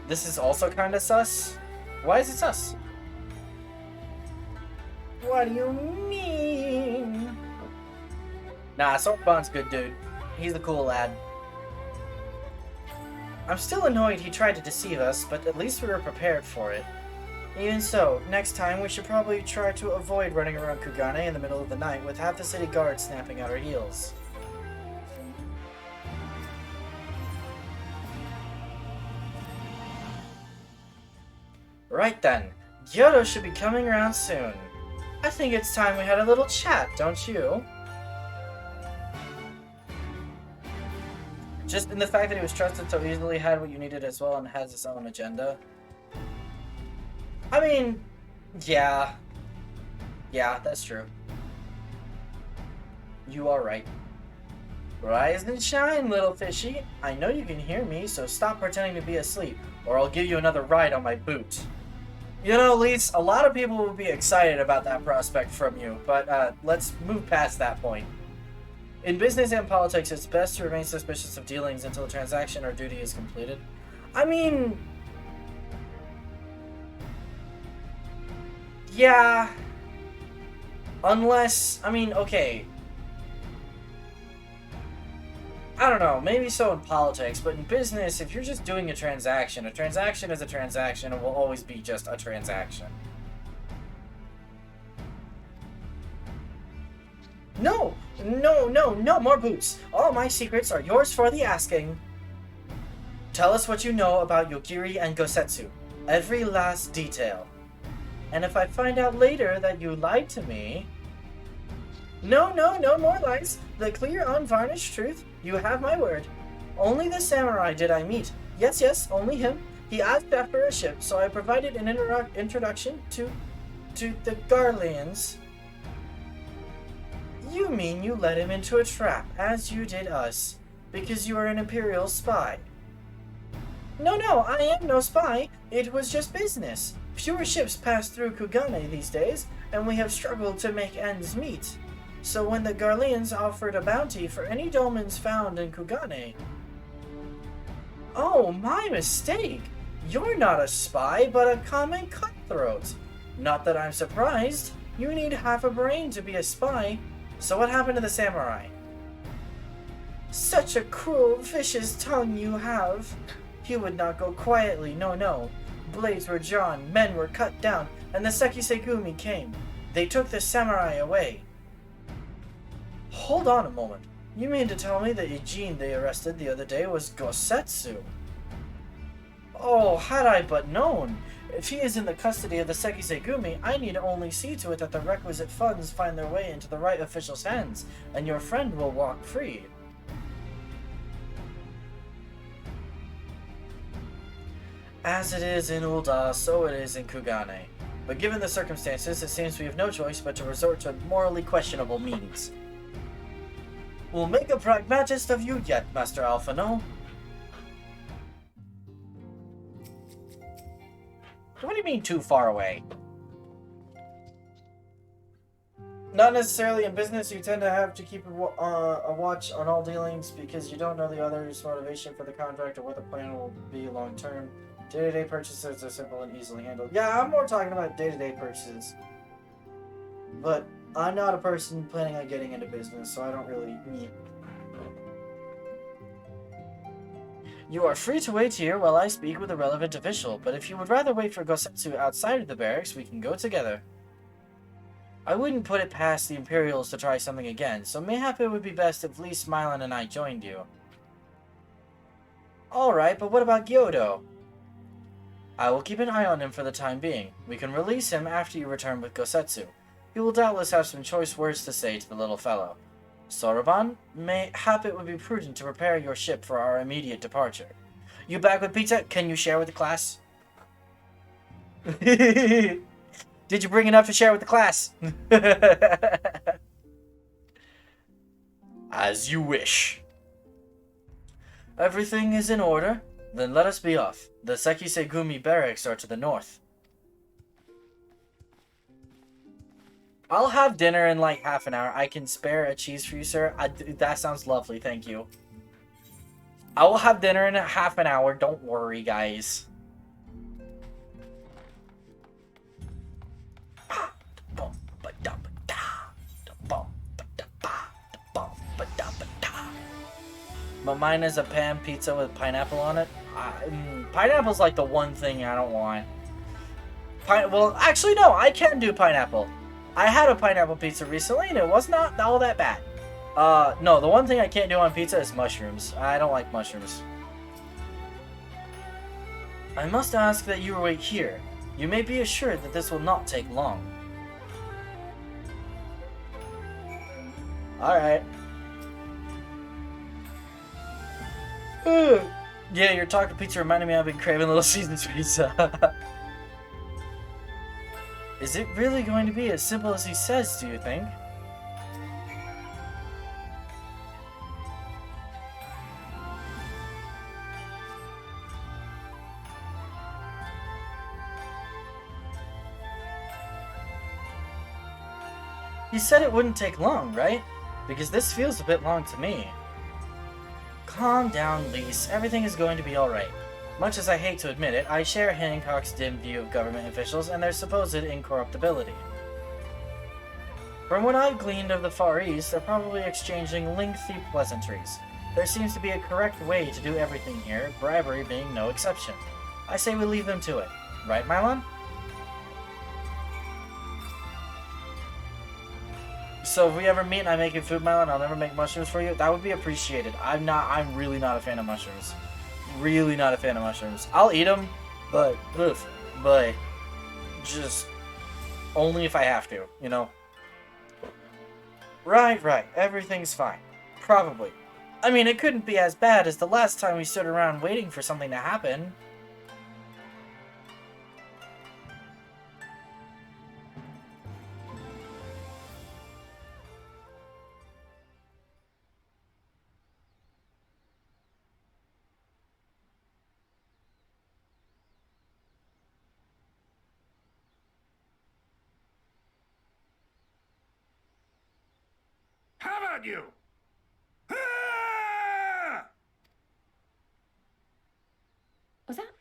[SPEAKER 1] This is also kind of sus. Why is it sus? What do you mean? Nah, Soapbon's good dude. He's a cool lad. I'm still annoyed he tried to deceive us, but at least we were prepared for it. Even so, next time we should probably try to avoid running around Kugane in the middle of the night with half the city guard snapping at our heels. Right then, Gyoto should be coming around soon. I think it's time we had a little chat, don't you? Just in the fact that he was trusted so easily, had what you needed as well, and has his own agenda. I mean, yeah. Yeah, that's true. You are right. Rise and shine, little fishy. I know you can hear me, so stop pretending to be asleep, or I'll give you another ride on my boot. You know, Lise, a lot of people will be excited about that prospect from you, but let's move past that point. In business and politics, it's best to remain suspicious of dealings until a transaction or duty is completed. I mean... yeah... Unless... I mean, okay... I don't know, maybe so in politics, but in business, if you're just doing a transaction is a transaction and will always be just a transaction. No! No, no, no more boots! All my secrets are yours for the asking. Tell us what you know about Yokiri and Gosetsu. Every last detail. And if I find out later that you lied to me... No, no, no more lies. The clear, unvarnished truth. You have my word. Only the samurai did I meet. Yes, yes, only him. He asked after a ship, so I provided an introduction to the Garleans. You mean you led him into a trap, as you did us, because you are an Imperial spy? No, no, I am no spy. It was just business. Fewer ships pass through Kugane these days, and we have struggled to make ends meet. So when the Garleans offered a bounty for any dolmens found in Kugane... Oh, my mistake! You're not a spy, but a common cutthroat. Not that I'm surprised. You need half a brain to be a spy. So what happened to the samurai? Such a cruel, vicious tongue you have. You would not go quietly, no, no. Blades were drawn, men were cut down, and the Sekisegumi came. They took the samurai away. Hold on a moment. You mean to tell me that Eugene they arrested the other day was Gosetsu? Oh, had I but known! If he is in the custody of the Sekisegumi, I need only see to it that the requisite funds find their way into the right official's hands, and your friend will walk free. As it is in Ul'dah, so it is in Kugane. But given the circumstances, it seems we have no choice but to resort to morally questionable means. We'll make a pragmatist of you yet, Master Alphino. What do you mean too far away? Not necessarily in business, you tend to have to keep a watch on all dealings because you don't know the other's motivation for the contract or what the plan will be long term. Day-to-day purchases are simple and easily handled. Yeah, I'm more talking about day-to-day purchases. But I'm not a person planning on getting into business, so I don't really need. You are free to wait here while I speak with a relevant official, but if you would rather wait for Gosetsu outside of the barracks, we can go together. I wouldn't put it past the Imperials to try something again, so mayhap it would be best if Lee Smilin and I joined you. Alright, but what about Gyodo? I will keep an eye on him for the time being. We can release him after you return with Gosetsu. He will doubtless have some choice words to say to the little fellow. Soroban, mayhap it would be prudent to prepare your ship for our immediate departure. You back with pizza? Can you share with the class? Did you bring enough to share with the class? As you wish. Everything is in order? Then let us be off. The Sekisegumi barracks are to the north. I'll have dinner in like half an hour. I can spare a cheese for you, sir. That sounds lovely, thank you. I will have dinner in half an hour. Don't worry, guys. But mine is a pan pizza with pineapple on it. Pineapple's like the one thing I don't want. Well, actually, no. I can do pineapple. I had a pineapple pizza recently, and it was not all that bad. No, the one thing I can't do on pizza is mushrooms. I don't like mushrooms. I must ask that you wait here. You may be assured that this will not take long. Alright. Yeah, your taco pizza reminded me I've been craving Little Caesars pizza. Is it really going to be as simple as he says, do you think? You said it wouldn't take long, right? Because this feels a bit long to me. Calm down, Lise. Everything is going to be alright. Much as I hate to admit it, I share Hancock's dim view of government officials and their supposed incorruptibility. From what I've gleaned of the Far East, they're probably exchanging lengthy pleasantries. There seems to be a correct way to do everything here, bribery being no exception. I say we leave them to it. Right, Mylon? So if we ever meet and I make you food, Mylon, I'll never make mushrooms for you. That would be appreciated. I'm really not a fan of mushrooms. Really not a fan of mushrooms. I'll eat them, but just only if I have to, you know? Right. Everything's fine. Probably. I mean, it couldn't be as bad as the last time we stood around waiting for something to happen.
[SPEAKER 4] How about you?
[SPEAKER 5] Was that?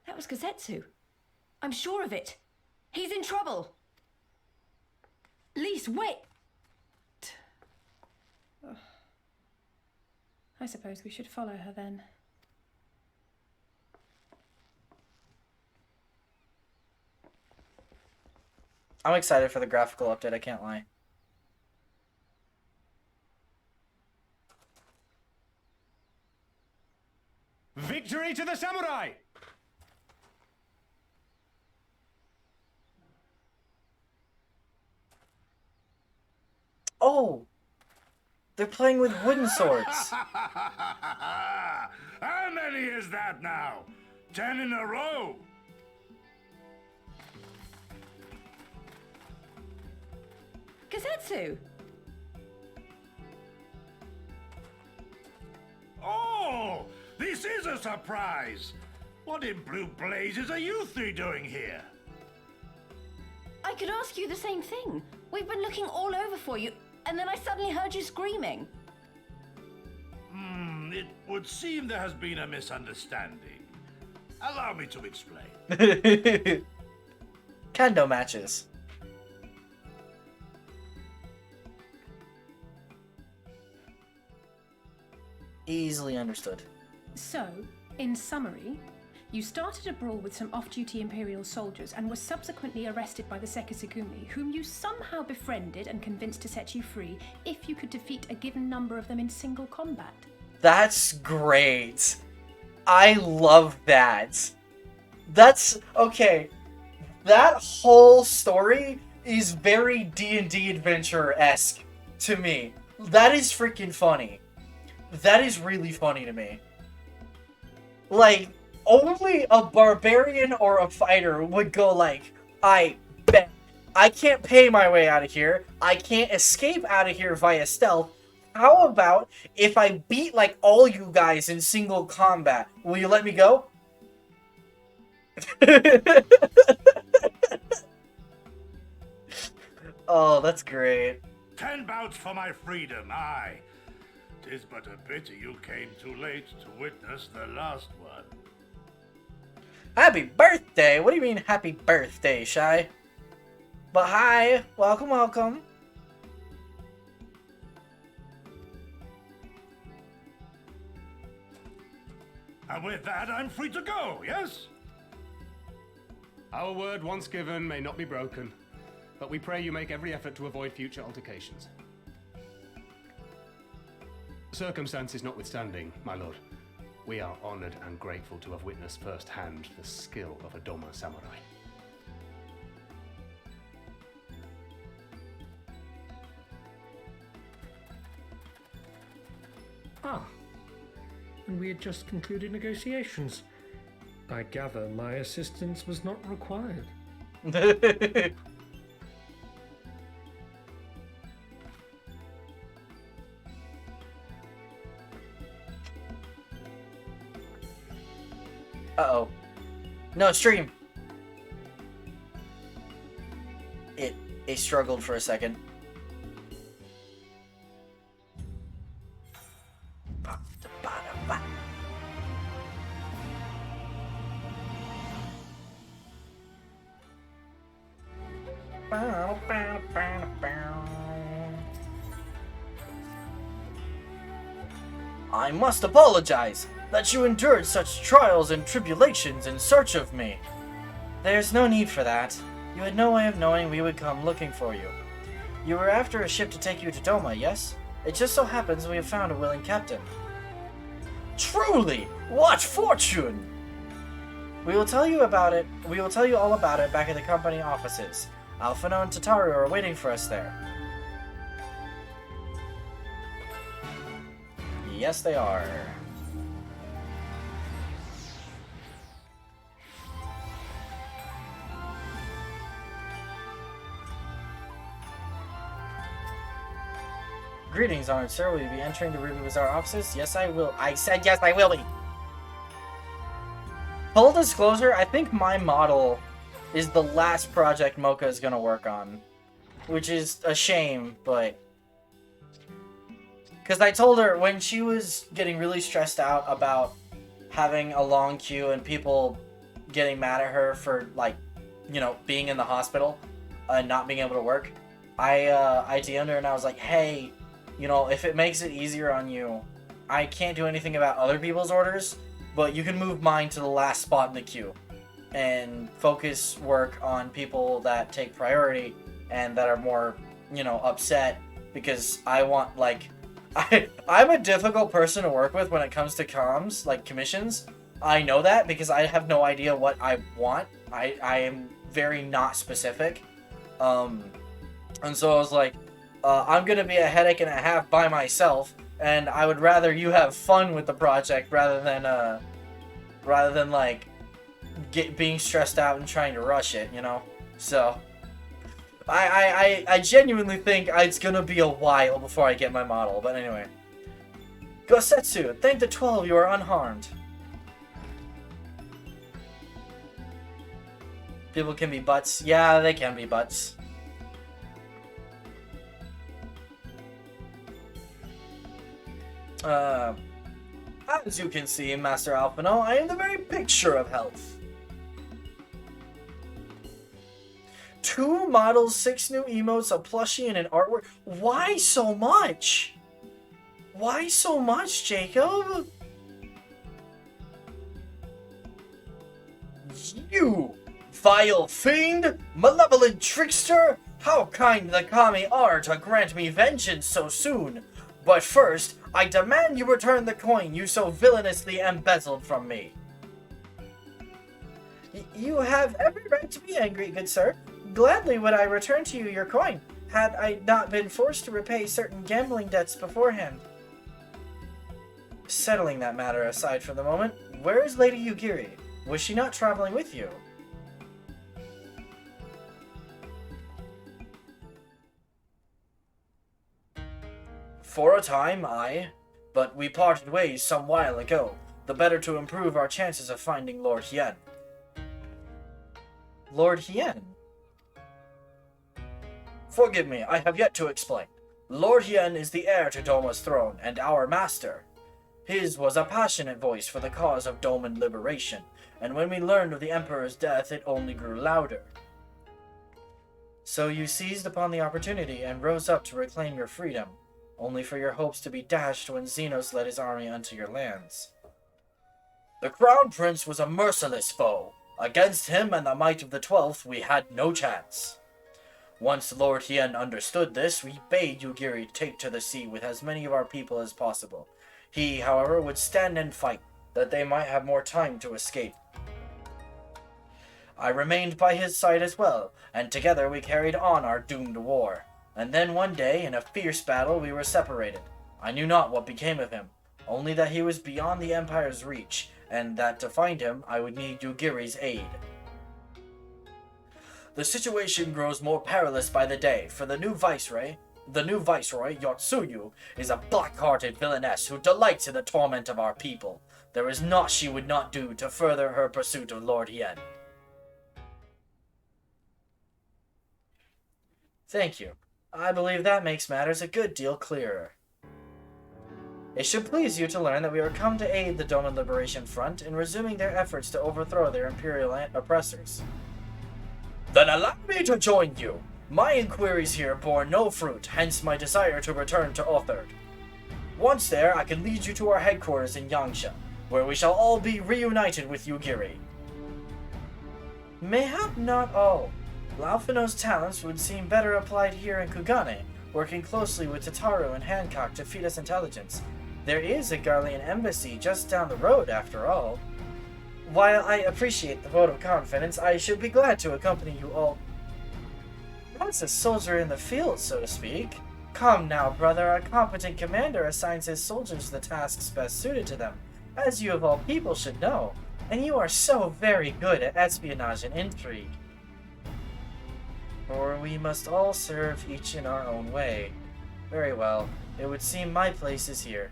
[SPEAKER 5] That was Gosetsu. I'm sure of it. He's in trouble. Lise, wait.
[SPEAKER 12] I suppose we should follow her then.
[SPEAKER 1] I'm excited for the graphical update, I can't lie.
[SPEAKER 15] Victory to the samurai!
[SPEAKER 1] Oh! They're playing with wooden swords.
[SPEAKER 2] How many is that now? 10 in a row?
[SPEAKER 5] Gazetsu!
[SPEAKER 2] Oh, this is a surprise. What in blue blazes are you three doing here?
[SPEAKER 5] I could ask you the same thing. We've been looking all over for you, and then I suddenly heard you screaming.
[SPEAKER 2] It would seem there has been a misunderstanding. Allow me to explain.
[SPEAKER 1] Kendo matches. Easily understood.
[SPEAKER 12] So, in summary, you started a brawl with some off-duty Imperial soldiers and were subsequently arrested by the Sekisugumi, whom you somehow befriended and convinced to set you free if you could defeat a given number of them in single combat.
[SPEAKER 1] That's great. I love that. That's okay. That whole story is very D&D adventure-esque to me. That is freaking funny. That is really funny to me. Like, only a barbarian or a fighter would go like, I bet. I can't pay my way out of here. I can't escape out of here via stealth. How about if I beat like all you guys in single combat? Will you let me go? Oh, that's great.
[SPEAKER 2] 10 bouts for my freedom, aye. 'Tis but a pity you came too late to witness the last one.
[SPEAKER 1] Happy birthday! What do you mean happy birthday, Shy? But hi! Welcome, welcome.
[SPEAKER 2] And with that, I'm free to go, yes?
[SPEAKER 15] Our word once given may not be broken, but we pray you make every effort to avoid future altercations. Circumstances notwithstanding, my lord, we are honored and grateful to have witnessed firsthand the skill of a Doma samurai.
[SPEAKER 11] Ah, and we had just concluded negotiations. I gather my assistance was not required.
[SPEAKER 1] Uh-oh. No, stream! It struggled for a second. I must apologize that you endured such trials and tribulations in search of me. There's no need for that. You had no way of knowing we would come looking for you. You were after a ship to take you to Doma, yes? It just so happens we have found a willing captain. Truly! What fortune! We will tell you about it. We will tell you all about it back at the company offices. Alphino and Tataru are waiting for us there. Yes, they are. Greetings, honored sir. Will you be entering the Ruby Bazaar offices? Yes, I will. I said yes, I will be. Full disclosure, I think my model is the last project Mocha is going to work on. Which is a shame, but... Because I told her when she was getting really stressed out about having a long queue and people getting mad at her for, like, you know, being in the hospital and not being able to work, I DM'd her and I was like, hey, you know, if it makes it easier on you, I can't do anything about other people's orders, but you can move mine to the last spot in the queue and focus work on people that take priority and that are more, you know, upset, because I want, like, I'm a difficult person to work with when it comes to comms, like commissions. I know that because I have no idea what I want. I am very not specific. And so I was like, I'm gonna be a headache and a half by myself, and I would rather you have fun with the project rather than like being stressed out and trying to rush it, you know? So I genuinely think it's gonna be a while before I get my model, but anyway. Gosetsu, thank the 12 you are unharmed. People can be butts. Yeah, they can be butts. As you can see, Master Alphino, I am the very picture of health. 2 models, 6 new emotes, a plushie, and an artwork. Why so much? Why so much, Jacob? You, vile fiend, malevolent trickster! How kind the kami are to grant me vengeance so soon. But first, I demand you return the coin you so villainously embezzled from me. You have every right to be angry, good sir. Gladly would I return to you your coin, had I not been forced to repay certain gambling debts beforehand. Settling that matter aside for the moment, where is Lady Yugiri? Was she not traveling with you? For a time, aye, but we parted ways some while ago, the better to improve our chances of finding Lord Hien. Lord Hien? Forgive me, I have yet to explain. Lord Hien is the heir to Doma's throne, and our master. His was a passionate voice for the cause of Doman liberation, and when we learned of the Emperor's death, it only grew louder. So you seized upon the opportunity and rose up to reclaim your freedom, only for your hopes to be dashed when Xenos led his army unto your lands. The Crown Prince was a merciless foe. Against him and the might of the 12th, we had no chance. Once Lord Hien understood this, we bade Yugiri take to the sea with as many of our people as possible. He, however, would stand and fight, that they might have more time to escape. I remained by his side as well, and together we carried on our doomed war. And then one day, in a fierce battle, we were separated. I knew not what became of him, only that he was beyond the Empire's reach, and that to find him, I would need Yugiri's aid. The situation grows more perilous by the day, for the new Viceroy, Yotsuyu, is a black-hearted villainess who delights in the torment of our people. There is naught she would not do to further her pursuit of Lord Hien. Thank you. I believe that makes matters a good deal clearer. It should please you to learn that we are come to aid the Doman Liberation Front in resuming their efforts to overthrow their imperial oppressors. Then allow me to join you. My inquiries here bore no fruit, hence my desire to return to Othard. Once there, I can lead you to our headquarters in Yangsha, where we shall all be reunited with Yugiri. Mayhap not all. Alphino's talents would seem better applied here in Kugane, working closely with Tataru and Hancock to feed us intelligence. There is a Garlean embassy just down the road, after all. While I appreciate the vote of confidence, I should be glad to accompany you all. That's a soldier in the field, so to speak. Come now, brother, a competent commander assigns his soldiers the tasks best suited to them, as you of all people should know, and you are so very good at espionage and intrigue. For we must all serve each in our own way. Very well, it would seem my place is here.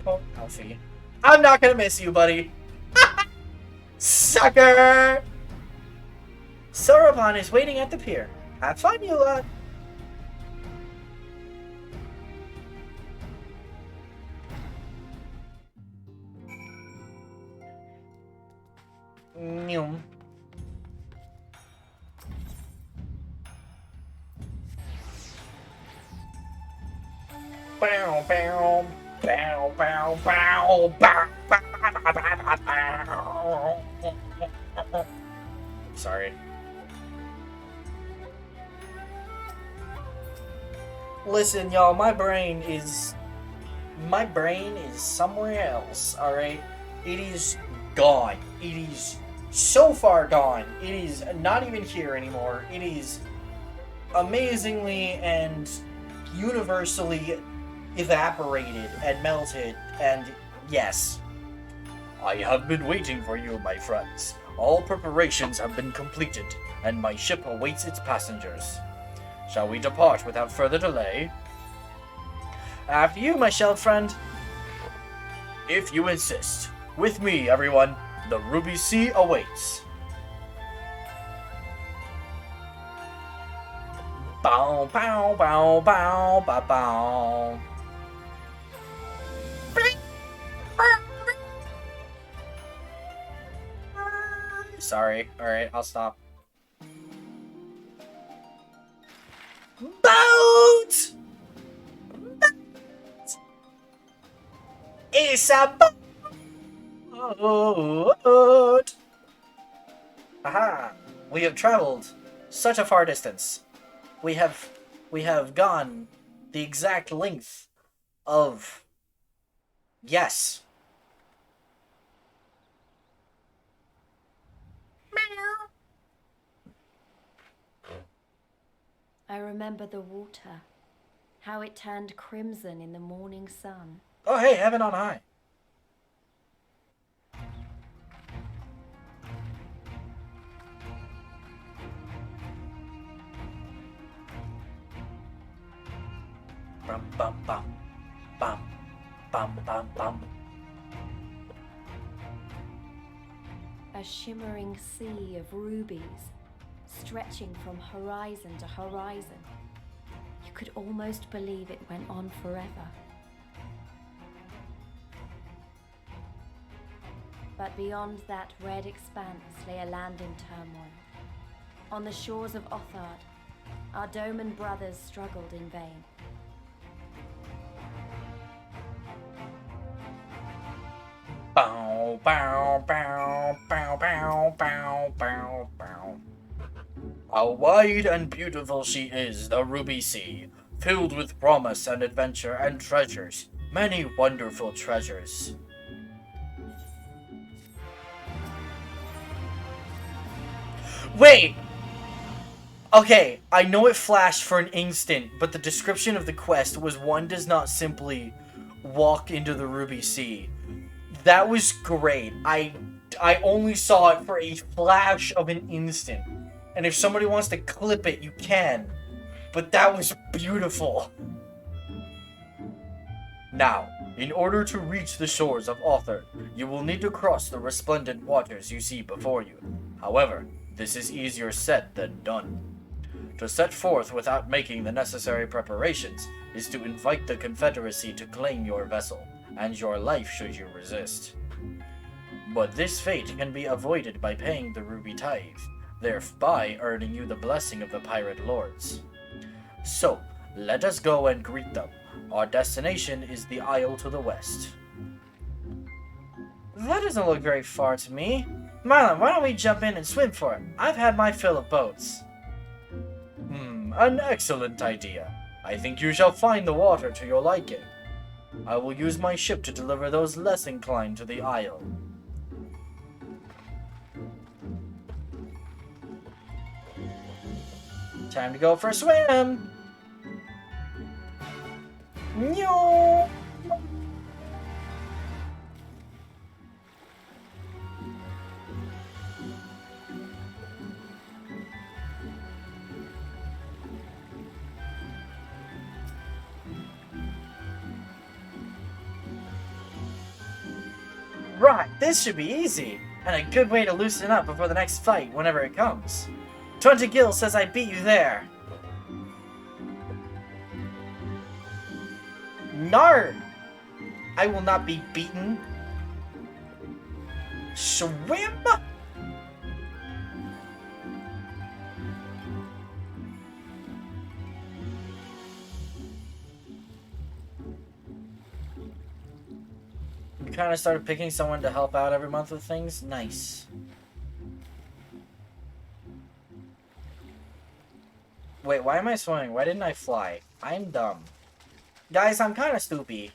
[SPEAKER 1] Oh, Alfie. I'm not gonna miss you, buddy! Sucker! Soroban is waiting at the pier. Have fun, you lot! Nyum. Bow, bow, bow, bow, bow, bow, bow. Sorry. Listen, y'all, my brain is somewhere else, alright? It is gone. It is so far gone. It is not even here anymore. It is amazingly and universally evaporated and melted, and yes. I have been waiting for you, my friends. All preparations have been completed, and my ship awaits its passengers. Shall we depart without further delay? After you, my shelled friend. If you insist. With me, everyone. The Ruby Sea awaits. Bow, bow, bow, bow, bow, bow. Sorry. Alright, I'll stop. Boat! It's a boat! Aha! We have traveled such a far distance. We have gone the exact length of... Yes.
[SPEAKER 5] I remember the water, how it turned crimson in the morning sun.
[SPEAKER 1] Oh hey, heaven on high. Bum bum bum bum bum bum bum.
[SPEAKER 5] A shimmering sea of rubies, stretching from horizon to horizon. You could almost believe it went on forever. But beyond that red expanse lay a land in turmoil. On the shores of Othard, our Doman brothers struggled in vain.
[SPEAKER 1] Bow, bow, bow, bow, bow, bow, bow, bow. How wide and beautiful she is, the Ruby Sea, filled with promise and adventure and treasures, many wonderful treasures. Wait! Okay, I know it flashed for an instant, but the description of the quest was one does not simply walk into the Ruby Sea. That was great. I only saw it for a flash of an instant. And if somebody wants to clip it, you can. But that was beautiful. Now, in order to reach the shores of Othard, you will need to cross the resplendent waters you see before you. However, this is easier said than done. To set forth without making the necessary preparations is to invite the Confederacy to claim your vessel, and your life should you resist. But this fate can be avoided by paying the Ruby Tithe, thereby earning you the blessing of the Pirate Lords. So, let us go and greet them. Our destination is the isle to the west. That doesn't look very far to me. Marlon, why don't we jump in and swim for it? I've had my fill of boats. An excellent idea. I think you shall find the water to your liking. I will use my ship to deliver those less inclined to the isle. Time to go for a swim! Meow. Right, this should be easy, and a good way to loosen up before the next fight, whenever it comes. 20 Gil says I beat you there. No! I will not be beaten. Swim? You kind of started picking someone to help out every month with things? Nice. Wait, why am I swimming? Why didn't I fly? I'm dumb. Guys, I'm kind of stupid.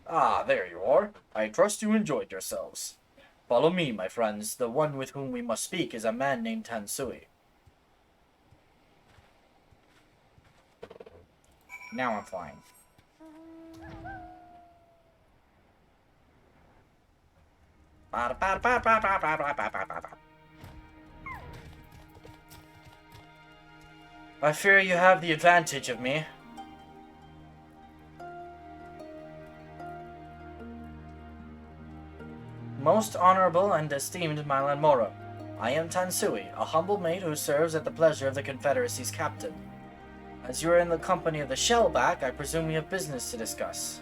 [SPEAKER 1] Ah, there you are. I trust you enjoyed yourselves. Follow me, my friends. The one with whom we must speak is a man named Tansui. Now I'm flying. I fear you have the advantage of me. Most honorable and esteemed Milan Moro, I am Tansui, a humble mate who serves at the pleasure of the Confederacy's captain. As you are in the company of the Shellback, I presume we have business to discuss.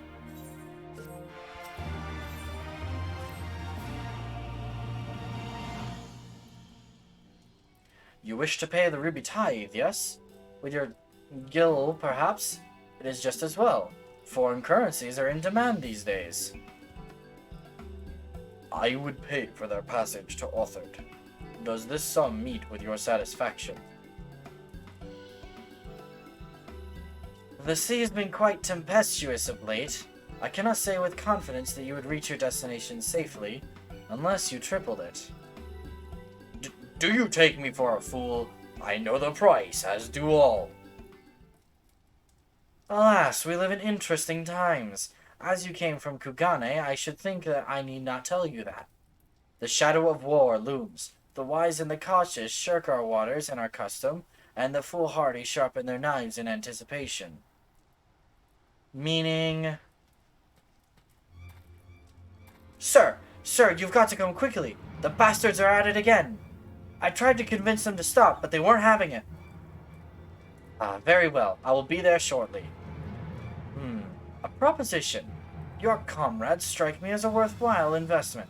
[SPEAKER 1] You wish to pay the ruby tithe, yes? With your gil, perhaps? It is just as well. Foreign currencies are in demand these days. I would pay for their passage to Orthard. Does this sum meet with your satisfaction? The sea has been quite tempestuous of late. I cannot say with confidence that you would reach your destination safely, unless you tripled it. Do you take me for a fool? I know the price, as do all. Alas, we live in interesting times. As you came from Kugane, I should think that I need not tell you that. The shadow of war looms. The wise and the cautious shirk our waters and our custom, and the foolhardy sharpen their knives in anticipation. Meaning... Sir, you've got to come quickly. The bastards are at it again. I tried to convince them to stop, but they weren't having it. Very well. I will be there shortly. A proposition. Your comrades strike me as a worthwhile investment.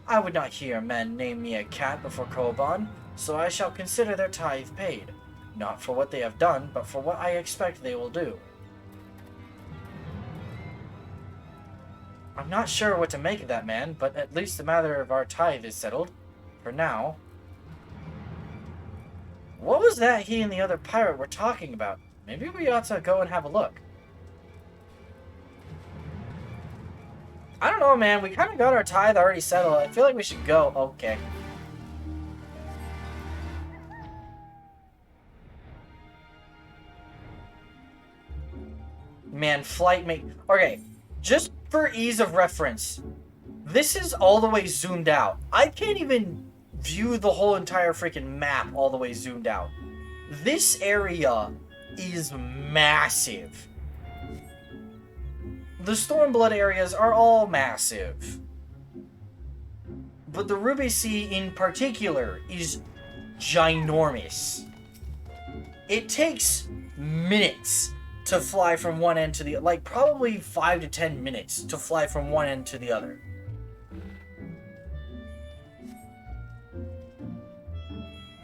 [SPEAKER 1] I would not hear men name me a cat before Koban, so I shall consider their tithe paid. Not for what they have done, but for what I expect they will do. I'm not sure what to make of that, man, but at least the matter of our tithe is settled. For now. What was that he and the other pirate were talking about? Maybe we ought to go and have a look. I don't know, man. We kind of got our tithe already settled. I feel like we should go. Okay. Man, flight mate. Okay, just for ease of reference, this is all the way zoomed out. I can't even view the whole entire freaking map all the way zoomed out. This area is massive. The Stormblood areas are all massive. But the Ruby Sea in particular is ginormous. It takes minutes to fly from one end to the other. Like, probably 5 to 10 minutes to fly from one end to the other.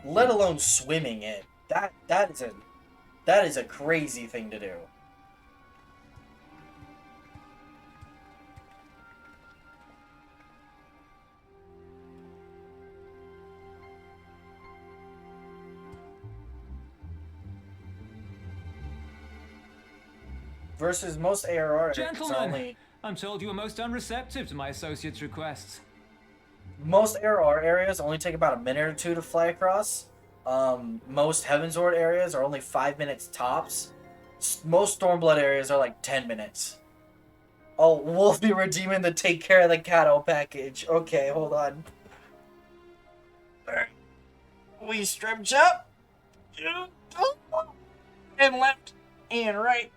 [SPEAKER 1] Let alone swimming it. That is a crazy thing to do. Versus most ARR.
[SPEAKER 3] Gentlemen, I'm told you were most unreceptive to my associate's requests.
[SPEAKER 1] Most ARR areas only take about a minute or two to fly across. Most Heavensward areas are only 5 minutes tops. Most Stormblood areas are like 10 minutes. Oh, we'll be redeeming the Take Care of the Cattle package. Okay, hold on. Alright. We strip jump. And left. And right.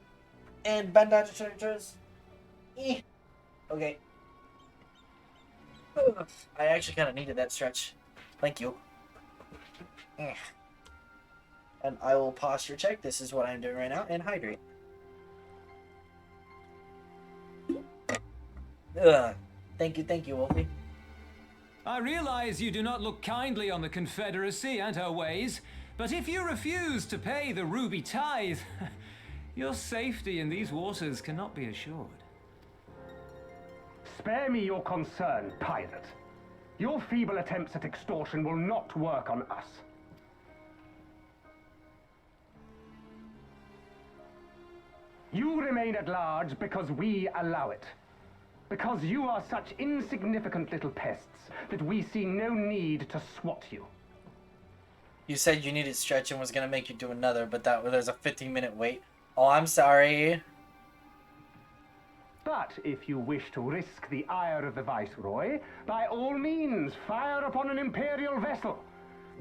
[SPEAKER 1] And bend down to characters. Okay. I actually kind of needed that stretch. Thank you. And I will posture check. This is what I'm doing right now. And hydrate. Thank you, Wolfie.
[SPEAKER 3] I realize you do not look kindly on the Confederacy and her ways, but if you refuse to pay the ruby tithe, Your safety in these waters cannot be assured.
[SPEAKER 15] Spare me your concern, pirate. Your feeble attempts at extortion will not work on us. You remain at large because we allow it. Because you are such insignificant little pests that we see no need to swat you.
[SPEAKER 1] You said you needed stretch and was gonna make you do another, but there's a 15-minute wait. Oh, I'm sorry.
[SPEAKER 15] But if you wish to risk the ire of the Viceroy, by all means, fire upon an Imperial vessel.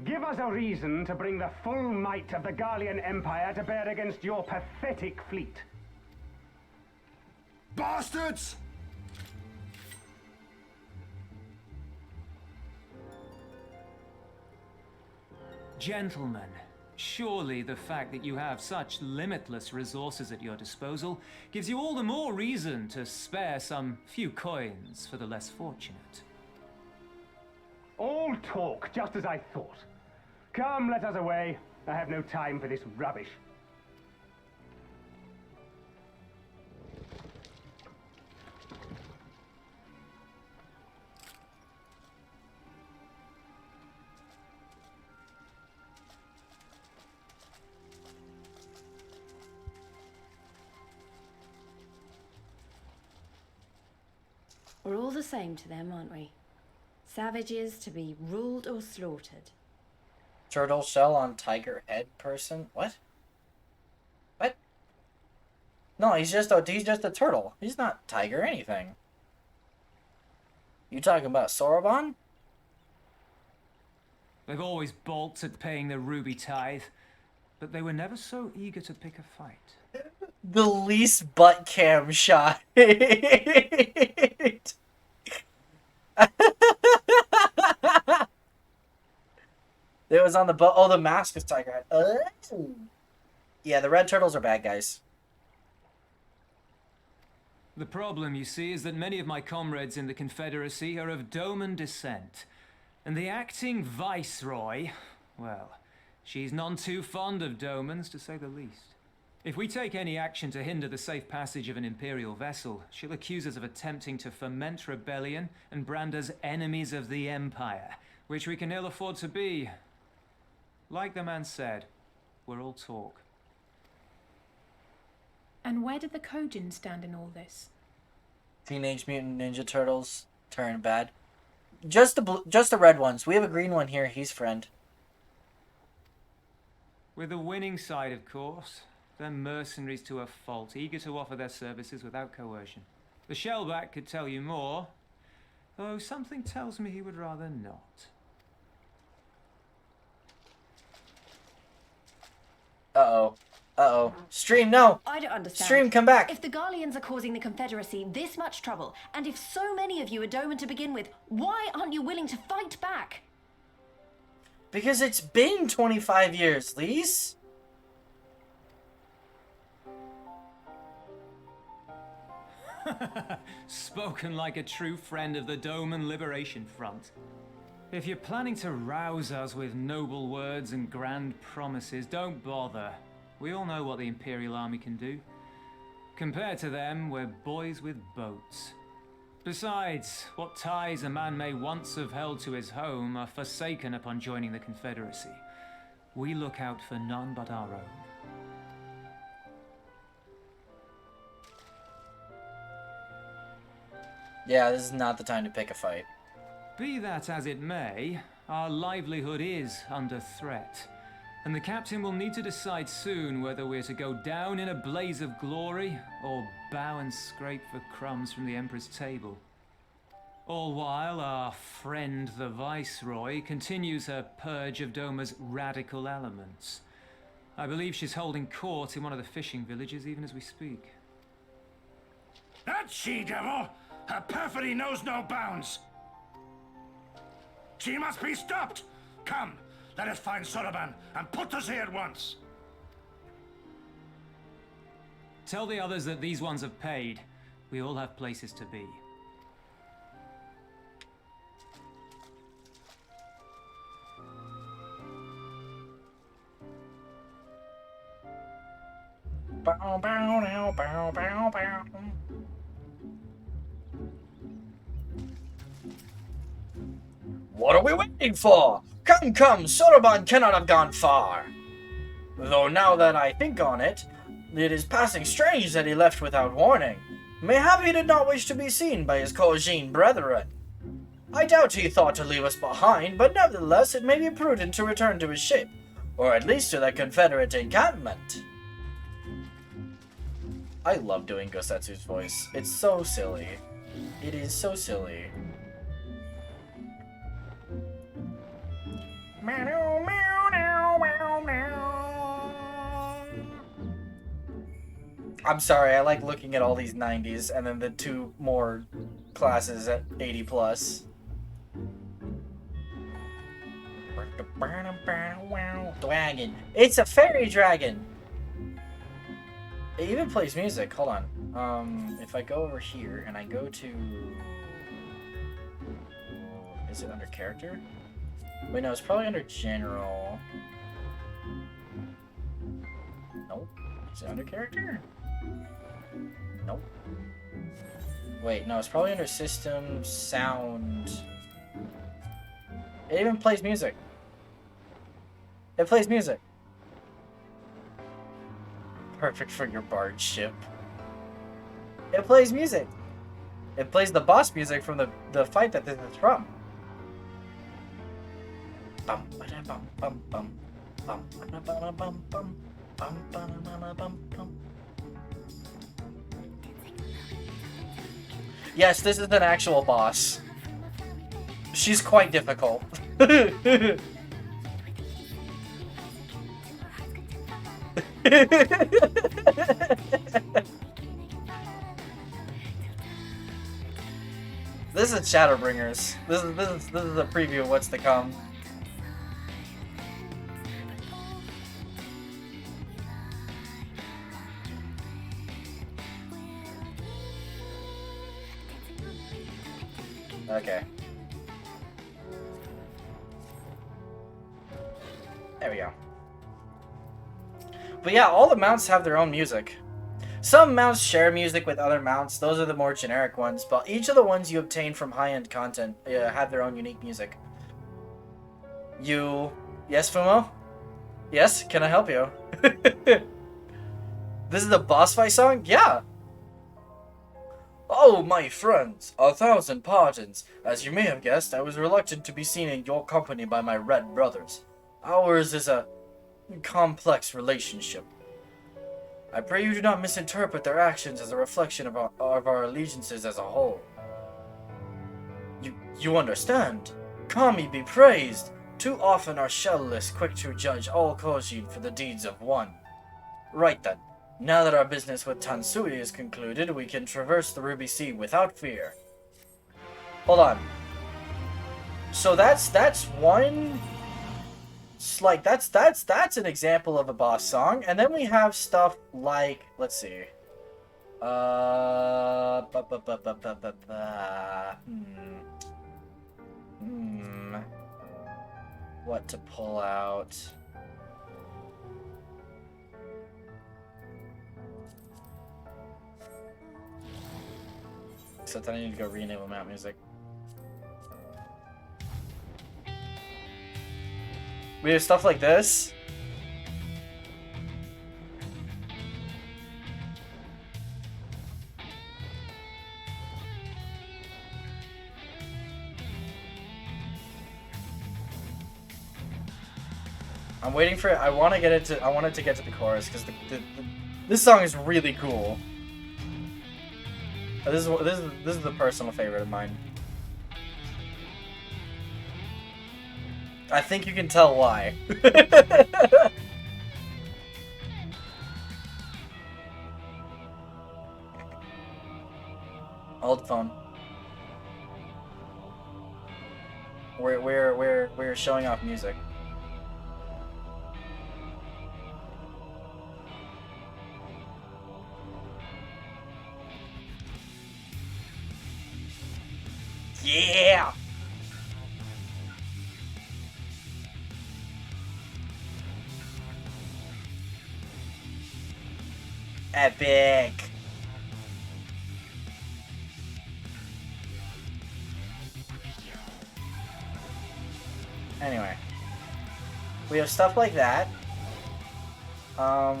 [SPEAKER 15] Give us a reason to bring the full might of the Garlean Empire to bear against your pathetic fleet.
[SPEAKER 2] Bastards!
[SPEAKER 3] Gentlemen, surely the fact that you have such limitless resources at your disposal gives you all the more reason to spare some few coins for the less fortunate.
[SPEAKER 15] All talk, just as I thought. Come, let us away. I have no time for this rubbish.
[SPEAKER 5] We're all the same to them, aren't we? Savages to be ruled or slaughtered.
[SPEAKER 1] Turtle shell on tiger head person? What? What? No, he's just a turtle. He's not tiger anything. You talking about Soroban?
[SPEAKER 3] They've always balked at paying their ruby tithe, but they were never so eager to pick a fight.
[SPEAKER 1] The least butt cam shot. It was on the boat. Oh, the mask is tiger head. Oh. Yeah, the red turtles are bad guys.
[SPEAKER 3] The problem, you see, is that many of my comrades in the Confederacy are of Doman descent. And the acting Viceroy, well, she's none too fond of Domans, to say the least. If we take any action to hinder the safe passage of an Imperial vessel, she'll accuse us of attempting to foment rebellion and brand us enemies of the Empire, which we can ill afford to be. Like the man said, we're all talk.
[SPEAKER 12] And where did the Kojin stand in all this?
[SPEAKER 1] Teenage Mutant Ninja Turtles turn bad. Just the red ones. We have a green one here. He's friend.
[SPEAKER 3] With the winning side, of course. They're mercenaries to a fault, eager to offer their services without coercion. The Shellback could tell you more, though something tells me he would rather not.
[SPEAKER 1] Uh-oh. Uh-oh. Stream, no!
[SPEAKER 5] I don't understand.
[SPEAKER 1] Stream, come back!
[SPEAKER 5] If the Garleans are causing the Confederacy this much trouble, and if so many of you are Doman to begin with, why aren't you willing to fight back?
[SPEAKER 1] Because it's been 25 years, Lise.
[SPEAKER 3] Spoken like a true friend of the Doman Liberation Front. If you're planning to rouse us with noble words and grand promises, don't bother. We all know what the Imperial Army can do. Compared to them, we're boys with boats. Besides, what ties a man may once have held to his home are forsaken upon joining the Confederacy. We look out for none but our own.
[SPEAKER 1] Yeah, this is not the time to pick a fight.
[SPEAKER 3] Be that as it may, our livelihood is under threat. And the captain will need to decide soon whether we're to go down in a blaze of glory or bow and scrape for crumbs from the Emperor's table. All while our friend the Viceroy continues her purge of Doma's radical elements. I believe she's holding court in one of the fishing villages even as we speak.
[SPEAKER 2] That she-devil! Her perfidy knows no bounds! She must be stopped! Come, let us find Soroban and put us here at once!
[SPEAKER 3] Tell the others that these ones have paid. We all have places to be.
[SPEAKER 1] What are we waiting for? Come, come, Soroban cannot have gone far. Though now that I think on it, it is passing strange that he left without warning. Mayhap he did not wish to be seen by his Kojin brethren. I doubt he thought to leave us behind, but nevertheless it may be prudent to return to his ship, or at least to the Confederate encampment. I love doing Gosetsu's voice. It's so silly. It is so silly. I'm sorry, I like looking at all these 90s and then the two more classes at 80 plus. Dragon. It's a fairy dragon. It even plays music. Hold on. If I go over here and I go to... Is it under character? Wait, no, it's probably under general. Nope. Is it under character? Nope. Wait, no, it's probably under system, sound. It even plays music. It plays music. Perfect for your bard ship. It plays music. It plays the boss music from the fight that this is from. Bum bum bum bum bum bum bum bum bum bum bum bum. Yes, this is an actual boss. She's quite difficult. This is Shadowbringers. This is a preview of what's to come. Okay. There we go. But yeah, all the mounts have their own music. Some mounts share music with other mounts. Those are the more generic ones. But each of the ones you obtain from high-end content have their own unique music. Yes, Fumo? Yes? Can I help you? This is the boss fight song? Yeah! Oh, my friends, 1,000 pardons. As you may have guessed, I was reluctant to be seen in your company by my red brothers. Ours is a complex relationship. I pray you do not misinterpret their actions as a reflection of our allegiances as a whole. You understand? Kami be praised. Too often are shellless quick to judge all Kojin for the deeds of one. Right then. Now that our business with Tansui is concluded, we can traverse the Ruby Sea without fear. Hold on. So that's one... Like, that's an example of a boss song. And then we have stuff like... Let's see. What to pull out... Except I need to go re-enable mount music. We have stuff like this. I'm waiting for it. I want it to get to the chorus because this song is really cool. This is the personal favorite of mine. I think you can tell why. Old phone. We're showing off music. Yeah! Epic. Anyway. We have stuff like that.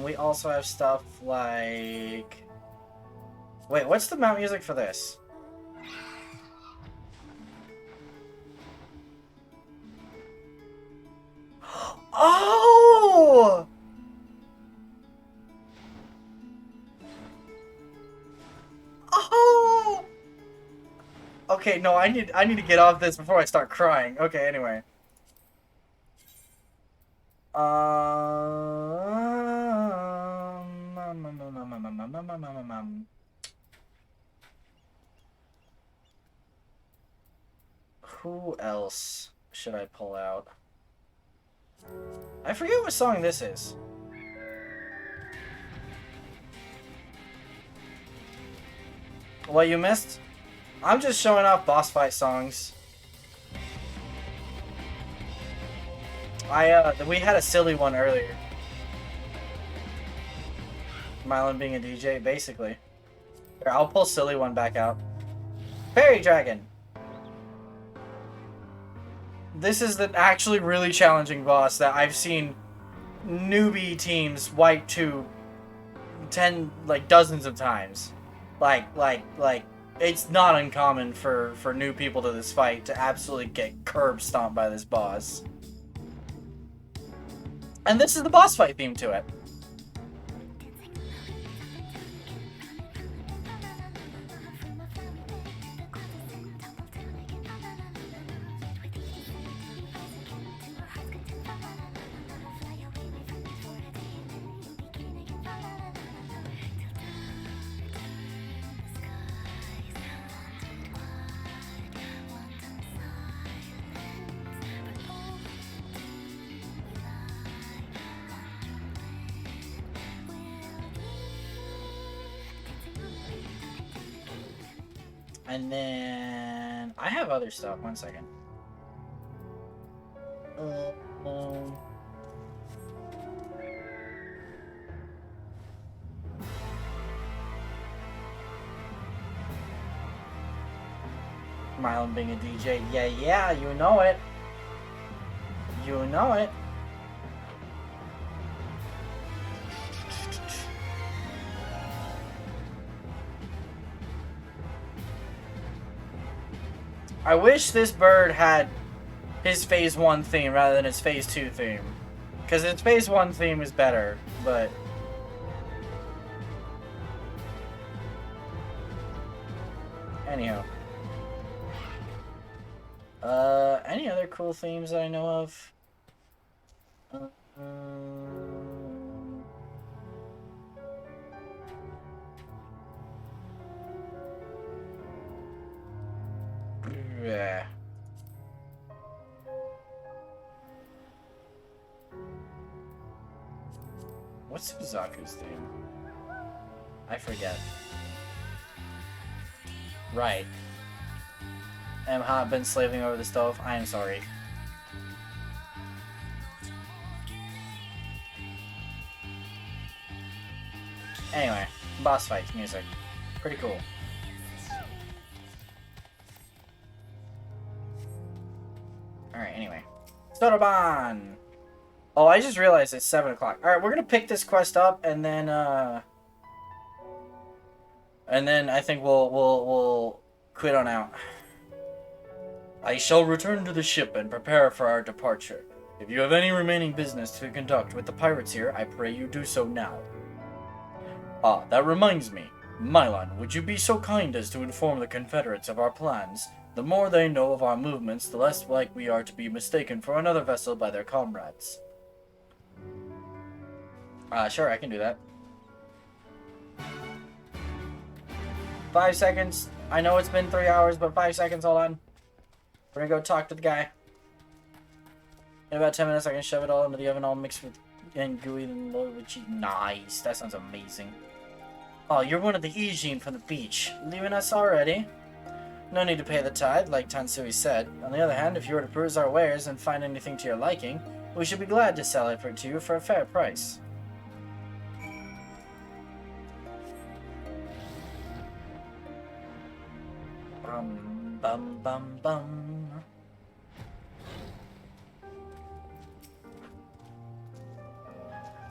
[SPEAKER 1] We also have stuff like... Wait, what's the mount music for this? Oh! Oh! Okay, no, I need to get off this before I start crying. Okay, anyway. Who else should I pull out? I forget what song this is. What you missed? I'm just showing off boss fight songs. We had a silly one earlier. Mylon being a DJ, basically. Here, I'll pull silly one back out. Fairy Dragon! This is the actually really challenging boss that I've seen newbie teams wipe to dozens of times. Like, it's not uncommon for new people to this fight to absolutely get curb stomped by this boss. And this is the boss fight theme to it. And then I have other stuff. One second. Mylon being a DJ. Yeah, you know it. You know it. I wish this bird had his Phase 1 theme rather than his Phase 2 theme. Because his Phase 1 theme is better, but... Anyhow. Any other cool themes that I know of? Yeah. What's Suzaku's theme? I forget. Right. Am hot, been slaving over the stove. I am sorry. Anyway, boss fights music. Pretty cool. Alright, anyway. Sotoban! Oh, I just realized it's 7 o'clock. Alright, we're gonna pick this quest up, and then, I think we'll quit on out. I shall return to the ship and prepare for our departure. If you have any remaining business to conduct with the pirates here, I pray you do so now. Ah, that reminds me. Mylon, would you be so kind as to inform the Confederates of our plans? The more they know of our movements, the less like we are to be mistaken for another vessel by their comrades. Sure, I can do that. 5 seconds. I know it's been 3 hours, but 5 seconds, hold on. We're gonna go talk to the guy. In about 10 minutes, I can shove it all into the oven, all mixed with and gooey and loaded with cheese. Nice, that sounds amazing. Oh, you're one of the Ijin from the beach. Leaving us already? No need to pay the tithe, like Tansui said. On the other hand, if you were to peruse our wares and find anything to your liking, we should be glad to sell it to you for a fair price. Bum bum bum.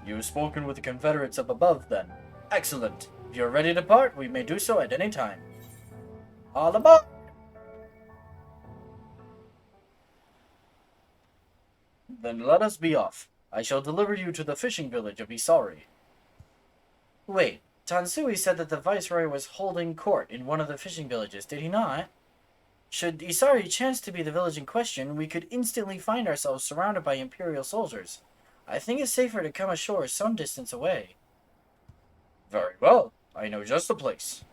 [SPEAKER 1] You've spoken with the Confederates up above, then. Excellent. If you're ready to part, we may do so at any time. All aboard! Then let us be off. I shall deliver you to the fishing village of Isari. Wait, Tansui said that the Viceroy was holding court in one of the fishing villages, did he not? Should Isari chance to be the village in question, we could instantly find ourselves surrounded by Imperial soldiers. I think it's safer to come ashore some distance away. Very well. I know just the place.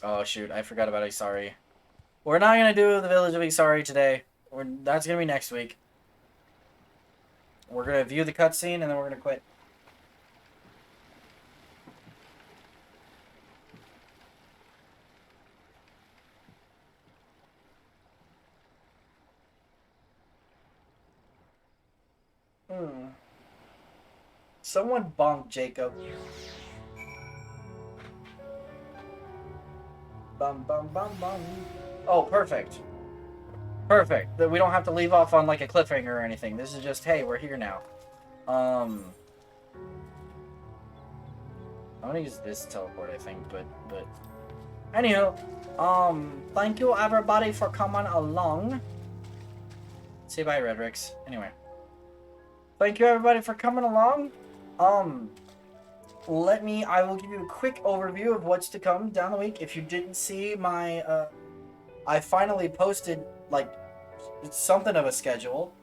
[SPEAKER 1] Oh, shoot. I forgot about Isari. We're not going to do the village of Isari today. That's going to be next week. We're going to view the cutscene, and then we're going to quit. Someone bonk Jacob. Bum bum bum bum. Oh, perfect. Perfect. That we don't have to leave off on like a cliffhanger or anything. This is just, hey, we're here now. I'm gonna use this teleport, I think, but anywho, thank you everybody for coming along. Say bye, Redrix. Anyway. Thank you everybody for coming along. I will give you a quick overview of what's to come down the week. If you didn't see my, I finally posted, like, it's something of a schedule.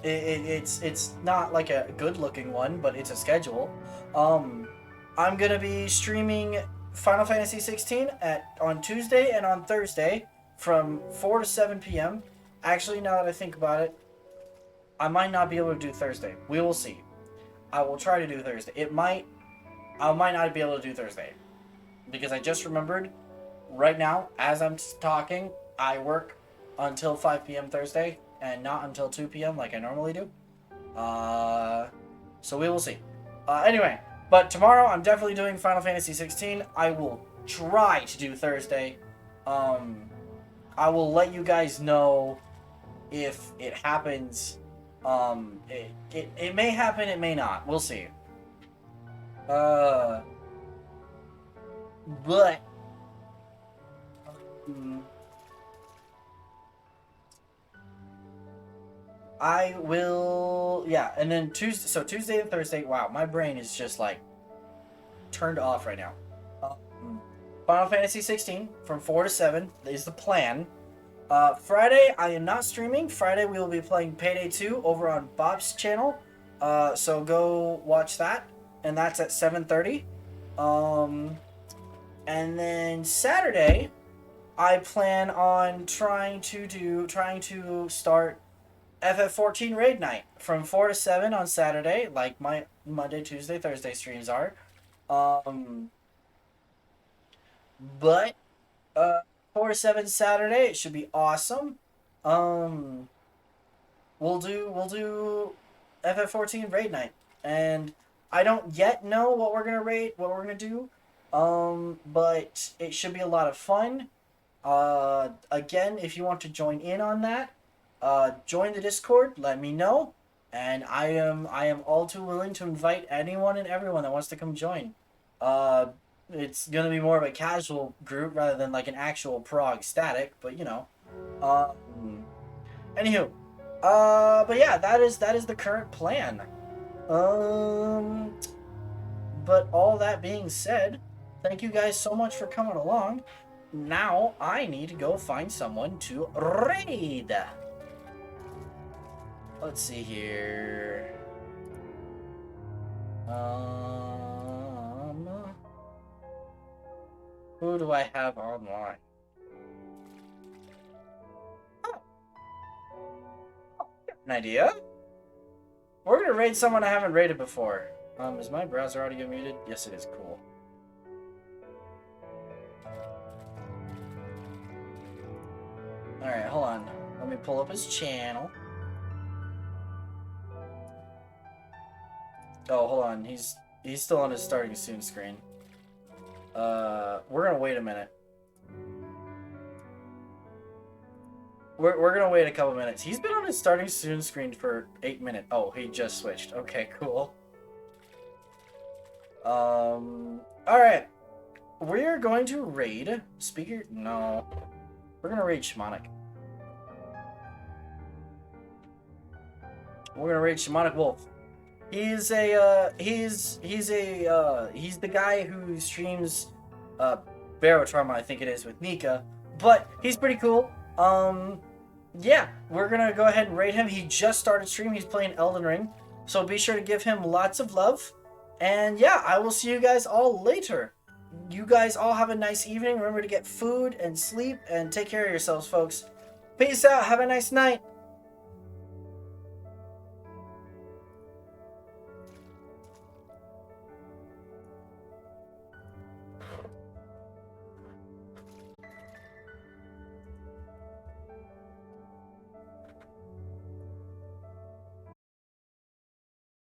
[SPEAKER 1] It's not like a good looking one, but it's a schedule. I'm gonna be streaming Final Fantasy 16 on Tuesday and on Thursday from 4 to 7 p.m. Actually, now that I think about it, I might not be able to do Thursday. We will see. I will try to do Thursday. I might not be able to do Thursday. Because I just remembered, right now, as I'm talking, I work until 5 p.m. Thursday, and not until 2 p.m. like I normally do. So we will see. Anyway, but tomorrow I'm definitely doing Final Fantasy 16. I will try to do Thursday. I will let you guys know if it happens. It may happen, it may not. We'll see. But I will, yeah, and then Tuesday and Thursday, wow, my brain is just like turned off right now. Final Fantasy 16 from 4 to 7 is the plan. Friday, I am not streaming. Friday, we will be playing Payday 2 over on Bob's channel. So go watch that. And that's at 7:30. And then Saturday, I plan on trying to start FF14 Raid Night from 4 to 7 on Saturday, like my Monday, Tuesday, Thursday streams are. But 4 to 7 Saturday, it should be awesome. We'll do FF14 Raid Night, and I don't yet know what we're gonna do. But it should be a lot of fun. Again, if you want to join in on that, join the Discord, let me know, and I am all too willing to invite anyone and everyone that wants to come join. It's gonna be more of a casual group rather than like an actual prog static, but you know. Anywho, but yeah, that is the current plan. But all that being said, thank you guys so much for coming along. Now I need to go find someone to raid. Let's see here. Who do I have online? Oh, an idea. We're gonna raid someone I haven't raided before. Is my browser audio muted? Yes, it is. Cool. Alright, hold on. Let me pull up his channel. Oh, hold on. He's He's still on his starting soon screen. We're gonna wait a minute. We're gonna wait a couple minutes. He's been on his starting soon screen for 8 minutes. Oh, he just switched. Okay, cool. Alright. We're going to raid Speaker. No. We're gonna raid Shamanic. We're gonna raid Shamanic Wolf. He's the guy who streams Barotrauma, I think it is, with Nika. But he's pretty cool. Yeah, we're gonna go ahead and raid him. He just started streaming. He's playing Elden Ring. So be sure to give him lots of love. And yeah, I will see you guys all later. You guys all have a nice evening. Remember to get food and sleep and take care of yourselves, folks. Peace out. Have a nice night.